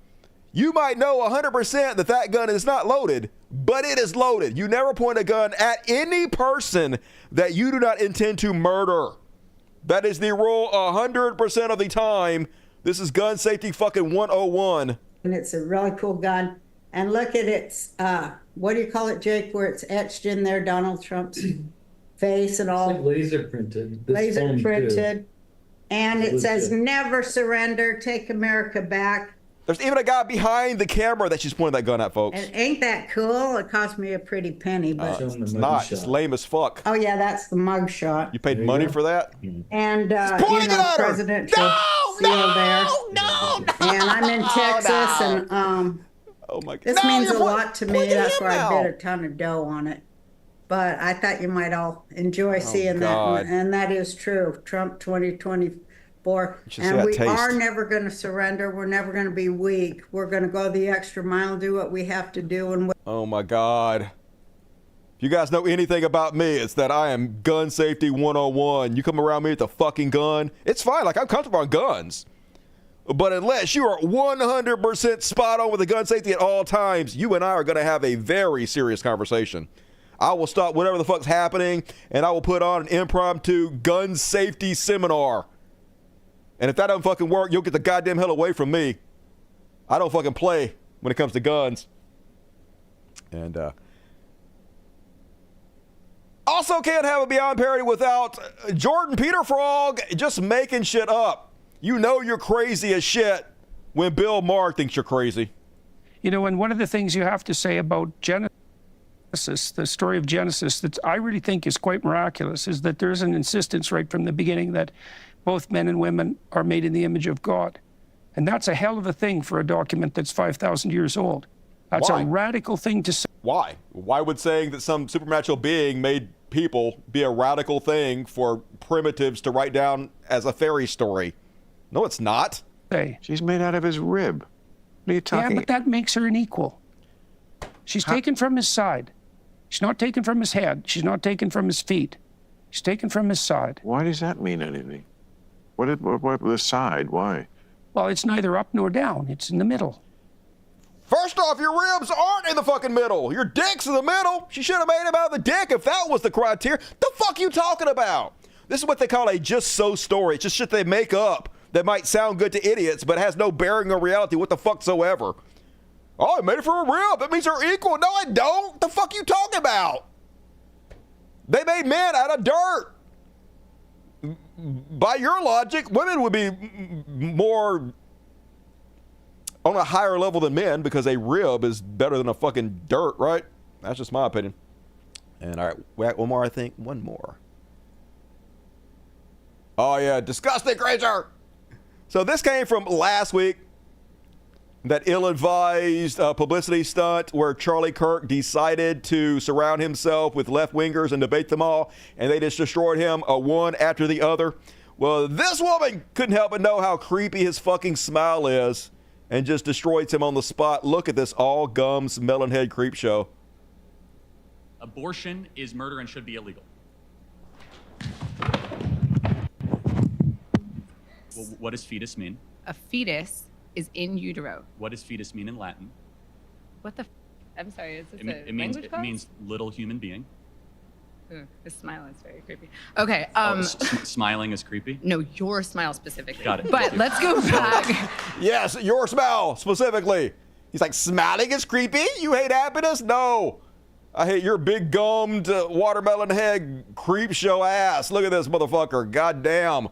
You might know 100% that gun is not loaded, but it is loaded. You never point a gun at any person that you do not intend to murder. That is the rule 100% of the time. This is gun safety fucking 101. And it's a really cool gun. And look at its, what do you call it, Jake, where it's etched in there, Donald Trump's face and all. It's like laser printed. Laser printed. And it says, never surrender, take America back. There's even a guy behind the camera that she's pointing that gun at, folks. And ain't that cool? It cost me a pretty penny, but it's not. It's lame as fuck. Oh yeah, that's the mug shot. You paid money for that? And pointing it at her. Presidential seal there. No. And I'm in Texas, and oh my God. This means a lot to me. That's why I bet a ton of dough on it. But I thought you might all enjoy seeing that, and that is true. Trump 2024. And we are never going to surrender. We're never going to be weak. We're going to go the extra mile, do what we have to do. And oh my God. If you guys know anything about me, it's that I am gun safety 101. You come around me with a fucking gun, it's fine. Like, I'm comfortable on guns. But unless you are 100% spot on with the gun safety at all times, you and I are going to have a very serious conversation. I will stop whatever the fuck's happening, and I will put on an impromptu gun safety seminar. And if that doesn't fucking work, you'll get the goddamn hell away from me. I don't fucking play when it comes to guns. And, also can't have a Beyond Parody without Jordan Peter Frog just making shit up. You know you're crazy as shit when Bill Maher thinks you're crazy. You know, and one of the things you have to say about Genesis, the story of Genesis, that I really think is quite miraculous, is that there's an insistence right from the beginning that both men and women are made in the image of God. And that's a hell of a thing for a document that's 5,000 years old. That's a radical thing to say. Why? Why would saying that some supernatural being made people be a radical thing for primitives to write down as a fairy story? No, it's not. Hey. She's made out of his rib. What are you talking? Yeah, but that makes her an equal. She's taken from his side. She's not taken from his head. She's not taken from his feet. She's taken from his side. Why does that mean anything? What the side? Why? Well, it's neither up nor down. It's in the middle. First off, your ribs aren't in the fucking middle. Your dick's in the middle. She should have made him out of the dick if that was the criteria. The fuck you talking about? This is what they call a just so story. It's just shit they make up that might sound good to idiots, but has no bearing on reality whatsoever. Oh, I made it for a rib. That means they're equal. No, I don't. The fuck you talking about? They made men out of dirt. By your logic, women would be more on a higher level than men because a rib is better than a fucking dirt, right? That's just my opinion. And all right, we got one more, I think. One more. Oh, yeah, disgusting creature. So this came from last week. That ill-advised publicity stunt where Charlie Kirk decided to surround himself with left-wingers and debate them all, and they just destroyed him one after the other. Well, this woman couldn't help but know how creepy his fucking smile is and just destroys him on the spot. Look at this all-gums melonhead creep show. Abortion is murder and should be illegal. Well, what does fetus mean? A fetus is in utero. What does fetus mean in Latin? What the? I'm sorry. Is this It means little human being. Ooh, this smile is very creepy. Okay. Smiling is creepy. No, your smile specifically. Got it. But let's go back. Yes, your smile specifically. He's like, smiling is creepy? You hate happiness? No. I hate your big gummed watermelon head creep show ass. Look at this motherfucker. God damn.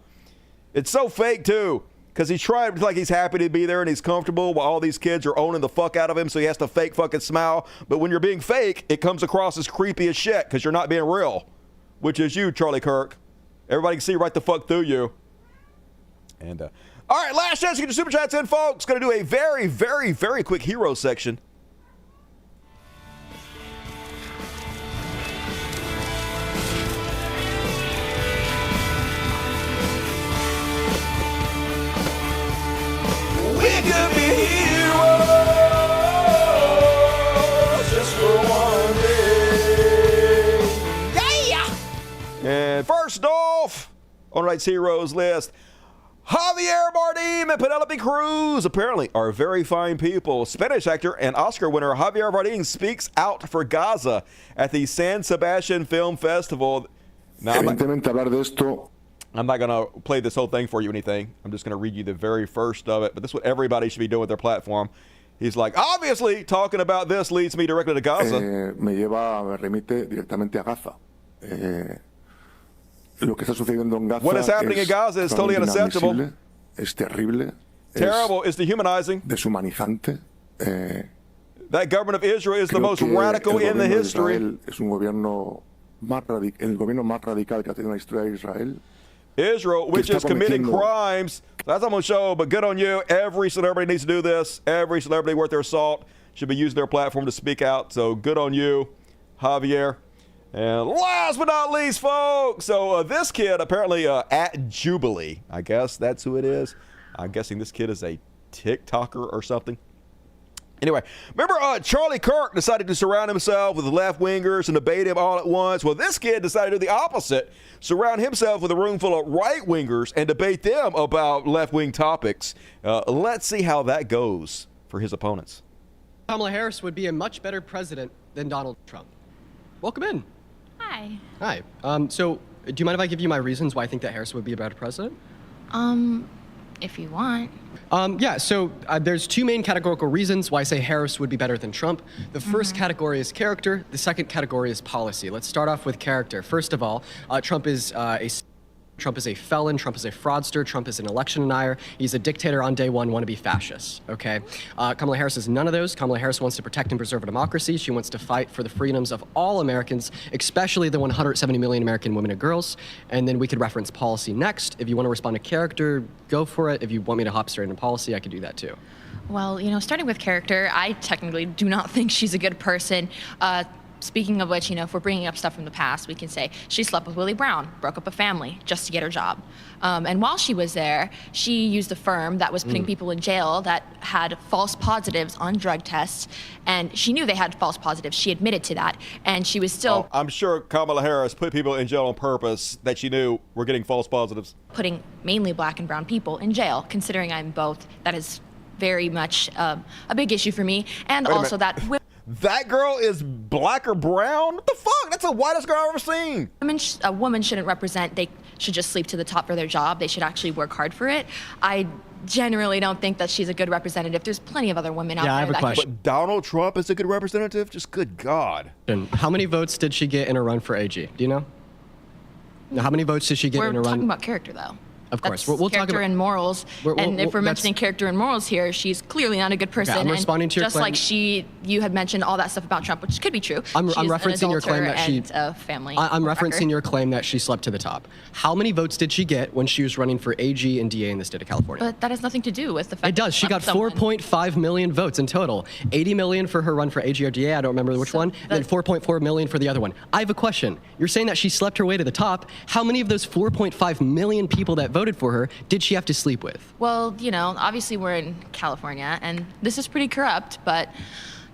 It's so fake too. Because he's trying to like he's happy to be there and he's comfortable while all these kids are owning the fuck out of him, so he has to fake fucking smile. But when you're being fake, it comes across as creepy as shit because you're not being real, which is you, Charlie Kirk. Everybody can see right the fuck through you. And, all right, last chance to get your super chats in, folks. Going to do a very, very, very quick hero section. We could be heroes just for one day. Yeah! And first off, on tonight's heroes list, Javier Bardem and Penelope Cruz apparently are very fine people. Spanish actor and Oscar winner Javier Bardem speaks out for Gaza at the San Sebastian Film Festival. Now, I'm not going to play this whole thing for you or anything. I'm just going to read you the very first of it. But this is what everybody should be doing with their platform. He's like, obviously, talking about this leads me directly to Gaza. Me remite directamente a Gaza. Lo que está sucediendo en Gaza what is happening in Gaza is totally unacceptable. Es terrible. Terrible. It's dehumanizing. Deshumanizante. That government of Israel is the most radical in the history. Es un gobierno el gobierno más radical que ha tenido la historia de Israel. Israel, which is committing crimes. That's I'm going to show, but good on you. Every celebrity needs to do this. Every celebrity worth their salt should be using their platform to speak out. So good on you, Javier. And last but not least, folks, so this kid apparently at Jubilee, I guess that's who it is. I'm guessing this kid is a TikToker or something. Anyway, remember Charlie Kirk decided to surround himself with left-wingers and debate him all at once? Well, this kid decided to do the opposite, surround himself with a room full of right-wingers and debate them about left-wing topics. Let's see how that goes for his opponents. Kamala Harris would be a much better president than Donald Trump. Welcome in. Hi. Hi. So, do you mind if I give you my reasons why I think that Harris would be a better president? If you want. So there's two main categorical reasons why I say Harris would be better than Trump. The first category is character. The second category is policy. Let's start off with character. First of all, Trump is a felon, Trump is a fraudster, Trump is an election denier, he's a dictator on day one, wannabe fascist, okay? Kamala Harris is none of those. Kamala Harris wants to protect and preserve a democracy. She wants to fight for the freedoms of all Americans, especially the 170 million American women and girls. And then we could reference policy next. If you want to respond to character, go for it. If you want me to hop straight into policy, I could do that too. Well, starting with character, I technically do not think she's a good person. Speaking of which, if we're bringing up stuff from the past, we can say she slept with Willie Brown, broke up a family just to get her job. And while she was there, she used a firm that was putting people in jail that had false positives on drug tests. And she knew they had false positives. She admitted to that. And she was still... I'm sure Kamala Harris put people in jail on purpose that she knew were getting false positives. Putting mainly black and brown people in jail, considering I'm both. That is very much a big issue for me. And also that... That girl is black or brown? What the fuck? That's the whitest girl I've ever seen. A woman shouldn't represent, they should just sleep to the top for their job. They should actually work hard for it. I generally don't think that she's a good representative. There's plenty of other women out there. I have a question. But Donald Trump is a good representative? Just good God. How many votes did she get in a run for AG? Do you know? How many votes did she get in a run? We're talking about character, though. Of course. That's We'll character talk about and morals. And if we're mentioning character and morals here, she's clearly not a good person. Okay, I'm responding to your just claim. Like you had mentioned all that stuff about Trump, which could be true. I'm referencing your claim that she... family. I'm referencing your claim that she slept to the top. How many votes did she get when she was running for AG and DA in the state of California? But that has nothing to do with the fact it does. She got 4.5 million votes in total. 80 million for her run for AG or DA. I don't remember which one. And then 4.4 million for the other one. I have a question. You're saying that she slept her way to the top. How many of those 4.5 million people that voted for her did she have to sleep with? Well, obviously we're in California, and this is pretty corrupt, but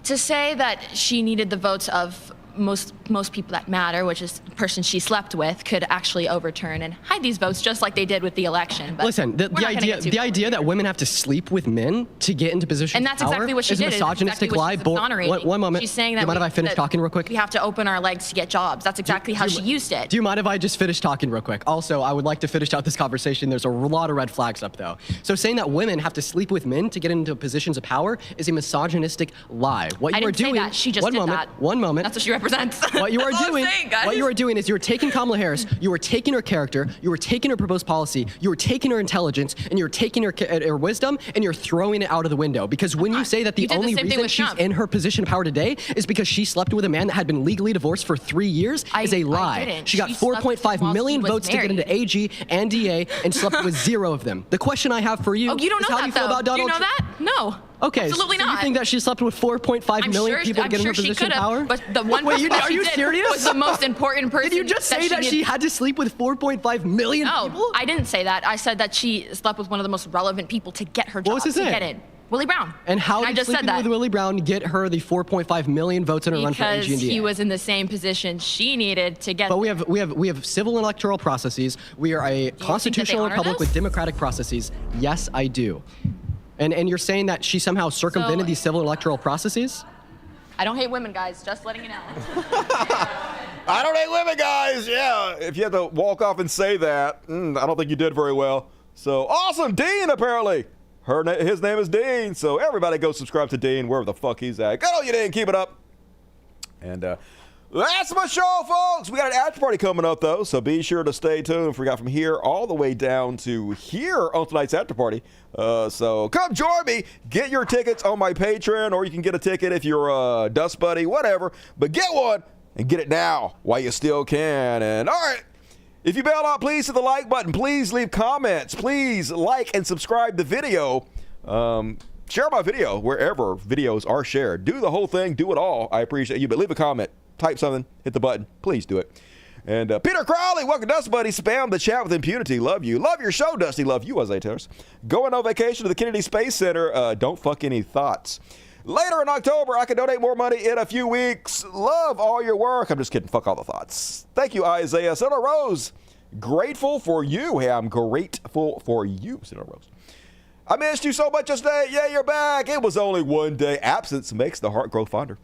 to say that she needed the votes of most people that matter, which is the person she slept with, could actually overturn and hide these votes just like they did with the election. But listen, the idea that women have to sleep with men to get into positions and that's of power exactly what she is did. a misogynistic lie. One moment. She's saying that do you mind if I finish talking real quick? We have to open our legs to get jobs. That's exactly how she used it. Do you mind if I just finish talking real quick? Also, I would like to finish out this conversation. There's a lot of red flags up, though. So saying that women have to sleep with men to get into positions of power is a misogynistic lie. What you are doing? Say that. She just did that. One moment. That's what she represents. What you are doing is you're taking Kamala Harris, you are taking her character, you are taking her proposed policy, you are taking her intelligence, and you're taking her wisdom, and you're throwing it out of the window. Because when you say that the only reason she's in her position of power today is because she slept with a man that had been legally divorced for 3 years is a lie. She got 4.5 million votes to get into AG and DA and slept with 0 of them. The question I have for you you don't is know how do you feel about Donald Trump? Do you know that? No. Okay, absolutely so not. You think that she slept with 4.5 million people to get in her position of power? But the one person are you serious? Was the most important person. Did you just say that she had to sleep with 4.5 million people? No, I didn't say that. I said that she slept with one of the most relevant people to get her job. What was his name? Get in. Willie Brown. And how did sleeping with Willie Brown get her the 4.5 million votes in her run for AG and DA? Because he was in the same position she needed to get. But we have civil and electoral processes. We are a constitutional republic with democratic processes. Yes, I do. And you're saying that she somehow circumvented these civil and electoral processes? I don't hate women, guys. Just letting you know. I don't hate women, guys. Yeah, if you had to walk off and say that, I don't think you did very well. So awesome, Dean. Apparently, his name is Dean. So everybody go subscribe to Dean wherever the fuck he's at. Good on you, Dean. Keep it up. And that's my show, folks. We got an after party coming up, though, so be sure to stay tuned. We got from here all the way down to here on tonight's after party. So come join me. Get your tickets on my Patreon, or you can get a ticket if you're a Dust Buddy, whatever. But get one and get it now while you still can. And all right, if you bail out, please hit the like button. Please leave comments. Please like and subscribe the video. Share my video wherever videos are shared. Do the whole thing. Do it all. I appreciate you, but leave a comment. Type something, hit the button. Please do it. And Peter Crowley, welcome, Dust Buddy. Spam the chat with impunity. Love you. Love your show, Dusty. Love you, as I tell us. Going on vacation to the Kennedy Space Center. Don't fuck any thoughts. Later in October, I can donate more money in a few weeks. Love all your work. I'm just kidding. Fuck all the thoughts. Thank you, Isaiah. Senator Rose. Grateful for you. Hey, I'm grateful for you, Senator Rose. I missed you so much yesterday. Yeah, you're back. It was only one day. Absence makes the heart grow fonder.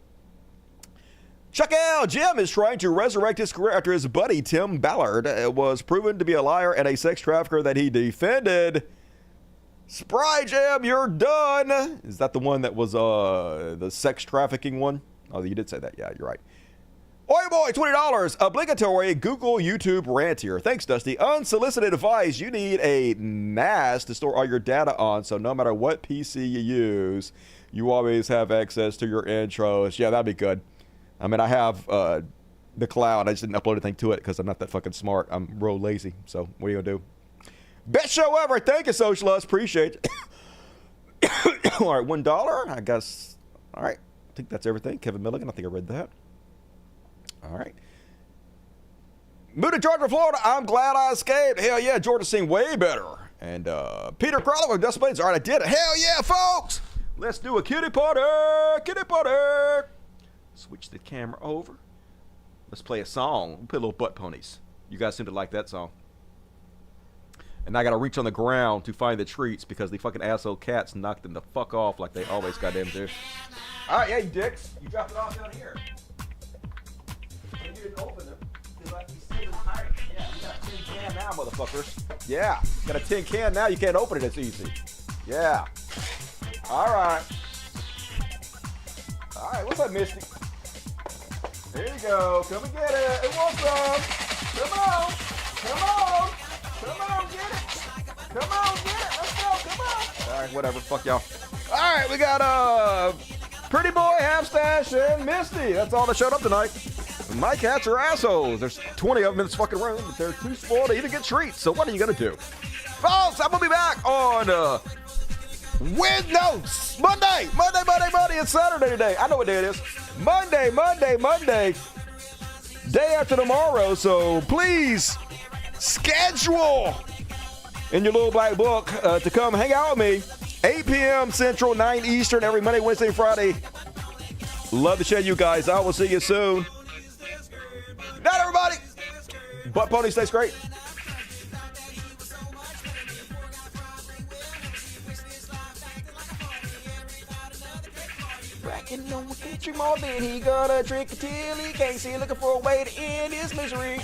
Check out. Jim is trying to resurrect his career after his buddy Tim Ballard was proven to be a liar and a sex trafficker that he defended. Spry Jim, you're done. Is that the one that was the sex trafficking one? Oh, you did say that. Yeah, you're right. Oi boy, $20. Obligatory Google YouTube rant here. Thanks, Dusty. Unsolicited advice. You need a NAS to store all your data on, so no matter what PC you use, you always have access to your intros. Yeah, that'd be good. I mean, I have the cloud. I just didn't upload anything to it because I'm not that fucking smart. I'm real lazy. So what are you going to do? Best show ever. Thank you, Socialist. Appreciate it. All right, $1. I guess. All right. I think that's everything. Kevin Milligan. I think I read that. All right. Moved to Georgia, Florida. I'm glad I escaped. Hell yeah, Georgia seemed way better. And Peter Crowley with Dust Blades. All right, I did it. Hell yeah, folks. Let's do a kitty party. Kitty party. Switch the camera over. Let's play a song. We'll play Little Butt Ponies. You guys seem to like that song. And I got to reach on the ground to find the treats because the fucking asshole cats knocked them the fuck off like they always goddamn do. All right, yeah, you dicks. You dropped it off down here. And you didn't open them. You sealed it tight. Yeah, you got a tin can now, motherfuckers. Yeah, got a tin can now. You can't open it as easy. Yeah. All right. All right, what's up, Misty? Here you go. Come and get it. Who wants some? Come on. Come on. Come on, get it. Come on, get it. Let's go. Come on. All right, whatever. Fuck y'all. All right, we got Pretty Boy, Half Stash, and Misty. That's all that showed up tonight. My cats are assholes. There's 20 of them in this fucking room, but they're too spoiled to even get treats. So what are you going to do? Folks, I'm going to be back on Monday. It's Saturday today. I know what day it is. Monday. Day after tomorrow. So please schedule in your little black book to come hang out with me. 8 p.m. Central, 9 Eastern, every Monday, Wednesday, and Friday. Love to chat you guys. I will see you soon. Good night, everybody. Butt Pony stays great. Racking on with country more than he gonna drink until he can't see, looking for a way to end his misery.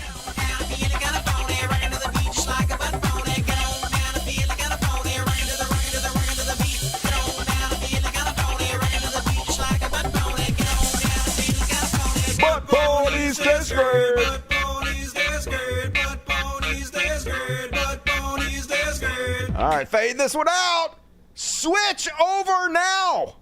Butt ponies taste good. Butt ponies taste good. Butt ponies taste good. Butt ponies taste good. All right, fade this one out. Switch over now.